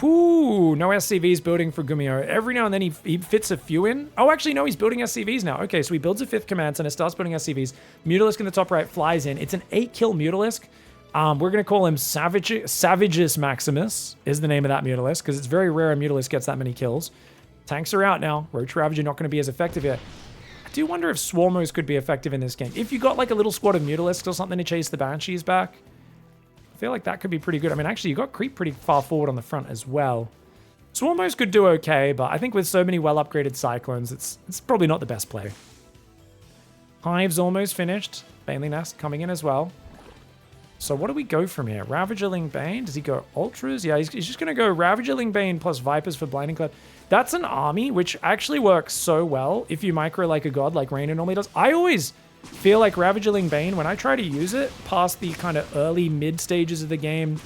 Whew, no SCVs building for GUMIHO. Every now and then he fits a few in. Oh, actually, no, he's building SCVs now. Okay, so he builds a 5th command center, starts building SCVs. Mutalisk in the top right flies in. It's an 8-kill Mutalisk. We're going to call him Savageus Maximus is the name of that Mutalisk because it's very rare a Mutalisk gets that many kills. Tanks are out now. Roach Ravager not going to be as effective here. I do wonder if Swarmos could be effective in this game. If you got like a little squad of Mutalisks or something to chase the Banshees back, I feel like that could be pretty good. I mean, actually, you got creep pretty far forward on the front as well. Swarmos could do okay, but I think with so many well-upgraded Cyclones, it's probably not the best play. Hive's almost finished. Baneley Nest coming in as well. So what do we go from here? Ravagerling Bane? Does he go Ultras? Yeah, he's just going to go Ravagerling Bane plus Vipers for Blinding Cloud. That's an army, which actually works so well if you micro like a god like REYNOR normally does. I always feel like Ravagerling Bane, when I try to use it past the kind of early, mid stages of the game,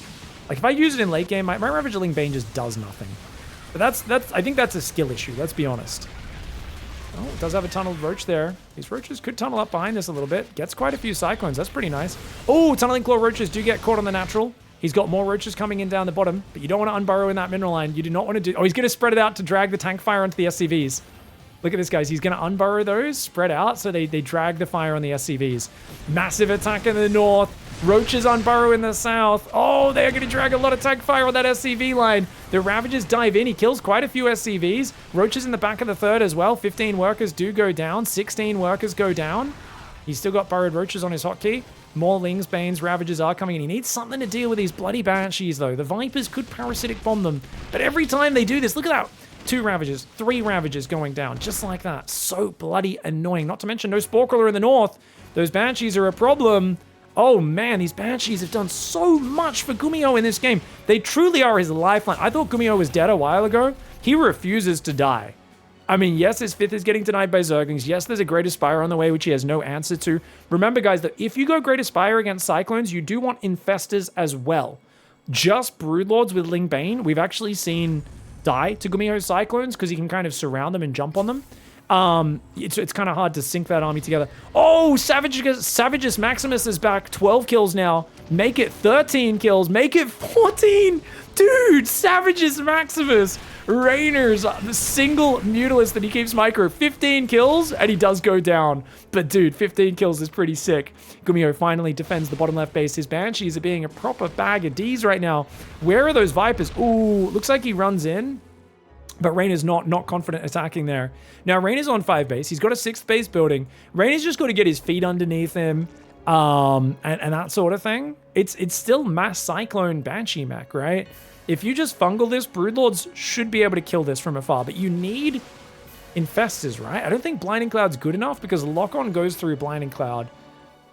like if I use it in late game, my Ravagerling Bane just does nothing. But I think that's a skill issue, let's be honest. Oh, it does have a tunneled Roach there. These Roaches could tunnel up behind this a little bit. Gets quite a few Cyclones. That's pretty nice. Oh, Tunneling Claw Roaches do get caught on the natural. He's got more Roaches coming in down the bottom, but you don't want to unburrow in that mineral line. You do not want to do... Oh, he's going to spread it out to drag the tank fire onto the SCVs. Look at this, guys. He's going to unburrow those, spread out, so they drag the fire on the SCVs. Massive attack in the north. Roaches unburrow in the south. Oh, they're going to drag a lot of tank fire on that SCV line. The Ravagers dive in. He kills quite a few SCVs. Roaches in the back of the third as well. 15 workers do go down. 16 workers go down. He's still got burrowed Roaches on his hotkey. More Lings, Banes, Ravagers are coming in. He needs something to deal with these bloody Banshees, though. The Vipers could parasitic bomb them. But every time they do this, look at that. 2 Ravagers, 3 Ravagers going down. Just like that. So bloody annoying. Not to mention no Spore Crawler in the north. Those Banshees are a problem. Oh man, these Banshees have done so much for GUMIHO in this game. They truly are his lifeline. I thought GUMIHO was dead a while ago. He refuses to die. I mean, yes, his 5th is getting denied by Zerglings. Yes, there's a Great Aspire on the way, which he has no answer to. Remember, guys, that if you go Great Aspire against Cyclones, you do want Infestors as well. Just Broodlords with Ling Bane, we've actually seen die to GUMIHO's Cyclones because he can kind of surround them and jump on them. It's kind of hard to sync that army together. Oh, Savage's Maximus is back. 12 kills now. Make it 13 kills. Make it 14. Dude, Savage's Maximus. REYNOR's the single Mutalisk that he keeps micro. 15 kills, and he does go down. But dude, 15 kills is pretty sick. GUMIHO finally defends the bottom left base. His Banshees are being a proper bag of Ds right now. Where are those Vipers? Ooh, looks like he runs in. But REYNOR's not confident attacking there. Now, REYNOR's on 5 base. He's got a 6th base building. REYNOR's just got to get his feet underneath him and that sort of thing. It's still mass Cyclone Banshee mech, right? If you just fungal this, Broodlords should be able to kill this from afar. But you need Infestors, right? I don't think Blinding Cloud's good enough because Lock-On goes through Blinding Cloud,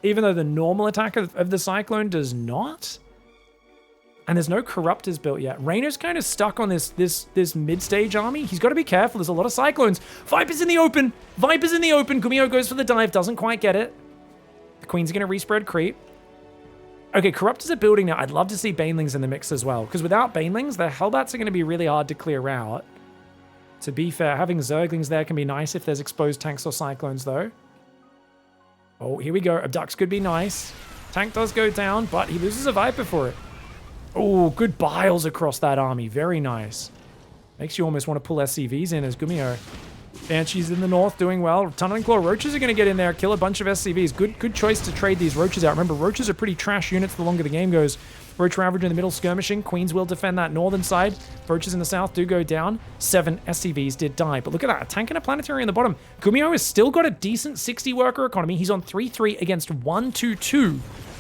even though the normal attack of the Cyclone does not. And there's no Corruptors built yet. REYNOR's kind of stuck on this mid-stage army. He's got to be careful. There's a lot of Cyclones. Vipers in the open. Vipers in the open. GUMIHO goes for the dive. Doesn't quite get it. The Queen's going to respread creep. Okay, Corruptors are building now. I'd love to see Banelings in the mix as well. Because without Banelings, the Hellbats are going to be really hard to clear out. To be fair, having Zerglings there can be nice if there's exposed tanks or Cyclones, though. Oh, here we go. Abducts could be nice. Tank does go down, but he loses a Viper for it. Oh, good biles across that army. Very nice. Makes you almost want to pull SCVs in as GUMIHO. Banshees in the north doing well. Tunneling Claw Roaches are going to get in there, kill a bunch of SCVs. Good choice to trade these Roaches out. Remember, Roaches are pretty trash units the longer the game goes. Roach Ravager in the middle skirmishing. Queens will defend that northern side. Roaches in the south do go down. 7 SCVs did die. But look at that. A tank and a planetary in the bottom. GUMIHO has still got a decent 60 worker economy. He's on 3-3 against 1-2-2.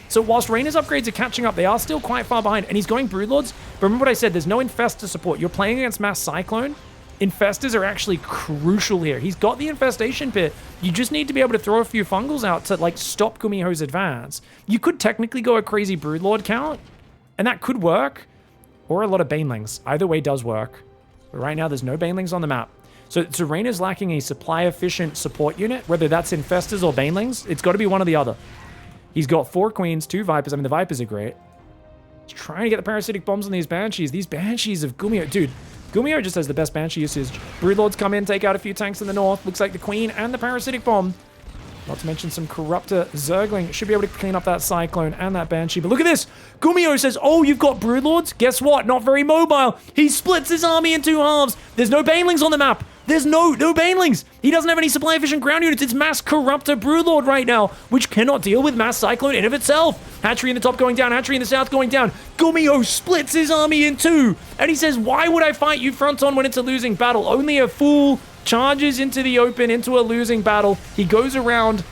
So whilst REYNOR's upgrades are catching up, they are still quite far behind. And he's going Broodlords. But remember what I said, there's no Infestor support. You're playing against Mass Cyclone. Infestors are actually crucial here. He's got the Infestation Pit. You just need to be able to throw a few fungals out to, like, stop GUMIHO's advance. You could technically go a crazy Broodlord count, and that could work. Or a lot of Banelings. Either way does work. But right now, there's no Banelings on the map. So REYNOR's lacking a supply-efficient support unit, whether that's Infestors or Banelings. It's got to be one or the other. He's got 4 Queens, 2 Vipers. I mean, the Vipers are great. He's trying to get the Parasitic Bombs on these Banshees. These Banshees of GUMIHO. Dude, GUMIHO just has the best Banshee usage. Broodlords come in, take out a few tanks in the north. Looks like the Queen and the Parasitic Bomb. Not to mention some Corruptor Zergling. Should be able to clean up that Cyclone and that Banshee. But look at this. GUMIHO says, oh, you've got Broodlords? Guess what? Not very mobile. He splits his army in 2 halves. There's no Banelings on the map. There's no Banelings. He doesn't have any supply-efficient ground units. It's Mass Corruptor Broodlord right now, which cannot deal with Mass Cyclone in of itself. Hatchery in the top going down. Hatchery in the south going down. GUMIHO splits his army in 2. And he says, why would I fight you front on when it's a losing battle? Only a fool charges into the open, into a losing battle. He goes around,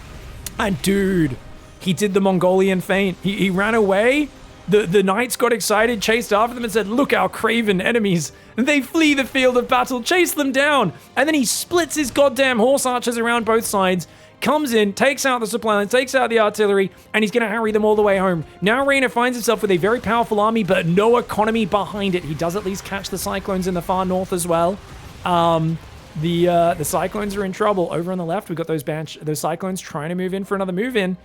and dude, he did the Mongolian feint. He ran away. The knights got excited, chased after them and said, look our craven enemies. And they flee the field of battle, chase them down. And then he splits his goddamn horse archers around both sides, comes in, takes out the supply line, takes out the artillery, and he's going to harry them all the way home. Now REYNOR finds himself with a very powerful army, but no economy behind it. He does at least catch the Cyclones in the far north as well. The Cyclones are in trouble. Over on the left, we've got those Cyclones trying to move in for another move-in.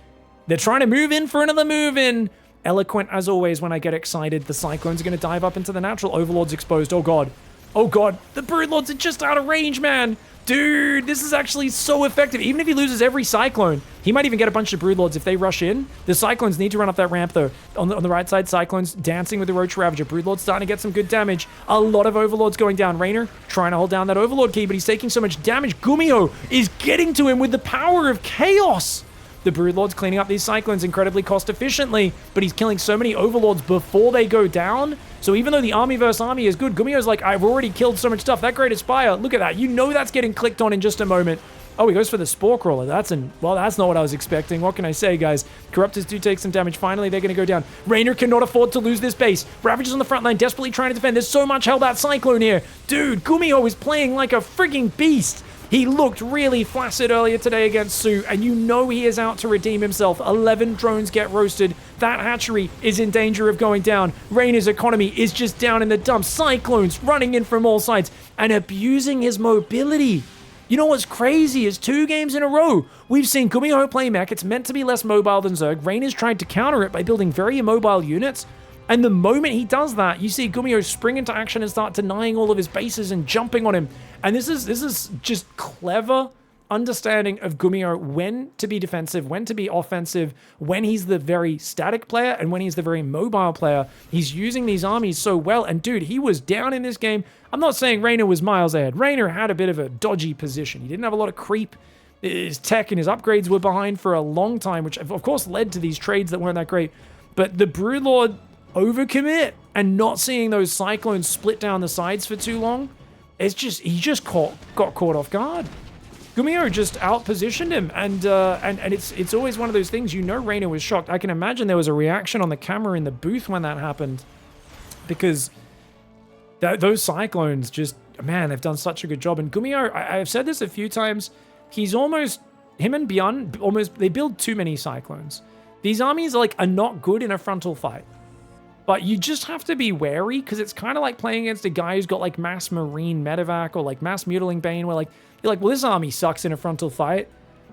They're trying to move in for another move-in. Eloquent as always when I get excited. The Cyclones are going to dive up into the natural. Overlord's exposed. Oh god. Oh god. The Broodlords are just out of range, man. Dude, this is actually so effective. Even if he loses every Cyclone, he might even get a bunch of Broodlords if they rush in. The Cyclones need to run up that ramp though. On the right side, Cyclones dancing with the Roach Ravager. Broodlord's starting to get some good damage. A lot of Overlords going down. REYNOR trying to hold down that Overlord key, but he's taking so much damage. GUMIHO is getting to him with the power of chaos. The Broodlord's cleaning up these Cyclones incredibly cost efficiently, but he's killing so many Overlords before they go down. So even though the army versus army is good, GUMIHO's like, I've already killed so much stuff. That Great Aspire, look at that. You know that's getting clicked on in just a moment. Oh, he goes for the Spore Crawler. Well, that's not what I was expecting. What can I say, guys? Corruptors do take some damage. Finally, they're going to go down. REYNOR cannot afford to lose this base. Ravagers on the front line, desperately trying to defend. There's so much Hellbat Cyclone here. Dude, GUMIHO is playing like a frigging beast. He looked really flaccid earlier today against SOO, and you know he is out to redeem himself. 11 drones get roasted. That hatchery is in danger of going down. REYNOR's economy is just down in the dumps. Cyclones running in from all sides and abusing his mobility. You know what's crazy is 2 games in a row, we've seen GUMIHO play mech. It's meant to be less mobile than Zerg. REYNOR's tried to counter it by building very immobile units. And the moment he does that, you see GUMIHO spring into action and start denying all of his bases and jumping on him. And this is just clever understanding of GUMIHO, when to be defensive, when to be offensive, when he's the very static player and when he's the very mobile player. He's using these armies so well. And dude, he was down in this game. I'm not saying REYNOR was miles ahead. REYNOR had a bit of a dodgy position. He didn't have a lot of creep. His tech and his upgrades were behind for a long time, which of course led to these trades that weren't that great. But the Broodlord overcommit and not seeing those Cyclones split down the sides for too long, it's just, he just got caught off guard. GUMIHO just outpositioned him, and it's always one of those things, you know REYNOR was shocked. I can imagine there was a reaction on the camera in the booth when that happened, because those Cyclones just, man, they've done such a good job. And GUMIHO, I've said this a few times, he's almost, him and Beyond, almost, they build too many Cyclones. These armies are not good in a frontal fight. But you just have to be wary, because it's kind of like playing against a guy who's got like mass marine medevac or like mass mutiling bane, where you're like, well, this army sucks in a frontal fight.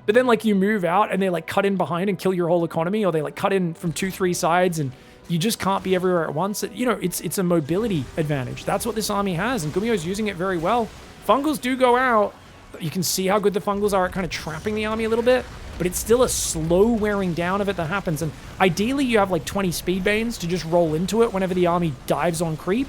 But then you move out and they cut in behind and kill your whole economy, or they cut in from 2-3 sides and you just can't be everywhere at once. It's a mobility advantage. That's what this army has, and GUMIHO's using it very well. Fungals do go out. You can see how good the Fungals are at kind of trapping the army a little bit, but it's still a slow wearing down of it that happens. And ideally you have 20 speed banes to just roll into it whenever the army dives on creep,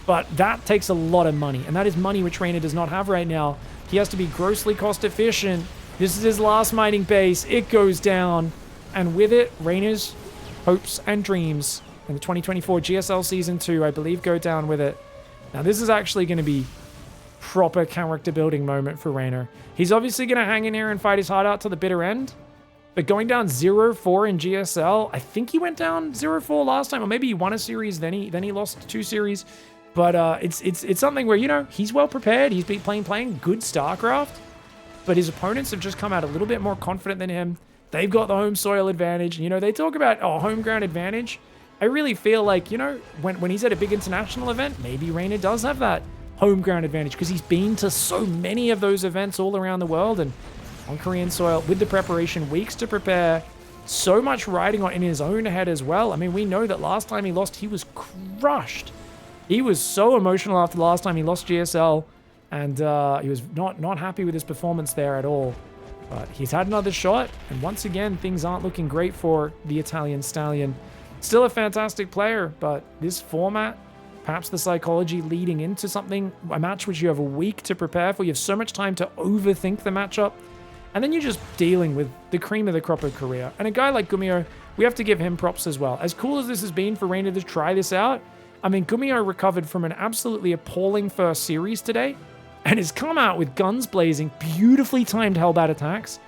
but that takes a lot of money, and that is money which REYNOR does not have right now. He has to be grossly cost efficient. This is his last mining base. It goes down, and with it, REYNOR's hopes and dreams in the 2024 GSL Season 2, I believe, go down with it. Now this is actually going to be proper character building moment for REYNOR. He's obviously going to hang in here and fight his heart out to the bitter end, but going down 0-4 in GSL, I think he went down 0-4 last time, or maybe he won a series, then he lost 2 series. But it's something where, he's well prepared. He's been playing good StarCraft, but his opponents have just come out a little bit more confident than him. They've got the home soil advantage. They talk about, home ground advantage. I really feel like, when he's at a big international event, maybe REYNOR does have that home ground advantage, because he's been to so many of those events all around the world, and on Korean soil with the preparation, weeks to prepare, so much riding on in his own head as well. I mean, we know that last time he lost, he was crushed. He was so emotional after the last time he lost GSL, and he was not happy with his performance there at all. But he's had another shot, and once again, things aren't looking great for the Italian Stallion. Still a fantastic player, but this format, perhaps the psychology leading into something, a match which you have a week to prepare for, you have so much time to overthink the matchup, and then you're just dealing with the cream of the crop of Korea. And a guy like GUMIHO, we have to give him props as well. As cool as this has been for REYNOR to try this out, I mean, GUMIHO recovered from an absolutely appalling first series today, and has come out with guns blazing, beautifully timed Hellbat attacks,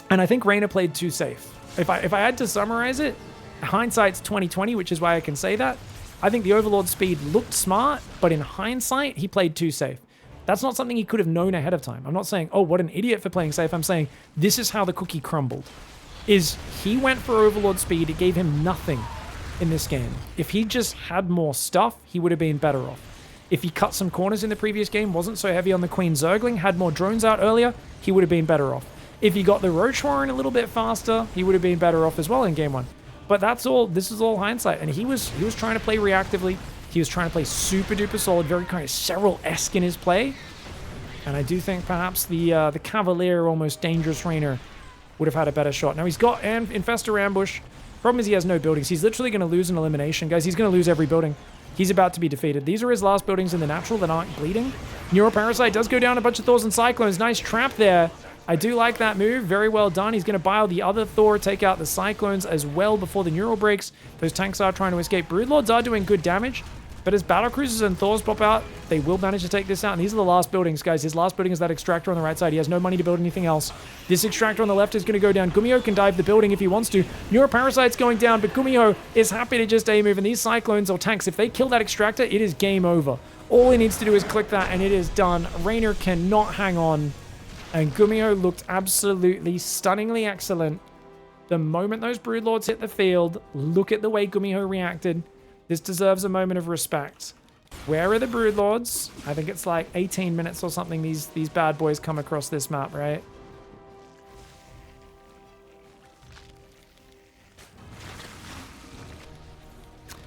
and I think REYNOR played too safe. If I had to summarize it, hindsight's 2020, which is why I can say that. I think the Overlord speed looked smart, but in hindsight, he played too safe. That's not something he could have known ahead of time. I'm not saying, oh, what an idiot for playing safe. I'm saying this is how the cookie crumbled. He went for Overlord speed. It gave him nothing in this game. If he just had more stuff, he would have been better off. If he cut some corners in the previous game, wasn't so heavy on the Queen Zergling, had more drones out earlier, he would have been better off. If he got the Roach Warren a little bit faster, he would have been better off as well in game 1. But that's all, this is all hindsight. And he was trying to play reactively. He was trying to play super duper solid, very kind of Serral-esque in his play. And I do think perhaps the Cavalier, almost dangerous REYNOR would have had a better shot. Now he's got Infestor Ambush. Problem is he has no buildings. He's literally going to lose an elimination. Guys, he's going to lose every building. He's about to be defeated. These are his last buildings in the natural that aren't bleeding. Neuroparasite does go down a bunch of Thors and Cyclones. Nice trap there. I do like that move. Very well done. He's going to bile the other Thor, take out the Cyclones as well before the Neural breaks. Those tanks are trying to escape. Broodlords are doing good damage, but as Battlecruisers and Thors pop out, they will manage to take this out. And these are the last buildings, guys. His last building is that Extractor on the right side. He has no money to build anything else. This Extractor on the left is going to go down. GUMIHO can dive the building if he wants to. Neuroparasite's going down, but GUMIHO is happy to just A-move. And these Cyclones or tanks, if they kill that Extractor, it is game over. All he needs to do is click that, and it is done. REYNOR cannot hang on. And GUMIHO looked absolutely stunningly excellent. The moment those Broodlords hit the field, look at the way GUMIHO reacted. This deserves a moment of respect. Where are the Broodlords? I think it's like 18 minutes or something these bad boys come across this map, right?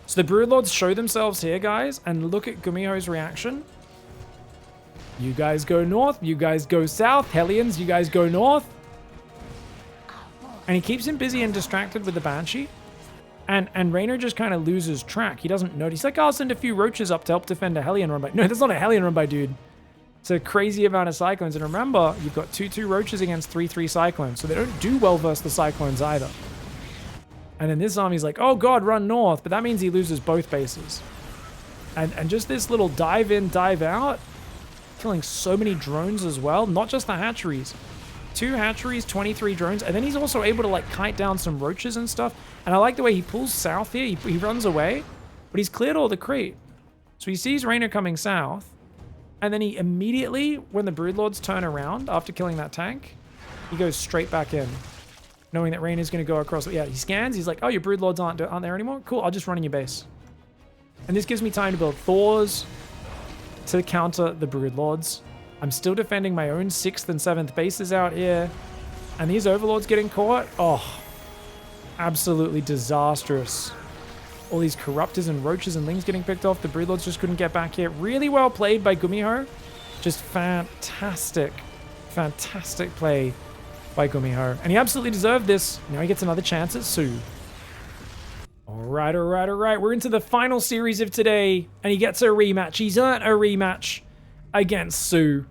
So the Broodlords show themselves here, guys, and look at GUMIHO's reaction. You guys go north, you guys go south. Hellions, you guys go north. And he keeps him busy and distracted with the Banshee. And REYNOR just kind of loses track. He doesn't notice. He's like, I'll send a few roaches up to help defend a Hellion run by. No, that's not a Hellion run by, dude. It's a crazy amount of Cyclones. And remember, you've got 2/2 roaches against 3/3 Cyclones. So they don't do well versus the Cyclones either. And then this army's like, oh god, run north. But that means he loses both bases. And just this little dive in, dive out. Killing so many drones as well. Not just the hatcheries. 2 hatcheries, 23 drones. And then he's also able to like kite down some roaches and stuff. And I like the way he pulls south here. He runs away. But he's cleared all the creep. So he sees REYNOR coming south. And then he immediately, when the Broodlords turn around after killing that tank, he goes straight back in. Knowing that REYNOR's going to go across. Yeah, he scans. He's like, oh, your Broodlords aren't there anymore? Cool, I'll just run in your base. And this gives me time to build Thors to counter the Broodlords. I'm still defending my own 6th and 7th bases out here. And these Overlords getting caught? Oh, absolutely disastrous. All these Corruptors and Roaches and Lings getting picked off. The Broodlords just couldn't get back here. Really well played by GUMIHO. Just fantastic, fantastic play by GUMIHO. And he absolutely deserved this. Now he gets another chance at SOO. All right. We're into the final series of today. And he gets a rematch. He's earned a rematch against SOO.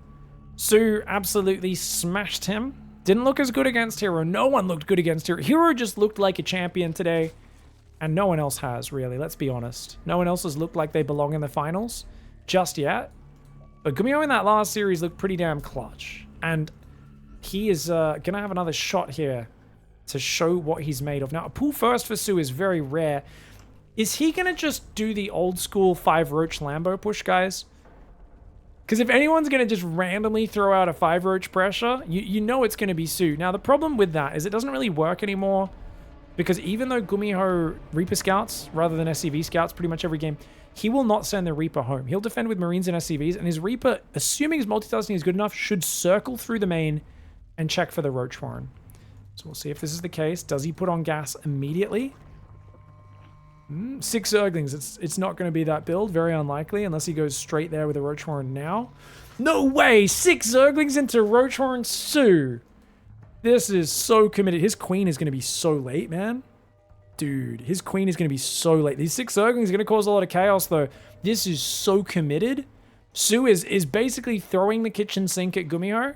SOO absolutely smashed him. Didn't look as good against Hero. No one looked good against Hero. Hero just looked like a champion today. And no one else has, really. Let's be honest. No one else has looked like they belong in the finals just yet. But GUMIHO in that last series looked pretty damn clutch. And he is going to have another shot here to show what he's made of. Now, a pull first for SOO is very rare. Is he going to just do the old school 5 Roach Lambo push, guys? Because if anyone's going to just randomly throw out a 5 Roach pressure, you know it's going to be SOO. Now, the problem with that is it doesn't really work anymore. Because even though GUMIHO Reaper scouts rather than SCV scouts pretty much every game, he will not send the Reaper home. He'll defend with Marines and SCVs, and his Reaper, assuming his multitasking is good enough, should circle through the main and check for the Roach Warren. So we'll see if this is the case. Does he put on gas immediately? 6 Zerglings. It's not going to be that build. Very unlikely, unless he goes straight there with a Roach Warren now. No way! 6 Zerglings into Roach Warren SOO. This is so committed. His queen is going to be so late, man. Dude, his queen is going to be so late. These 6 Zerglings are going to cause a lot of chaos, though. This is so committed. SOO is basically throwing the kitchen sink at GUMIHO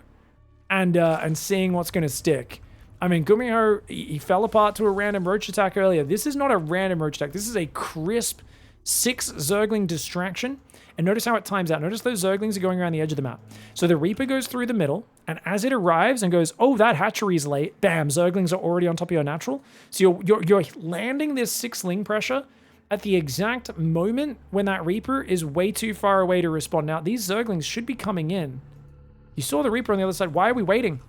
and seeing what's going to stick. I mean, GUMIHO, he fell apart to a random Roach attack earlier. This is not a random Roach attack. This is a crisp 6 Zergling distraction. And notice how it times out. Notice those Zerglings are going around the edge of the map. So the Reaper goes through the middle, and as it arrives and goes, oh, that hatchery's late, bam, Zerglings are already on top of your natural. So you're landing this 6 Ling pressure at the exact moment when that Reaper is way too far away to respond. Now, these Zerglings should be coming in. You saw the Reaper on the other side. Why are we waiting?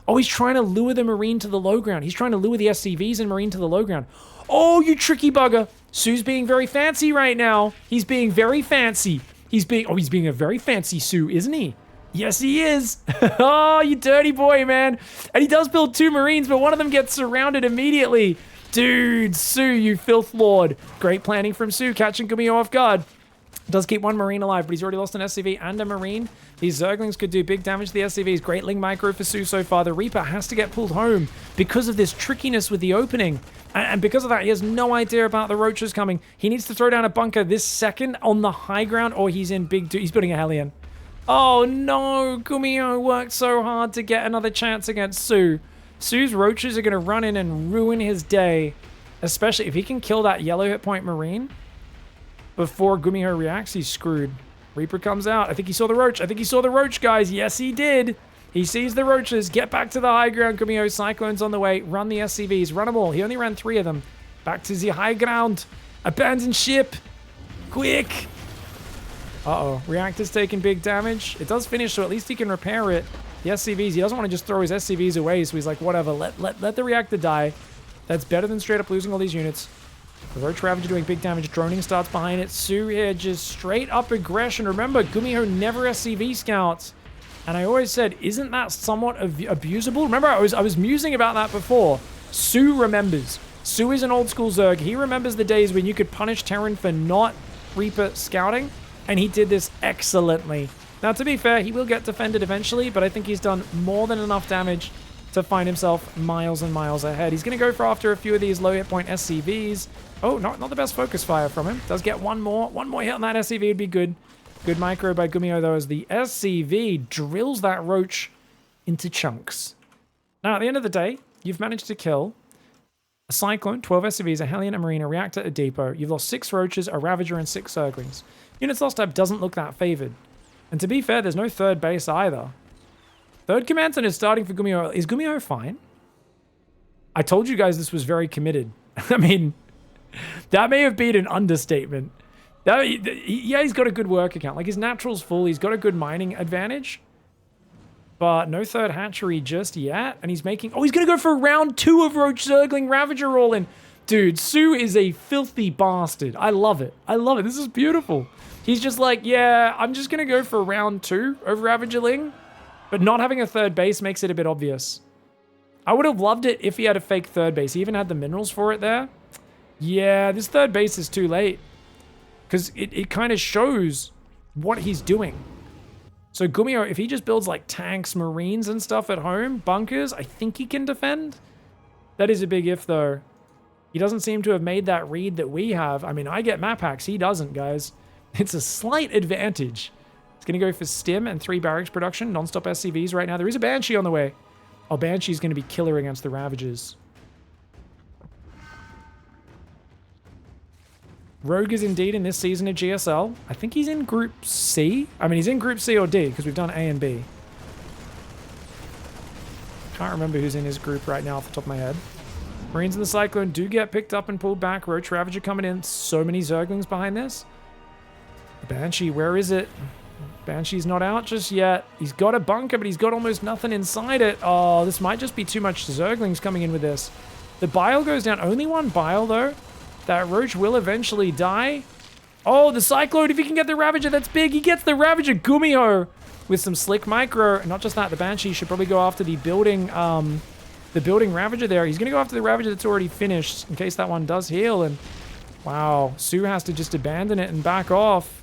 Oh, he's trying to lure the Marine to the low ground. He's trying to lure the SCVs and Marine to the low ground. Oh, you tricky bugger. SOO's being very fancy right now. He's being very fancy. He's being a very fancy SOO, isn't he? Yes, he is. Oh, you dirty boy, man. And he does build 2 Marines, but one of them gets surrounded immediately. Dude, SOO, you filth lord. Great planning from SOO, catching GUMIHO off guard. Does keep 1 Marine alive, but he's already lost an SCV and a Marine. These Zerglings could do big damage to the SCVs. Great Ling micro for SOO so far. The Reaper has to get pulled home because of this trickiness with the opening. And because of that, he has no idea about the Roaches coming. He needs to throw down a bunker this second on the high ground, or he's in big... He's building a Hellion. Oh no! GUMIHO worked so hard to get another chance against SOO. SOO's Roaches are going to run in and ruin his day. Especially if he can kill that yellow hit point Marine before GUMIHO reacts, he's screwed. Reaper comes out. I think he saw the Roach. I think he saw the Roach, guys. Yes, he did. He sees the Roaches. Get back to the high ground. GUMIHO Cyclones on the way. Run the SCVs. Run them all. He only ran 3 of them. Back to the high ground. Abandon ship. Quick. Uh-oh. Reactor's taking big damage. It does finish, so at least he can repair it. The SCVs, he doesn't want to just throw his SCVs away, so he's like, whatever, let the reactor die. That's better than straight up losing all these units. The Roach Ravager doing big damage. Droning starts behind it. SOO here just straight up aggression. Remember, GUMIHO never SCV scouts. And I always said, isn't that somewhat abusable? Remember, I was musing about that before. SOO remembers. SOO is an old school Zerg. He remembers the days when you could punish Terran for not Reaper scouting. And he did this excellently. Now, to be fair, he will get defended eventually, but I think he's done more than enough damage to find himself miles and miles ahead. He's going to go for after a few of these low hit point SCVs. Oh, not the best focus fire from him. Does get one more hit on that SCV would be good. Good micro by GUMIHO, though, as the SCV drills that Roach into chunks. Now, at the end of the day, you've managed to kill a Cyclone, 12 SCVs, a Hellion, a Marine, a Reactor, a Depot. You've lost 6 Roaches, a Ravager, and 6 Zerglings. Units lost type doesn't look that favored. And to be fair, there's no third base either. Third command center is starting for GUMIHO. Is GUMIHO fine? I told you guys this was very committed. I mean, that may have been an understatement. Yeah, he's got a good work account. Like, his natural's full. He's got a good mining advantage. But no third hatchery just yet. And he's making... Oh, he's going to go for round 2 of Roach Zergling Ravager all in. Dude, SOO is a filthy bastard. I love it. I love it. This is beautiful. He's just like, yeah, I'm just going to go for round 2 of Ravagerling. But not having a third base makes it a bit obvious. I would have loved it if he had a fake third base. He even had the minerals for it there. Yeah, this third base is too late. Because it kind of shows what he's doing. So GUMIHO, if he just builds like tanks, marines and stuff at home, bunkers, I think he can defend. That is a big if though. He doesn't seem to have made that read that we have. I mean, I get map hacks. He doesn't, guys. It's a slight advantage. He's going to go for stim and 3 barracks production. Non-stop SCVs right now. There is a Banshee on the way. Oh, Banshee's going to be killer against the Ravagers. Rogue is indeed in this season of GSL. I think he's in Group C. I mean, he's in Group C or D because we've done A and B. Can't remember who's in his group right now off the top of my head. Marines in the Cyclone do get picked up and pulled back. Roach Ravager coming in. So many Zerglings behind this. The Banshee, where is it? Banshee's not out just yet. He's got a bunker, but he's got almost nothing inside it. Oh, this might just be too much Zerglings coming in with this. The Bile goes down. Only one Bile, though. That Roach will eventually die. Oh, the Cyclone, if he can get the Ravager, that's big. He gets the Ravager. GUMIHO with some slick micro. And not just that, the Banshee should probably go after the building Ravager there. He's going to go after the Ravager that's already finished in case that one does heal. And wow, SOO has to just abandon it and back off.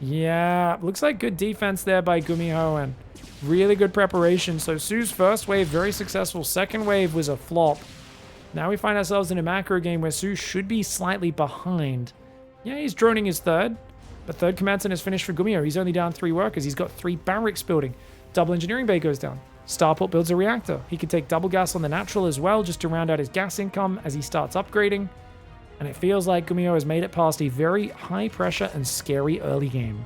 Yeah, looks like good defense there by GUMIHO and really good preparation. So SOO's first wave, very successful. Second wave was a flop. Now we find ourselves in a macro game where SOO should be slightly behind. Yeah, he's droning his third, but third command center is finished for GUMIHO. He's only down 3 workers. He's got 3 barracks building. Double engineering bay goes down. Starport builds a reactor. He can take double gas on the natural as well just to round out his gas income as he starts upgrading. And it feels like GUMIHO has made it past a very high pressure and scary early game.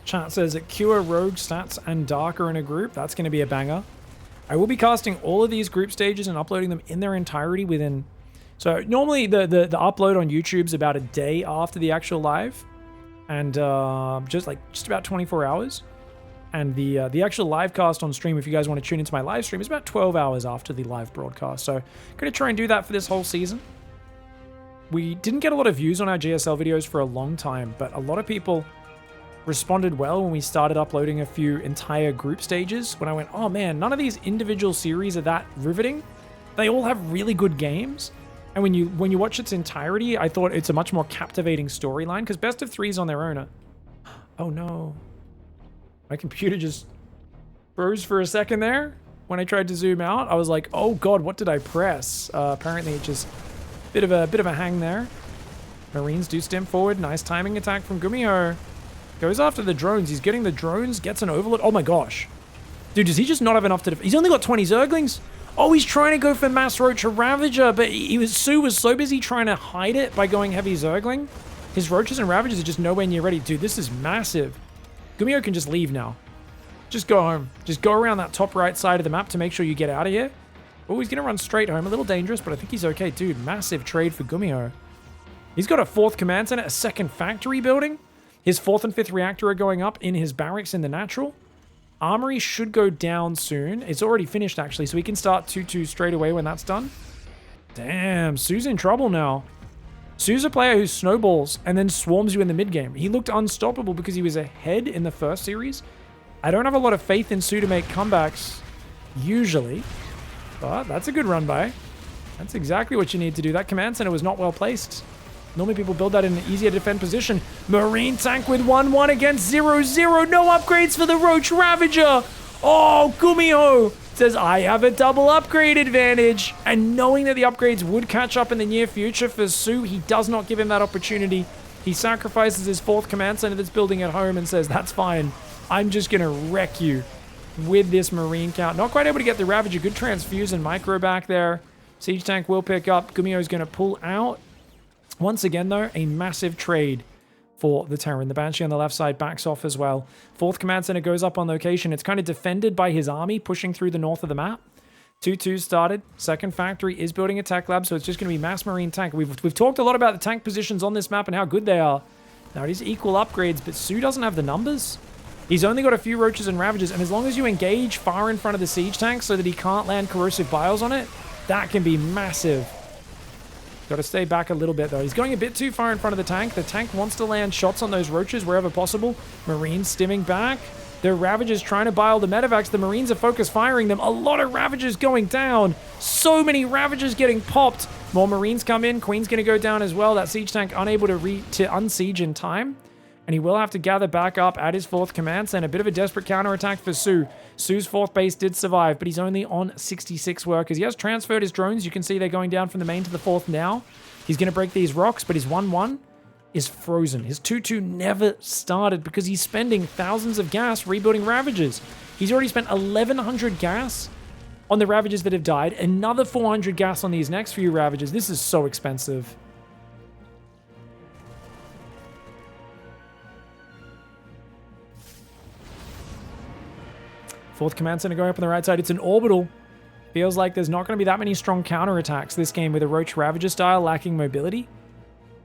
Chat says that Cure, Rogue, Stats, and Dark are in a group. That's going to be a banger. I will be casting all of these group stages and uploading them in their entirety within... So normally the upload on YouTube's about a day after the actual live. And just about 24 hours. And the actual live cast on stream, if you guys want to tune into my live stream, is about 12 hours after the live broadcast. So I'm going to try and do that for this whole season. We didn't get a lot of views on our GSL videos for a long time, but a lot of people responded well when we started uploading a few entire group stages. When I went, oh man, none of these individual series are that riveting. They all have really good games. And when you watch its entirety, I thought it's a much more captivating storyline because best of 3s on their own are... Oh no. My computer just froze for a second there. When I tried to zoom out, I was like, oh god, what did I press? Apparently it just... Bit of a hang there. Marines do stem forward. Nice timing attack from GUMIHO. Goes after the drones. He's getting the drones. Gets an overload. Oh my gosh. Dude, does he just not have enough to... He's only got 20 Zerglings. Oh, he's trying to go for Mass Roach or Ravager, but SOO was so busy trying to hide it by going heavy Zergling. His Roaches and Ravagers are just nowhere near ready. Dude, this is massive. GUMIHO can just leave now. Just go home. Just go around that top right side of the map to make sure you get out of here. Oh, he's going to run straight home. A little dangerous, but I think he's okay. Dude, massive trade for GUMIHO. He's got a 4th command center, a 2nd factory building. His 4th and 5th reactor are going up in his barracks in the natural. Armory should go down soon. It's already finished, actually, so we can start 2-2 straight away when that's done. Damn, SOO's in trouble now. SOO's a player who snowballs and then swarms you in the mid-game. He looked unstoppable because he was ahead in the first series. I don't have a lot of faith in SOO to make comebacks, usually. But that's a good run by. That's exactly what you need to do. That command center was not well placed. Normally people build that in an easier to defend position. Marine tank with 1-1 against 0-0. No upgrades for the Roach Ravager. Oh, GUMIHO says, I have a double upgrade advantage. And knowing that the upgrades would catch up in the near future for SOO, he does not give him that opportunity. He sacrifices his 4th command center that's building at home and says, that's fine. I'm just going to wreck you with this Marine count. Not quite able to get the Ravager. Good transfuse and micro back there. Siege tank will pick up. GUMIHO is going to pull out. Once again, though, a massive trade for the Terran. The Banshee on the left side backs off as well. 4th command center goes up on location. It's kind of defended by his army pushing through the north of the map. 2-2 started. 2nd factory is building a tech lab, so it's just going to be mass Marine tank. We've talked a lot about the tank positions on this map and how good they are. Now, it is equal upgrades, but SOO doesn't have the numbers. He's only got a few Roaches and Ravagers, and as long as you engage far in front of the siege tank so that he can't land corrosive biles on it, that can be massive. Got to stay back a little bit, though. He's going a bit too far in front of the tank. The tank wants to land shots on those Roaches wherever possible. Marines stimming back. The Ravagers trying to bile the medevacs. The Marines are focus firing them. A lot of Ravagers going down. So many Ravagers getting popped. More Marines come in. Queen's going to go down as well. That siege tank unable to unsiege in time. And he will have to gather back up at his 4th command center. A bit of a desperate counterattack for SOO. SOO's 4th base did survive, but he's only on 66 workers. He has transferred his drones. You can see they're going down from the main to the 4th now. He's going to break these rocks, but his 1-1 is frozen. His 2-2 never started because he's spending thousands of gas rebuilding Ravagers. He's already spent 1,100 gas on the Ravagers that have died. Another 400 gas on these next few Ravagers. This is so expensive. Fourth command center going up on the right side. It's an orbital. Feels like there's not going to be that many strong counterattacks this game with a Roach Ravager style lacking mobility.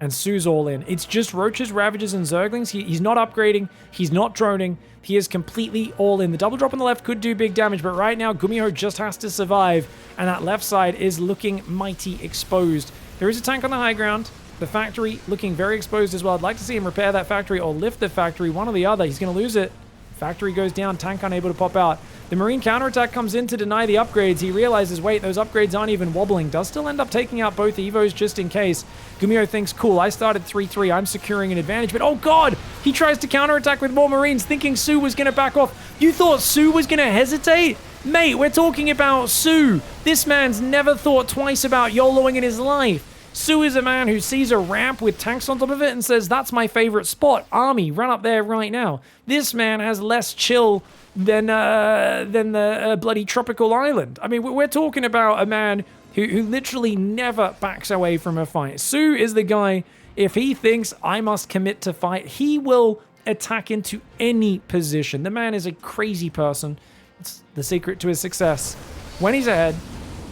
And SOO's all in. It's just Roaches, Ravagers, and Zerglings. He's not upgrading. He's not droning. He is completely all in. The double drop on the left could do big damage, but right now GUMIHO just has to survive. And that left side is looking mighty exposed. There is a tank on the high ground. The factory looking very exposed as well. I'd like to see him repair that factory or lift the factory. One or the other. He's going to lose it. Factory goes down, tank unable to pop out. The Marine counterattack comes in to deny the upgrades. He realizes, wait, those upgrades aren't even wobbling. Does still end up taking out both Evos just in case. GUMIHO thinks, cool, I started 3-3. I'm securing an advantage. But oh god, he tries to counterattack with more Marines thinking SOO was going to back off. You thought SOO was going to hesitate? Mate, we're talking about SOO. This man's never thought twice about YOLOing in his life. SOO is a man who sees a ramp with tanks on top of it and says, that's my favorite spot. Army, run up there right now. This man has less chill than the bloody tropical island. I mean, we're talking about a man who literally never backs away from a fight. SOO is the guy, if he thinks I must commit to fight, he will attack into any position. The man is a crazy person. It's the secret to his success. When he's ahead,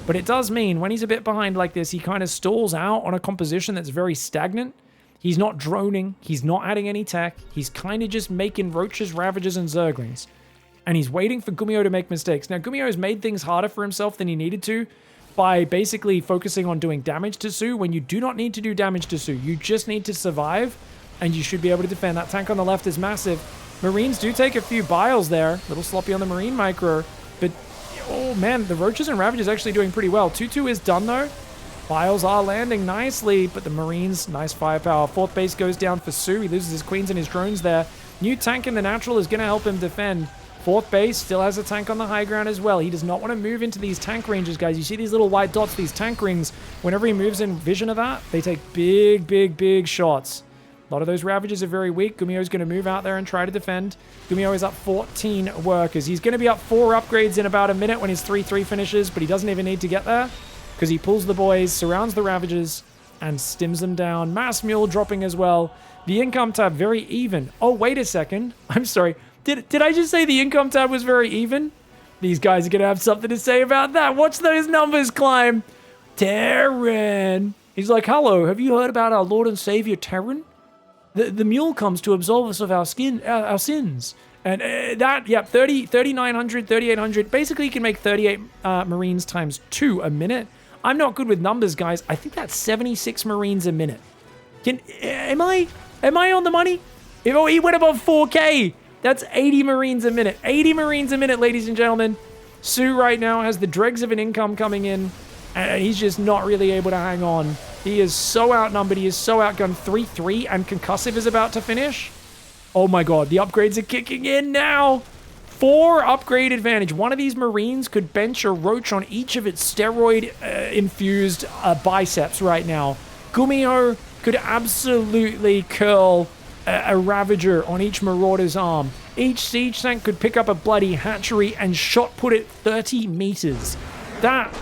but it does mean when he's a bit behind like this, he kind of stalls out on a composition that's very stagnant. He's not droning. He's not adding any tech. He's kind of just making Roaches, Ravagers, and Zerglings. And he's waiting for GUMIHO to make mistakes. Now, GUMIHO has made things harder for himself than he needed to by basically focusing on doing damage to SOO when you do not need to do damage to SOO. You just need to survive, and you should be able to defend. That tank on the left is massive. Marines do take a few biles there. A little sloppy on the Marine micro, but oh man, the Roaches and Ravagers actually doing pretty well. 2-2 is done though. Biles are landing nicely, but the Marines, nice firepower. 4th base goes down for SOO. He loses his queens and his drones there. New tank in the natural is going to help him defend. 4th base still has a tank on the high ground as well. He does not want to move into these tank ranges, guys. You see these little white dots, these tank rings. Whenever he moves in vision of that, they take big, big, big shots. A lot of those Ravagers are very weak. GUMIHO's going to move out there and try to defend. GUMIHO is up 14 workers. He's going to be up 4 upgrades in about a minute when his 3-3 finishes, but he doesn't even need to get there because he pulls the boys, surrounds the Ravagers, and stims them down. Mass Mule dropping as well. The income tab very even. Oh, wait a second. I'm sorry. Did I just say the income tab was very even? These guys are going to have something to say about that. Watch those numbers climb. Terran. He's like, hello, have you heard about our Lord and Savior Terran? The mule comes to absolve us of our sins. And that, yep, 3,900, 3,800. Basically, you can make 38 Marines times 2 a minute. I'm not good with numbers, guys. I think that's 76 Marines a minute. Am I on the money? Oh, he went above 4K. That's 80 Marines a minute. 80 Marines a minute, ladies and gentlemen. SOO right now has the dregs of an income coming in, and he's just not really able to hang on. He is so outnumbered. He is so outgunned. 3-3, and concussive is about to finish. Oh my god, the upgrades are kicking in now. 4 upgrade advantage. One of these Marines could bench a roach on each of its steroid-infused biceps right now. GUMIHO could absolutely curl a Ravager on each Marauder's arm. Each siege tank could pick up a bloody hatchery and shot put it 30 meters. That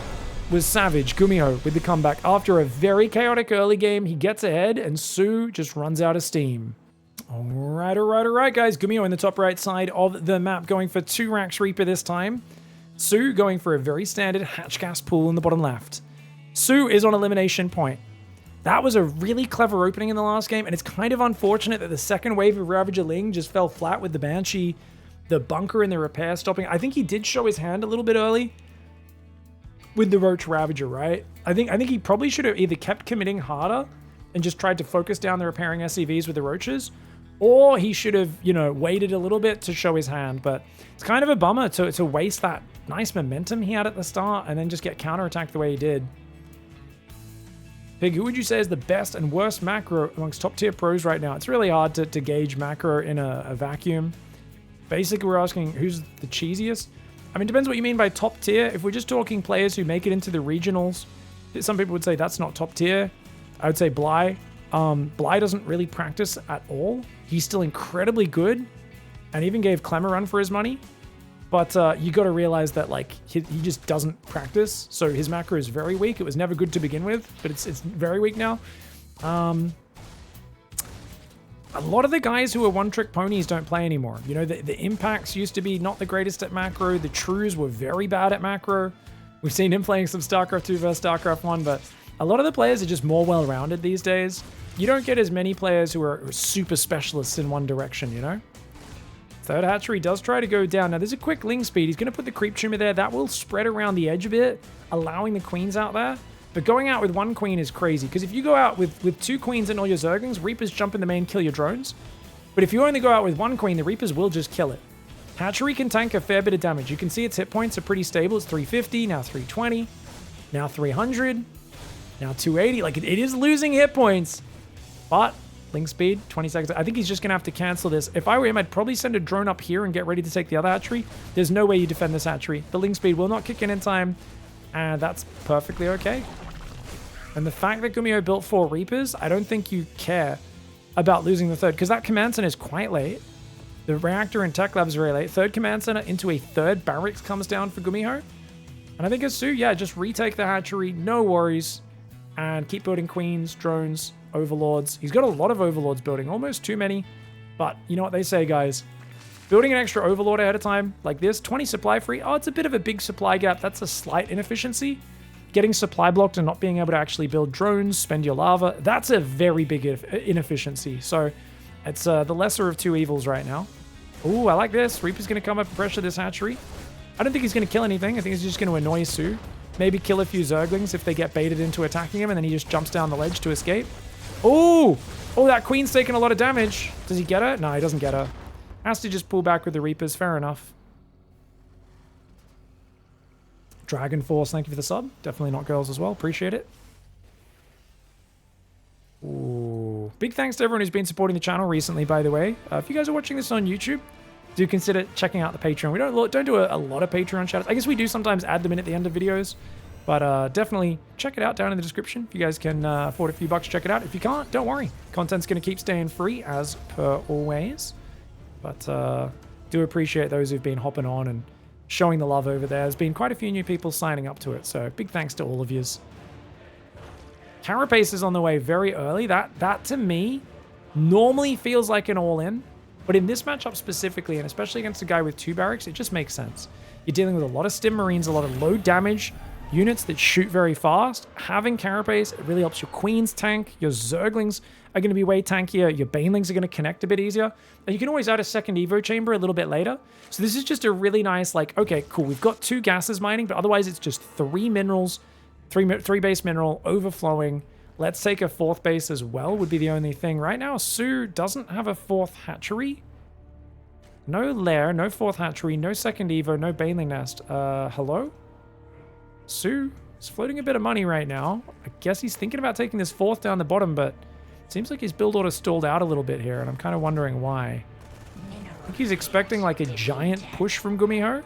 was savage. GUMIHO with the comeback. After a very chaotic early game, he gets ahead, and SOO just runs out of steam. All right, guys. GUMIHO in the top right side of the map, going for 2 Rax Reaper this time. SOO going for a very standard hatch gas pool in the bottom left. SOO is on elimination point. That was a really clever opening in the last game, and it's kind of unfortunate that the second wave of Ravager Ling just fell flat with the Banshee, the bunker, and the repair stopping. I think he did show his hand a little bit early with the Roach Ravager, right? I think he probably should have either kept committing harder and just tried to focus down the repairing SCVs with the Roaches, or he should have, you know, waited a little bit to show his hand. But it's kind of a bummer to waste that nice momentum he had at the start and then just get counterattacked the way he did. Pig, who would you say is the best and worst macro amongst top tier pros right now? It's really hard to gauge macro in a vacuum. Basically, we're asking who's the cheesiest. I mean, it depends what you mean by top tier. If we're just talking players who make it into the regionals, some people would say that's not top tier. I would say Bly. Bly doesn't really practice at all. He's still incredibly good and even gave Clem a run for his money. But you got to realize that, like, he just doesn't practice. So his macro is very weak. It was never good to begin with, but it's very weak now. A lot of the guys who are one-trick ponies don't play anymore. You know, the Impacts used to be not the greatest at macro. The Trues were very bad at macro. We've seen him playing some StarCraft 2 versus StarCraft 1, but a lot of the players are just more well-rounded these days. You don't get as many players who are super specialists in one direction, you know? Third hatchery does try to go down. Now, there's a quick Ling speed. He's going to put the creep tumor there. That will spread around the edge a bit, allowing the queens out there. But going out with 1 queen is crazy, because if you go out with 2 queens and all your Zerglings, Reapers jump in the main, kill your drones. But if you only go out with 1 queen, the Reapers will just kill it. Hatchery can tank a fair bit of damage. You can see its hit points are pretty stable. It's 350, now 320, now 300, now 280. Like, it is losing hit points, but Ling speed, 20 seconds. I think he's just going to have to cancel this. If I were him, I'd probably send a drone up here and get ready to take the other hatchery. There's no way you defend this hatchery. The Ling speed will not kick in time, and that's perfectly okay. And the fact that GUMIHO built 4 Reapers, I don't think you care about losing the third, because that command center is quite late. The reactor and tech lab is very late. Third command center into a third barracks comes down for GUMIHO. And I think as SOO, yeah, just retake the hatchery, no worries, and keep building queens, drones, overlords. He's got a lot of overlords building, almost too many. But you know what they say, guys. Building an extra overlord ahead of time like this, 20 supply free. Oh, it's a bit of a big supply gap. That's a slight inefficiency. Getting supply blocked and not being able to actually build drones, spend your lava, that's a very big inefficiency. So it's the lesser of 2 evils right now. Ooh, I like this. Reaper's going to come up and pressure this hatchery. I don't think he's going to kill anything. I think he's just going to annoy SOO. Maybe kill a few Zerglings if they get baited into attacking him, and then he just jumps down the ledge to escape. Ooh! Oh, that queen's taking a lot of damage. Does he get her? No, he doesn't get her. Has to just pull back with the Reapers. Fair enough. Dragon Force, thank you for the sub. Definitely not girls as well. Appreciate it. Ooh. Big thanks to everyone who's been supporting the channel recently, by the way. If you guys are watching this on YouTube, do consider checking out the Patreon. We don't do a lot of Patreon shoutouts. I guess we do sometimes add them in at the end of videos. But definitely check it out down in the description. If you guys can afford a few bucks, check it out. If you can't, don't worry. Content's going to keep staying free as per always. But do appreciate those who've been hopping on and showing the love over there. There's been quite a few new people signing up to it, so big thanks to all of yous. Carapace is on the way very early. That to me normally feels like an all-in, But in this matchup specifically, and especially against a guy with 2 barracks, it just makes sense. You're dealing with a lot of stim marines, a lot of low damage units that shoot very fast. Having carapace, it really helps your queens tank. Your zerglings are going to be way tankier. Your banelings are going to connect a bit easier. And you can always add a second evo chamber a little bit later. So this is just a really nice, like, okay, cool. We've got 2 gases mining, but otherwise it's just 3 minerals, 3 base mineral overflowing. Let's take a 4th base as well would be the only thing. Right now, SOO doesn't have a 4th hatchery. No lair, no 4th hatchery, no second evo, no baneling nest. Hello? SOO is floating a bit of money right now. I guess he's thinking about taking this 4th down the bottom, but it seems like his build order stalled out a little bit here, and I'm kind of wondering why. I think he's expecting like a giant push from GUMIHO.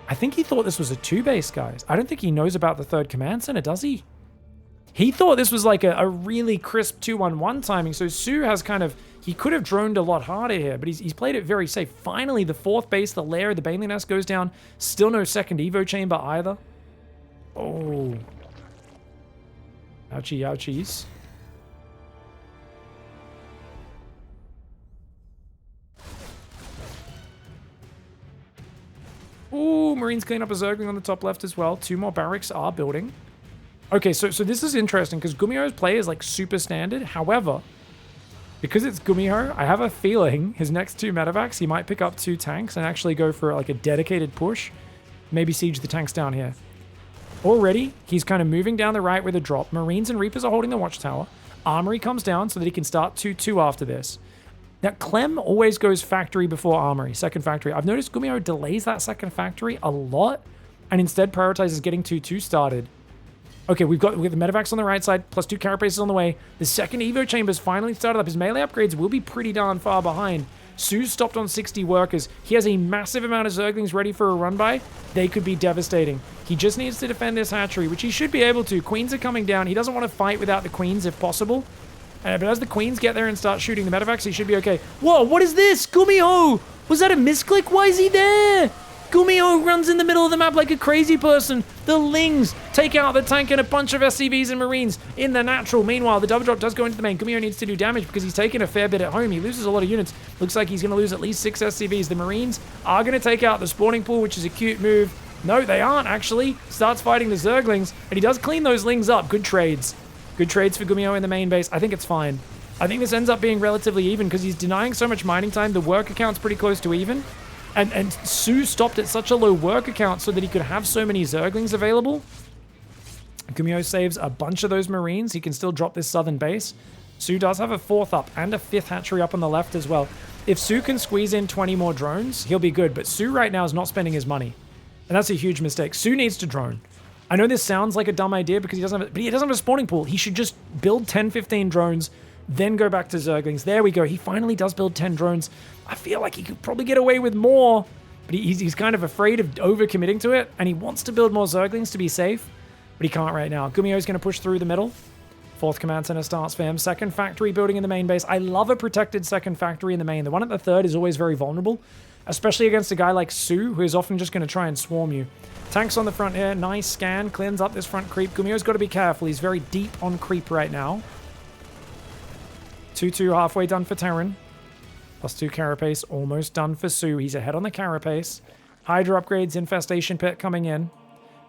I think he thought this was a 2 base, guys. I don't think he knows about the 3rd command center, does he? He thought this was like a really crisp 2-1-1 timing, so SOO has kind of... He could have droned a lot harder here, but he's played it very safe. Finally, the 4th base, the lair, the baneling nest goes down. Still no second evo chamber either. Oh. Ouchie, ouchies. Ooh, Marines clean up a Zergling on the top left as well. 2 more barracks are building. Okay, so this is interesting because GUMIHO's play is like super standard. However, because it's GUMIHO, I have a feeling his next 2 medevacs, he might pick up 2 tanks and actually go for like a dedicated push. Maybe siege the tanks down here. Already, he's kind of moving down the right with a drop. Marines and Reapers are holding the watchtower. Armory comes down so that he can start 2-2 after this. Now, Clem always goes factory before Armory, second factory. I've noticed GUMIHO delays that second factory a lot and instead prioritizes getting 2-2 started. Okay, we've got the medevacs on the right side, plus 2 carapaces on the way. The second evo chamber's finally started up. His melee upgrades will be pretty darn far behind. SOO's stopped on 60 workers. He has a massive amount of Zerglings ready for a run by. They could be devastating. He just needs to defend this hatchery, which he should be able to. Queens are coming down. He doesn't want to fight without the queens if possible. But as the queens get there and start shooting the medevacs, he should be okay. Whoa, what is this? GUMIHO! Was that a misclick? Why is he there? GUMIHO runs in the middle of the map like a crazy person. The Lings take out the tank and a bunch of SCVs and Marines in the natural. Meanwhile, the double drop does go into the main. GUMIHO needs to do damage because he's taken a fair bit at home. He loses a lot of units. Looks like he's going to lose at least 6 SCVs. The Marines are going to take out the spawning pool, which is a cute move. No, they aren't actually. Starts fighting the Zerglings, and he does clean those Lings up. Good trades. Good trades for GUMIHO in the main base. I think it's fine. I think this ends up being relatively even because he's denying so much mining time. The work account's pretty close to even. And SOO stopped at such a low work account so that he could have so many Zerglings available. GUMIHO saves a bunch of those Marines. He can still drop this southern base. SOO does have a 4th up and a 5th hatchery up on the left as well. If SOO can squeeze in 20 more drones, he'll be good. But SOO right now is not spending his money. And that's a huge mistake. SOO needs to drone. I know this sounds like a dumb idea because he doesn't have a spawning pool. He should just build 10, 15 drones, then go back to Zerglings. There we go. He finally does build 10 drones. I feel like he could probably get away with more, but he's kind of afraid of overcommitting to it, and he wants to build more Zerglings to be safe, but he can't right now. GUMIHO's going to push through the middle. 4th command center starts for him. Second factory building in the main base. I love a protected second factory in the main. The one at the 3rd is always very vulnerable, especially against a guy like SOO, who is often just going to try and swarm you. Tanks on the front here. Nice scan. Cleans up this front creep. GUMIHO's got to be careful. He's very deep on creep right now. 2-2 halfway done for Terran. Plus 2 carapace. Almost done for SOO. He's ahead on the carapace. Hydra upgrades. Infestation pit coming in.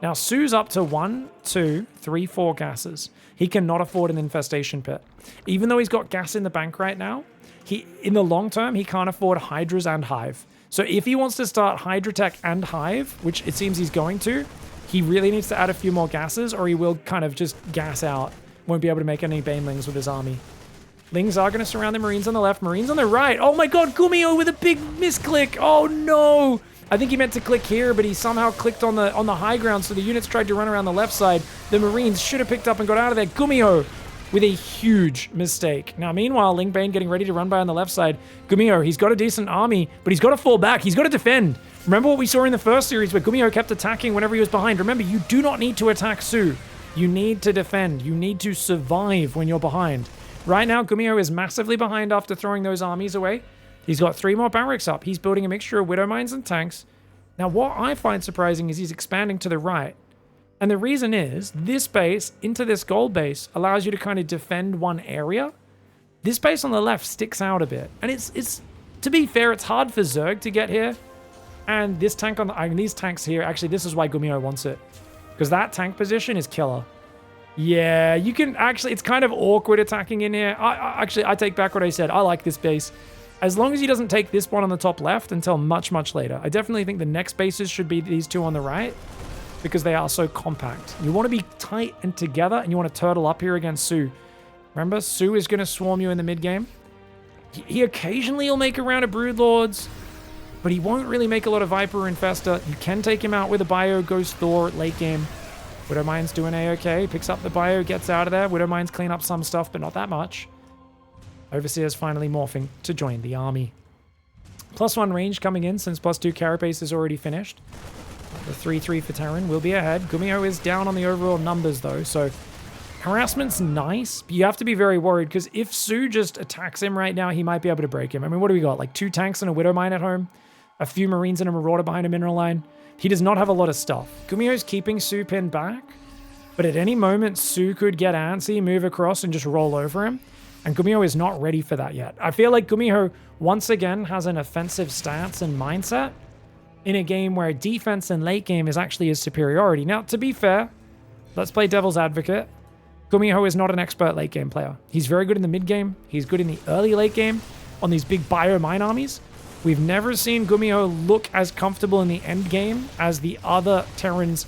Now SOO's up to 1, 2, 3, 4 gases. He cannot afford an infestation pit. Even though he's got gas in the bank right now, in the long term, he can't afford Hydras and Hive. So if he wants to start Hydra Tech and Hive, which it seems he's going to, he really needs to add a few more gases or he will kind of just gas out. Won't be able to make any Banelings with his army. Lings are going to surround the Marines on the left. Marines on the right. Oh my god, GUMIHO with a big misclick. Oh no. I think he meant to click here, but he somehow clicked on the high ground, so the units tried to run around the left side. The Marines should have picked up and got out of there. GUMIHO with a huge mistake. Now, meanwhile, Lingbane getting ready to run by on the left side. GUMIHO, he's got a decent army, but he's got to fall back. He's got to defend. Remember what we saw in the first series where GUMIHO kept attacking whenever he was behind. Remember, you do not need to attack SOO. You need to defend. You need to survive when you're behind. Right now, GUMIHO is massively behind after throwing those armies away. He's got 3 more barracks up. He's building a mixture of Widow Mines and tanks. Now, what I find surprising is he's expanding to the right. And the reason is, this base into this gold base allows you to kind of defend one area. This base on the left sticks out a bit. And it's To be fair, it's hard for Zerg to get here. And this tank on the, I mean, these tanks here, actually, this is why GUMIHO wants it. Because that tank position is killer. Yeah, you can actually, it's kind of awkward attacking in here. Actually, I take back what I said. I like this base. As long as he doesn't take this one on the top left until much, much later. I definitely think the next bases should be these two on the right. Because they are so compact. You want to be tight and together, and you want to turtle up here against SOO. Remember, SOO is going to swarm you in the mid game. He occasionally will make a round of Broodlords, but he won't really make a lot of Viper or Infester. You can take him out with a Bio, Ghost Thor late game. Widowmine's doing A-okay. Picks up the Bio, gets out of there. Widowmine's clean up some stuff, but not that much. Overseer's finally morphing to join the army. +1 range coming in since +2 Carapace is already finished. The 3-3 for Terran will be ahead. GUMIHO is down on the overall numbers though, so harassment's nice, but you have to be very worried because if SOO just attacks him right now, he might be able to break him. I mean, what do we got? Like 2 tanks and a Widowmine at home, a few Marines and a Marauder behind a mineral line. He does not have a lot of stuff. GUMIHO's keeping SOO pinned back, but at any moment, SOO could get antsy, move across, and just roll over him. And GUMIHO is not ready for that yet. I feel like GUMIHO, once again, has an offensive stance and mindset in a game where defense and late game is actually his superiority. Now, to be fair, let's play devil's advocate. GUMIHO is not an expert late game player. He's very good in the mid game. He's good in the early late game on these big bio mine armies. We've never seen GUMIHO look as comfortable in the end game as the other Terrans.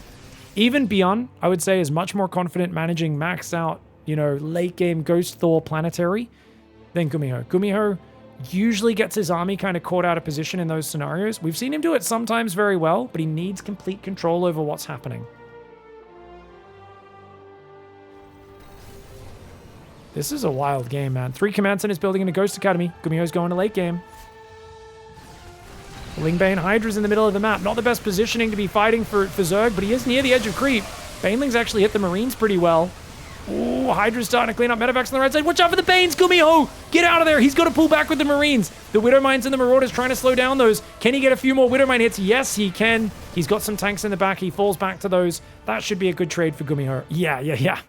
Even Beyond, I would say, is much more confident managing maxed out, you know, late game Ghost Thor planetary than GUMIHO. GUMIHO usually gets his army kind of caught out of position in those scenarios. We've seen him do it sometimes very well, but he needs complete control over what's happening. This is a wild game, man. 3 command centers building in a Ghost Academy. GUMIHO's going to late game. Lingbane Hydra's in the middle of the map. Not the best positioning to be fighting for Zerg, but he is near the edge of creep. Baneling's actually hit the Marines pretty well. Ooh, Hydra's starting to clean up medevacs on the right side. Watch out for the Banes, GUMIHO! Get out of there! He's got to pull back with the Marines. The Widowmines and the Marauders trying to slow down those. Can he get a few more Widowmine hits? Yes, he can. He's got some tanks in the back. He falls back to those. That should be a good trade for GUMIHO. Yeah.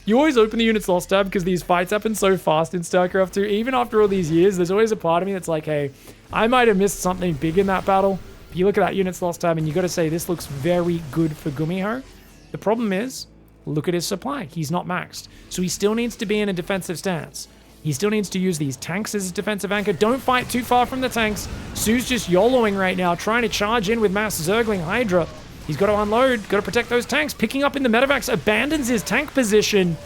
You always open the units lost tab because these fights happen so fast in StarCraft 2. Even after all these years, there's always a part of me that's like, hey, I might have missed something big in that battle. But you look at that units lost tab and you got to say this looks very good for GUMIHO. The problem is, look at his supply. He's not maxed. So he still needs to be in a defensive stance. He still needs to use these tanks as his defensive anchor. Don't fight too far from the tanks. SOO's just YOLOing right now, trying to charge in with mass Zergling Hydra. He's got to unload, got to protect those tanks. Picking up in the medevacs, abandons his tank position.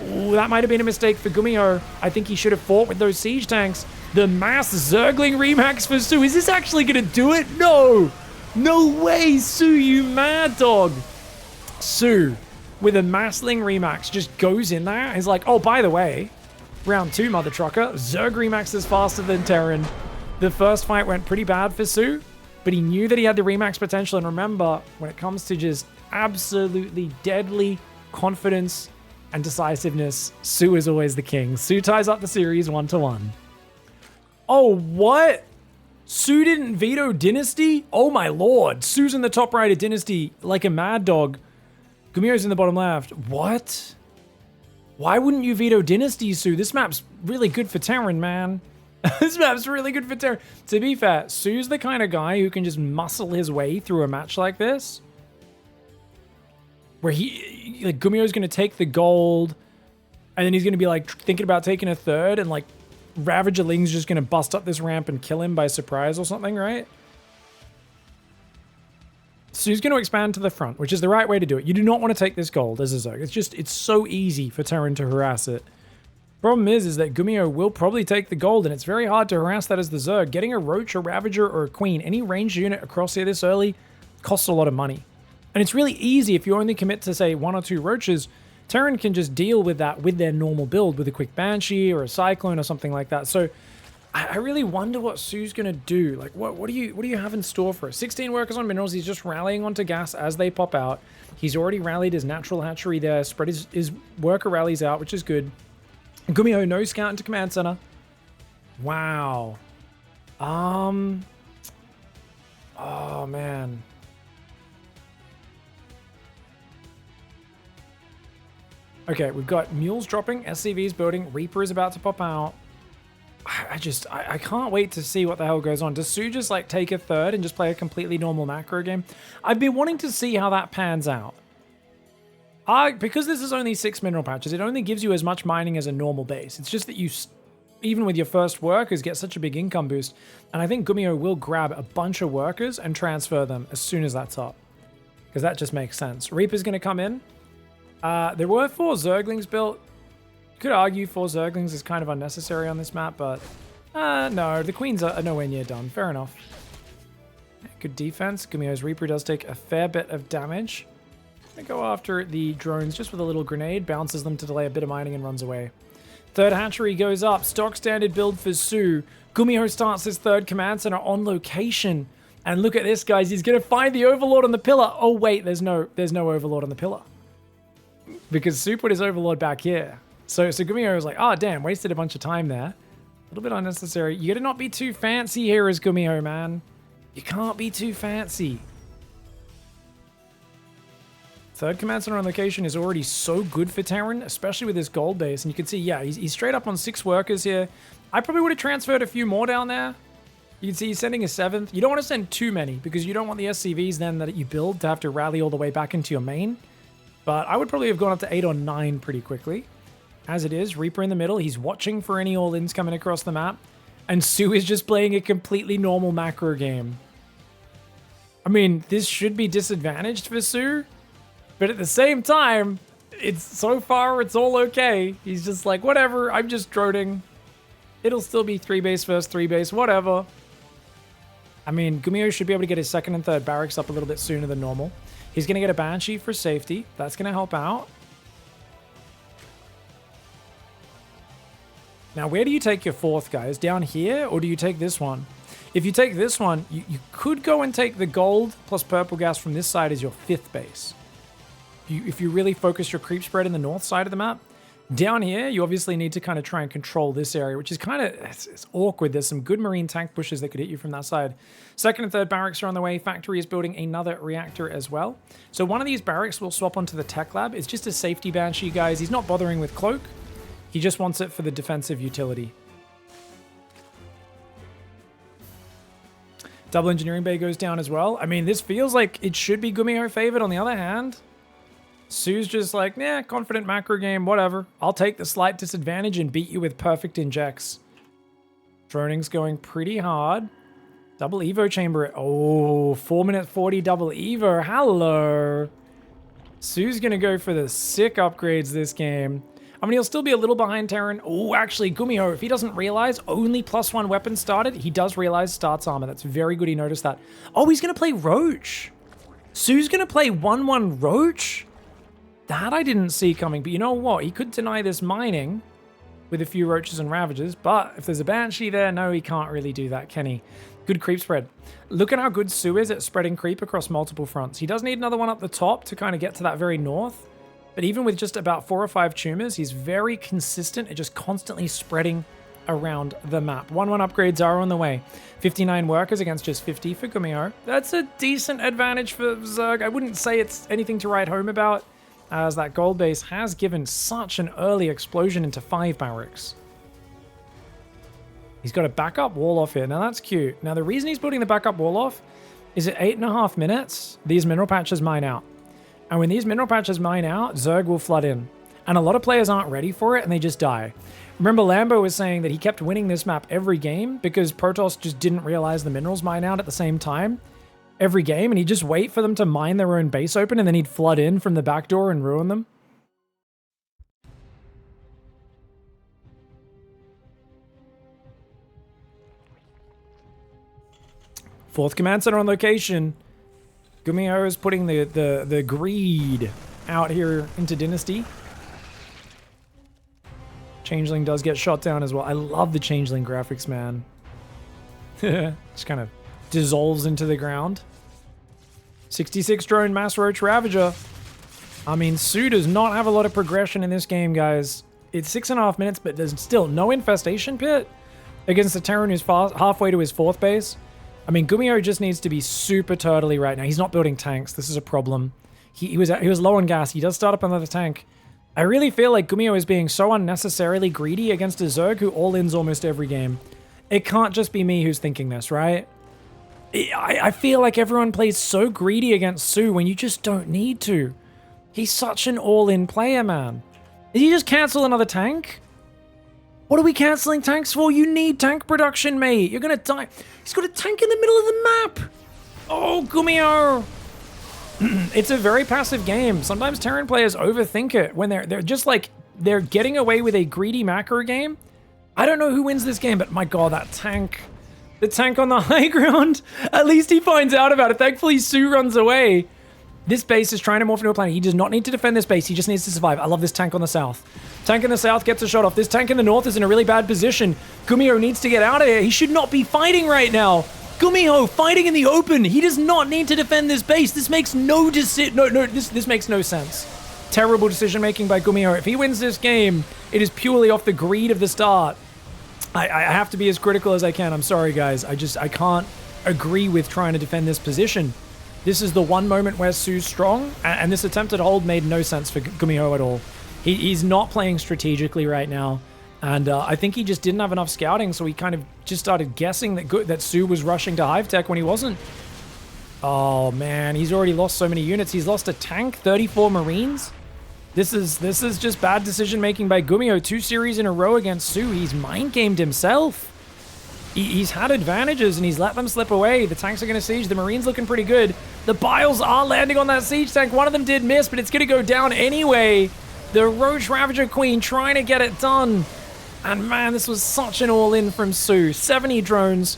Ooh, that might have been a mistake for GUMIHO. I think he should have fought with those siege tanks. The mass Zergling remax for SOO. Is this actually going to do it? No! No way, SOO, you mad dog. SOO, with a Massling remax, just goes in there. He's like, oh, by the way, round 2, mother trucker. Zerg remax is faster than Terran. The first fight went pretty bad for SOO, but he knew that he had the remax potential. And remember, when it comes to just absolutely deadly confidence and decisiveness, SOO is always the king. SOO ties up the series 1-1. Oh, what? SOO didn't veto Dynasty? Oh my lord. SOO's in the top right of Dynasty like a mad dog. GUMIHO's in the bottom left. What? Why wouldn't you veto Dynasty, SOO? This map's really good for Terran, man. This map's really good for Terran. To be fair, SOO's the kind of guy who can just muscle his way through a match like this. Where like, GUMIHO's going to take the gold, and then he's going to be, like, thinking about taking a third, and, like, Ravager Ling's just going to bust up this ramp and kill him by surprise or something, right? SOO's going to expand to the front, which is the right way to do it. You do not want to take this gold as a Zerg. It's so easy for Terran to harass it. Problem is that GUMIHO will probably take the gold, and it's very hard to harass that as the Zerg. Getting a Roach, a Ravager, or a Queen, any ranged unit across here this early, costs a lot of money. And it's really easy if you only commit to, say, 1 or 2 Roaches. Terran can just deal with that with their normal build, with a quick Banshee or a Cyclone or something like that. So I really wonder what SOO's going to do. Like, what do you have in store for us? 16 workers on minerals. He's just rallying onto gas as they pop out. He's already rallied his natural hatchery there, spread his worker rallies out, which is good. GUMIHO, no scout into command center. Wow. Oh, man. Okay, we've got Mules dropping, SCV's building, Reaper is about to pop out. I can't wait to see what the hell goes on. Does SOO just like take a third and just play a completely normal macro game? I've been wanting to see how that pans out. Because this is only 6 mineral patches, it only gives you as much mining as a normal base. It's just that you, even with your first workers, get such a big income boost. And I think GUMIHO will grab a bunch of workers and transfer them as soon as that's up. Because that just makes sense. Reaper's going to come in. There were 4 Zerglings built. You could argue 4 Zerglings is kind of unnecessary on this map, but no, the Queens are nowhere near done. Fair enough. Good defense. GUMIHO's Reaper does take a fair bit of damage. Gonna go after the drones just with a little grenade, bounces them to delay a bit of mining and runs away. Third hatchery goes up. Stock standard build for SOO. GUMIHO starts his third command center on location. And look at this, guys. He's gonna find the Overlord on the pillar. Oh wait, there's no Overlord on the pillar. Because SOO put his Overlord back here. So GUMIHO was like, oh damn, wasted a bunch of time there. A little bit unnecessary. You gotta not be too fancy here as GUMIHO, man. You can't be too fancy. Third command center on location is already so good for Terran, especially with his gold base. And you can see, yeah, he's straight up on 6 workers here. I probably would have transferred a few more down there. You can see he's sending a 7th. You don't want to send too many because you don't want the SCVs then that you build to have to rally all the way back into your main. But I would probably have gone up to 8 or 9 pretty quickly. As it is, Reaper in the middle. He's watching for any all-ins coming across the map. And SOO is just playing a completely normal macro game. I mean, this should be disadvantaged for SOO. But at the same time, so far it's all okay. He's just like, whatever, I'm just droning. It'll still be 3 base versus 3 base, whatever. I mean, GUMIHO should be able to get his second and third barracks up a little bit sooner than normal. He's going to get a Banshee for safety. That's going to help out. Now, where do you take your 4th, guys? Down here, or do you take this one? If you take this one, you could go and take the gold plus purple gas from this side as your 5th base. If you really focus your creep spread in the north side of the map. Down here, you obviously need to kind of try and control this area, which is kind of, it's awkward. There's some good marine tank pushes that could hit you from that side. Second and third barracks are on the way. Factory is building another reactor as well. So one of these barracks will swap onto the tech lab. It's just a safety Banshee, guys. He's not bothering with cloak. He just wants it for the defensive utility. Double engineering bay goes down as well. I mean, this feels like it should be GUMIHO favored. On the other hand, SOO's just like, nah, confident macro game, whatever. I'll take the slight disadvantage and beat you with perfect injects. Droning's going pretty hard. Double Evo chamber. Oh, 4 minute 40 double Evo. Hello. SOO's going to go for the sick upgrades this game. I mean, he'll still be a little behind Terran. Oh, actually, GUMIHO, if he doesn't realize only +1 weapon started, he does realize starts armor. That's very good he noticed that. Oh, he's going to play Roach. SOO's going to play 1-1 Roach? That I didn't see coming, but you know what? He could deny this mining with a few Roaches and Ravagers, but if there's a Banshee there, no, he can't really do that, can he? Good creep spread. Look at how good SOO is at spreading creep across multiple fronts. He does need another one up the top to kind of get to that very north, but even with just about 4 or 5 tumors, he's very consistent at just constantly spreading around the map. 1-1 upgrades are on the way. 59 workers against just 50 for GUMIHO. That's a decent advantage for Zerg. I wouldn't say it's anything to write home about, as that gold base has given such an early explosion into 5 barracks. He's got a backup wall off here. Now that's cute. Now the reason he's building the backup wall off is at 8.5 minutes, these mineral patches mine out. And when these mineral patches mine out, Zerg will flood in. And a lot of players aren't ready for it and they just die. Remember, Lambo was saying that he kept winning this map every game because Protoss just didn't realize the minerals mine out at the same time every game, and he'd just wait for them to mine their own base open, and then he'd flood in from the back door and ruin them. Fourth command center on location. GUMIHO is putting the greed out here into Dynasty. Changeling does get shot down as well. I love the Changeling graphics, man. Just kind of dissolves into the ground. 66 drone mass roach ravager. I mean, SOO does not have a lot of progression in this game, guys. It's 6.5 minutes, but there's still no infestation pit against the Terran who's halfway to his 4th base. I mean, GUMIHO just needs to be super turtly right now. He's not building tanks. This is a problem. He was low on gas. He does start up another tank. I really feel like GUMIHO is being so unnecessarily greedy against a Zerg who all-ins almost every game. It can't just be me who's thinking this, right? I feel like everyone plays so greedy against SOO when you just don't need to. He's such an all-in player, man. Did you just cancel another tank? What are we canceling tanks for? You need tank production, mate. You're gonna die. He's got a tank in the middle of the map. Oh, GUMIHO. It's a very passive game. Sometimes Terran players overthink it when they're just like, they're getting away with a greedy macro game. I don't know who wins this game, but my god, that tank. The tank on the high ground. At least he finds out about it. Thankfully, SOO runs away. This base is trying to morph into a planet. He does not need to defend this base. He just needs to survive. I love this tank on the south. Tank in the south gets a shot off. This tank in the north is in a really bad position. GUMIHO needs to get out of here. He should not be fighting right now. GUMIHO fighting in the open. He does not need to defend this base. This makes no this makes no sense. Terrible decision making by GUMIHO. If he wins this game, it is purely off the greed of the start. I have to be as critical as I can. I'm sorry, guys. I can't agree with trying to defend this position. This is the one moment where SOO's strong, and this attempted hold made no sense for GUMIHO at all. He's not playing strategically right now, and I think he just didn't have enough scouting, so he kind of just started guessing that SOO was rushing to Hive Tech when he wasn't. Oh man, he's already lost so many units. He's lost a tank, 34 Marines. This is just bad decision making by GUMIHO. 2 series in a row against SOO. He's mind gamed himself. He's had advantages and he's let them slip away. The tanks are going to siege. The Marines looking pretty good. The Biles are landing on that siege tank. One of them did miss, but it's going to go down anyway. The Roach Ravager Queen trying to get it done. And man, this was such an all-in from SOO. 70 drones.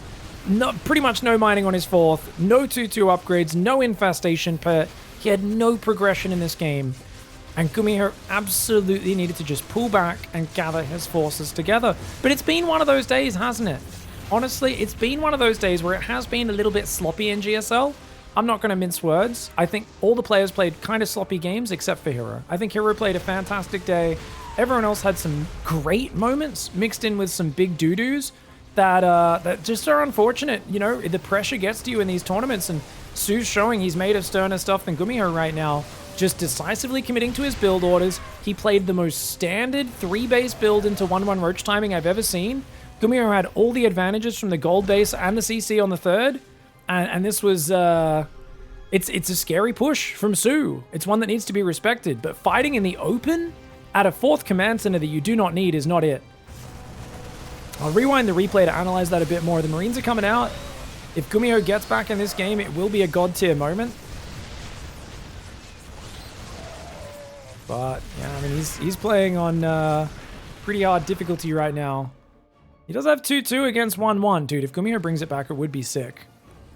Pretty much no mining on his 4th. No 2-2 upgrades. No infestation pet. He had no progression in this game. And GUMIHO absolutely needed to just pull back and gather his forces together. But it's been one of those days, hasn't it? Honestly, it's been one of those days where it has been a little bit sloppy in GSL. I'm not going to mince words. I think all the players played kind of sloppy games except for Hero. I think Hero played a fantastic day. Everyone else had some great moments mixed in with some big doo-doos that just are unfortunate. You know, the pressure gets to you in these tournaments, and SOO's showing he's made of sterner stuff than GUMIHO right now. Just decisively committing to his build orders. He played the most standard 3-base build into 1-1 Roach timing I've ever seen. GUMIHO had all the advantages from the gold base and the CC on the 3rd. And this was, it's a scary push from SOO. It's one that needs to be respected. But fighting in the open at a 4th command center that you do not need is not it. I'll rewind the replay to analyze that a bit more. The Marines are coming out. If GUMIHO gets back in this game, it will be a god tier moment. But, yeah, I mean, he's playing on pretty hard difficulty right now. He does have 2-2 against 1-1. Dude, if GUMIHO brings it back, it would be sick.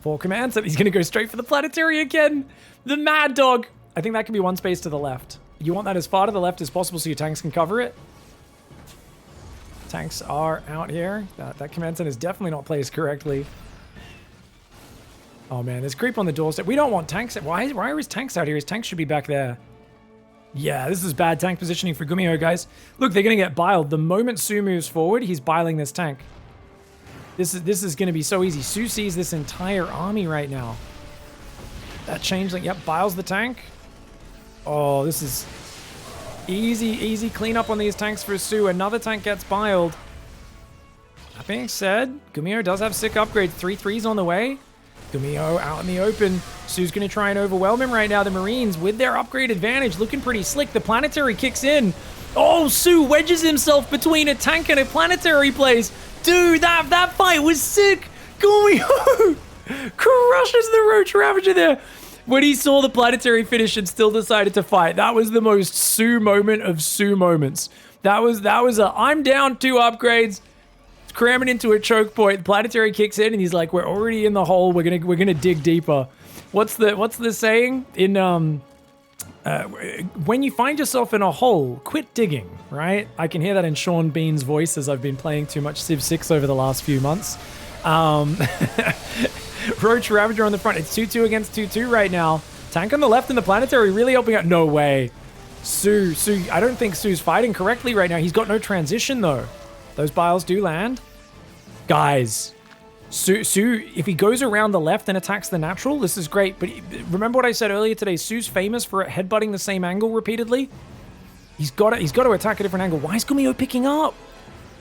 4 commands, he's going to go straight for the planetary again. The Mad Dog. I think that could be 1 space to the left. You want that as far to the left as possible so your tanks can cover it. Tanks are out here. That command center is definitely not placed correctly. Oh, man, there's creep on the doorstep. We don't want tanks. Why are his tanks out here? His tanks should be back there. Yeah, this is bad tank positioning for GUMIHO, guys. Look, they're going to get biled. The moment SOO moves forward, he's biling this tank. This is going to be so easy. SOO sees this entire army right now. That changeling, yep, biles the tank. Oh, this is easy cleanup on these tanks for SOO. Another tank gets biled. That being said, GUMIHO does have sick upgrades. 3 3s on the way. GUMIHO out in the open. SOO's going to try and overwhelm him right now. The Marines, with their upgrade advantage, looking pretty slick. The planetary kicks in. Oh, SOO wedges himself between a tank and a planetary place. Dude, that fight was sick. GUMIHO crushes the Roach Ravager there. When he saw the planetary finish and still decided to fight, that was the most SOO moment of SOO moments. That was a, I'm down 2 upgrades. Cramming into a choke point. The planetary kicks in and he's like, we're already in the hole. We're gonna dig deeper. What's the saying in when you find yourself in a hole, quit digging, right? I can hear that in Sean Bean's voice as I've been playing too much Civ 6 over the last few months. Roach Ravager on the front. It's 2-2 against 2-2 right now. Tank on the left and the planetary really helping out. No way. SOO, I don't think SOO's fighting correctly right now. He's got no transition though. Those biles do land. Guys, SOO, if he goes around the left and attacks the natural, this is great. But remember what I said earlier today? SOO's famous for headbutting the same angle repeatedly. He's got to attack a different angle. Why is GUMIHO picking up?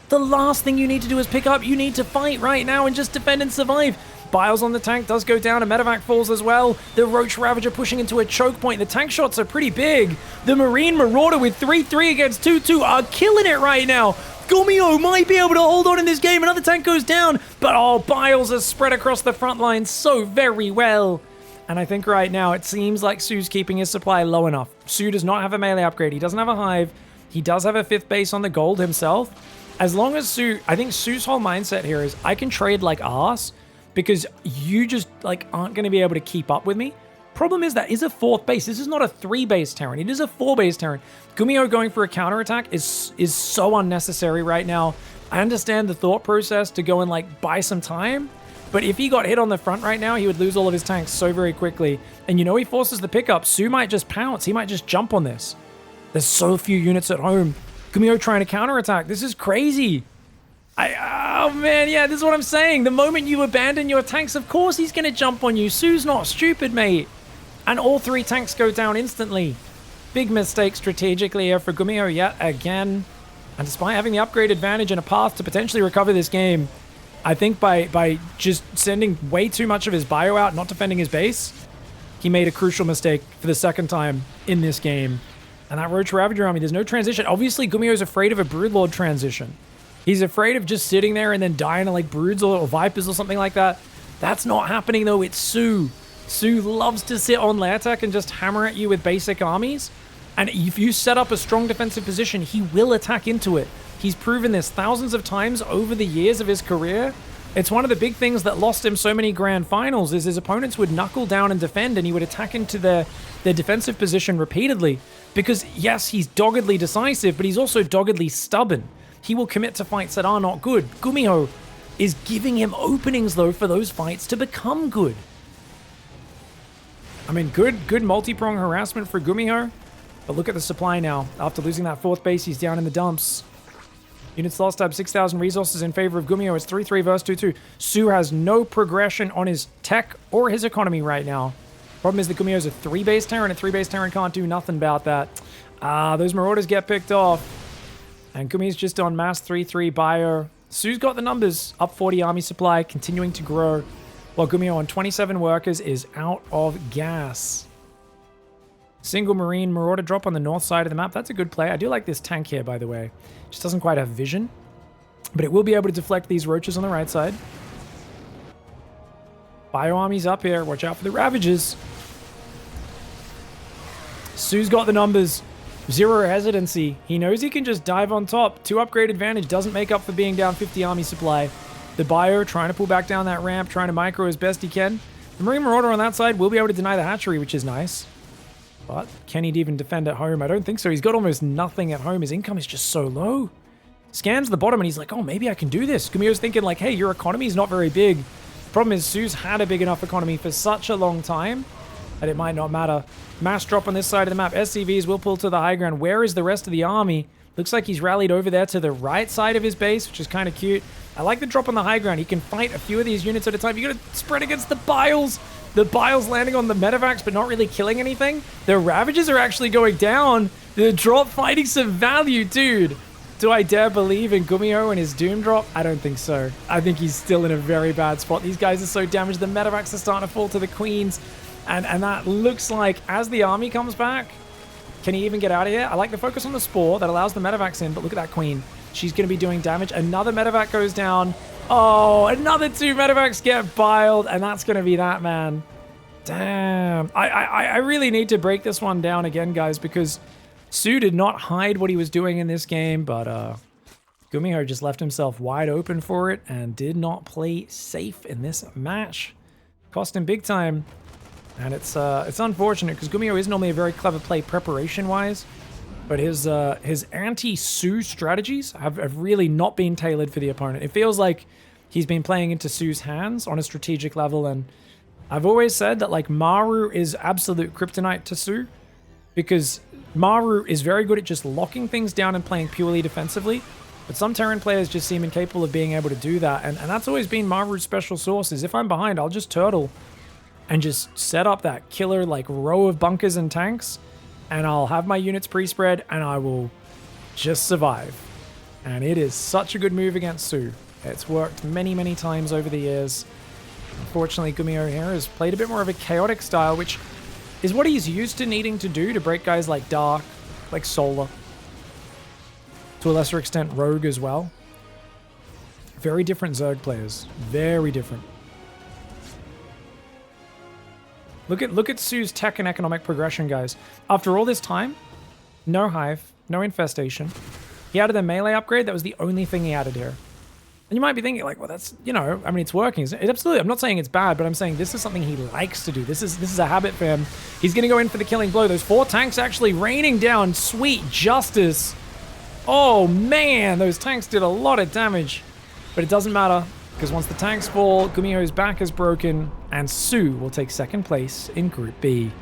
The last thing you need to do is pick up. You need to fight right now and just defend and survive. Biles on the tank does go down, and Medevac falls as well. The Roach Ravager pushing into a choke point. The tank shots are pretty big. The Marine Marauder with 3-3 against 2-2 are killing it right now. GUMIHO might be able to hold on in this game. Another tank goes down, but Biles is spread across the front line so very well. And I think right now it seems like SOO's keeping his supply low enough. SOO does not have a melee upgrade. He doesn't have a hive. He does have a 5th base on the gold himself. As long as SOO, I think SOO's whole mindset here is I can trade like arse because you just like aren't going to be able to keep up with me. Problem is that is a 4th base. This is not a 3-base Terran. It is a 4-base Terran. GUMIHO going for a counterattack is so unnecessary right now. I understand the thought process to go and like buy some time, but if he got hit on the front right now, he would lose all of his tanks so very quickly. And you know he forces the pickup. SOO might just pounce. He might just jump on this. There's so few units at home. GUMIHO trying to counterattack. This is crazy. Oh man, yeah, this is what I'm saying. The moment you abandon your tanks, of course he's going to jump on you. SOO's not stupid, mate. And all 3 tanks go down instantly. Big mistake strategically here for GUMIHO yet again. And despite having the upgrade advantage and a path to potentially recover this game, I think by just sending way too much of his bio out, not defending his base, he made a crucial mistake for the 2nd time in this game. And that Roach Ravager army, there's no transition. Obviously, GUMIHO's afraid of a Broodlord transition. He's afraid of just sitting there and then dying to like Broods or Vipers or something like that. That's not happening though, it's SOO. SOO loves to sit on lair tech and just hammer at you with basic armies. And if you set up a strong defensive position, he will attack into it. He's proven this thousands of times over the years of his career. It's one of the big things that lost him so many grand finals is his opponents would knuckle down and defend, and he would attack into their defensive position repeatedly. Because yes, he's doggedly decisive, but he's also doggedly stubborn. He will commit to fights that are not good. GUMIHO is giving him openings though for those fights to become good. I mean, good multi-prong harassment for GUMIHO. But look at the supply now. After losing that 4th base, he's down in the dumps. Units lost have 6,000 resources in favor of GUMIHO. It's 3-3 versus 2-2. SOO has no progression on his tech or his economy right now. Problem is that GUMIHO's a 3-base Terran, and a 3-base Terran can't do nothing about that. Those Marauders get picked off. And GUMIHO's just on mass 3-3 bio. SOO's got the numbers. Up 40 army supply, continuing to grow. While GUMIHO on 27 workers is out of gas. Single Marine Marauder drop on the north side of the map. That's a good play. I do like this tank here, by the way. Just doesn't quite have vision. But it will be able to deflect these roaches on the right side. Bio armies up here. Watch out for the Ravagers. SOO's got the numbers. 0 hesitancy. He knows he can just dive on top. 2 upgrade advantage doesn't make up for being down 50 army supply. The bio trying to pull back down that ramp, trying to micro as best he can. The Marine Marauder on that side will be able to deny the hatchery, which is nice. But can he even defend at home? I don't think so. He's got almost nothing at home. His income is just so low. Scans the bottom and he's like, oh, maybe I can do this. GUMIHO's thinking like, hey, your economy is not very big. Problem is SOO's had a big enough economy for such a long time that it might not matter. Mass drop on this side of the map. SCVs will pull to the high ground. Where is the rest of the army? Looks like he's rallied over there to the right side of his base, which is kind of cute. I like the drop on the high ground. He can fight a few of these units at a time. You gotta spread against the Biles. The Biles landing on the medevacs, but not really killing anything. The Ravages are actually going down. The drop fighting some value, dude. Do I dare believe in GUMIHO and his Doom drop? I don't think so. I think he's still in a very bad spot. These guys are so damaged. The medevacs are starting to fall to the Queens. And that looks like as the army comes back, can he even get out of here? I like the focus on the Spore that allows the medevacs in, but look at that Queen. She's going to be doing damage. Another medevac goes down. Oh, another 2 medevacs get biled, and that's going to be that, man. Damn. I really need to break this one down again, guys, because SOO did not hide what he was doing in this game, but GUMIHO just left himself wide open for it and did not play safe in this match. Cost him big time. And it's unfortunate because GUMIHO is normally a very clever play preparation-wise, but his anti-SOO strategies have really not been tailored for the opponent. It feels like he's been playing into SOO's hands on a strategic level, and I've always said that like Maru is absolute kryptonite to SOO because Maru is very good at just locking things down and playing purely defensively, but some Terran players just seem incapable of being able to do that, and that's always been Maru's special sauce is if I'm behind, I'll just turtle and just set up that killer like row of bunkers and tanks, and I'll have my units pre-spread and I will just survive. And it is such a good move against SOO. It's worked many, many times over the years. Unfortunately, GUMIHO here has played a bit more of a chaotic style, which is what he's used to needing to do to break guys like Dark, like Solar. To a lesser extent, Rogue as well. Very different Zerg players. Very different. Look at SOO's tech and economic progression, guys. After all this time, no Hive, no Infestation. He added a melee upgrade. That was the only thing he added here. And you might be thinking, like, well, that's, you know, I mean, it's working. It absolutely, I'm not saying it's bad, but I'm saying this is something he likes to do. This is a habit for him. He's going to go in for the killing blow. Those 4 tanks actually raining down sweet justice. Oh, man, those tanks did a lot of damage. But it doesn't matter, because once the tanks fall, GUMIHO's back is broken, and SOO will take second place in Group B.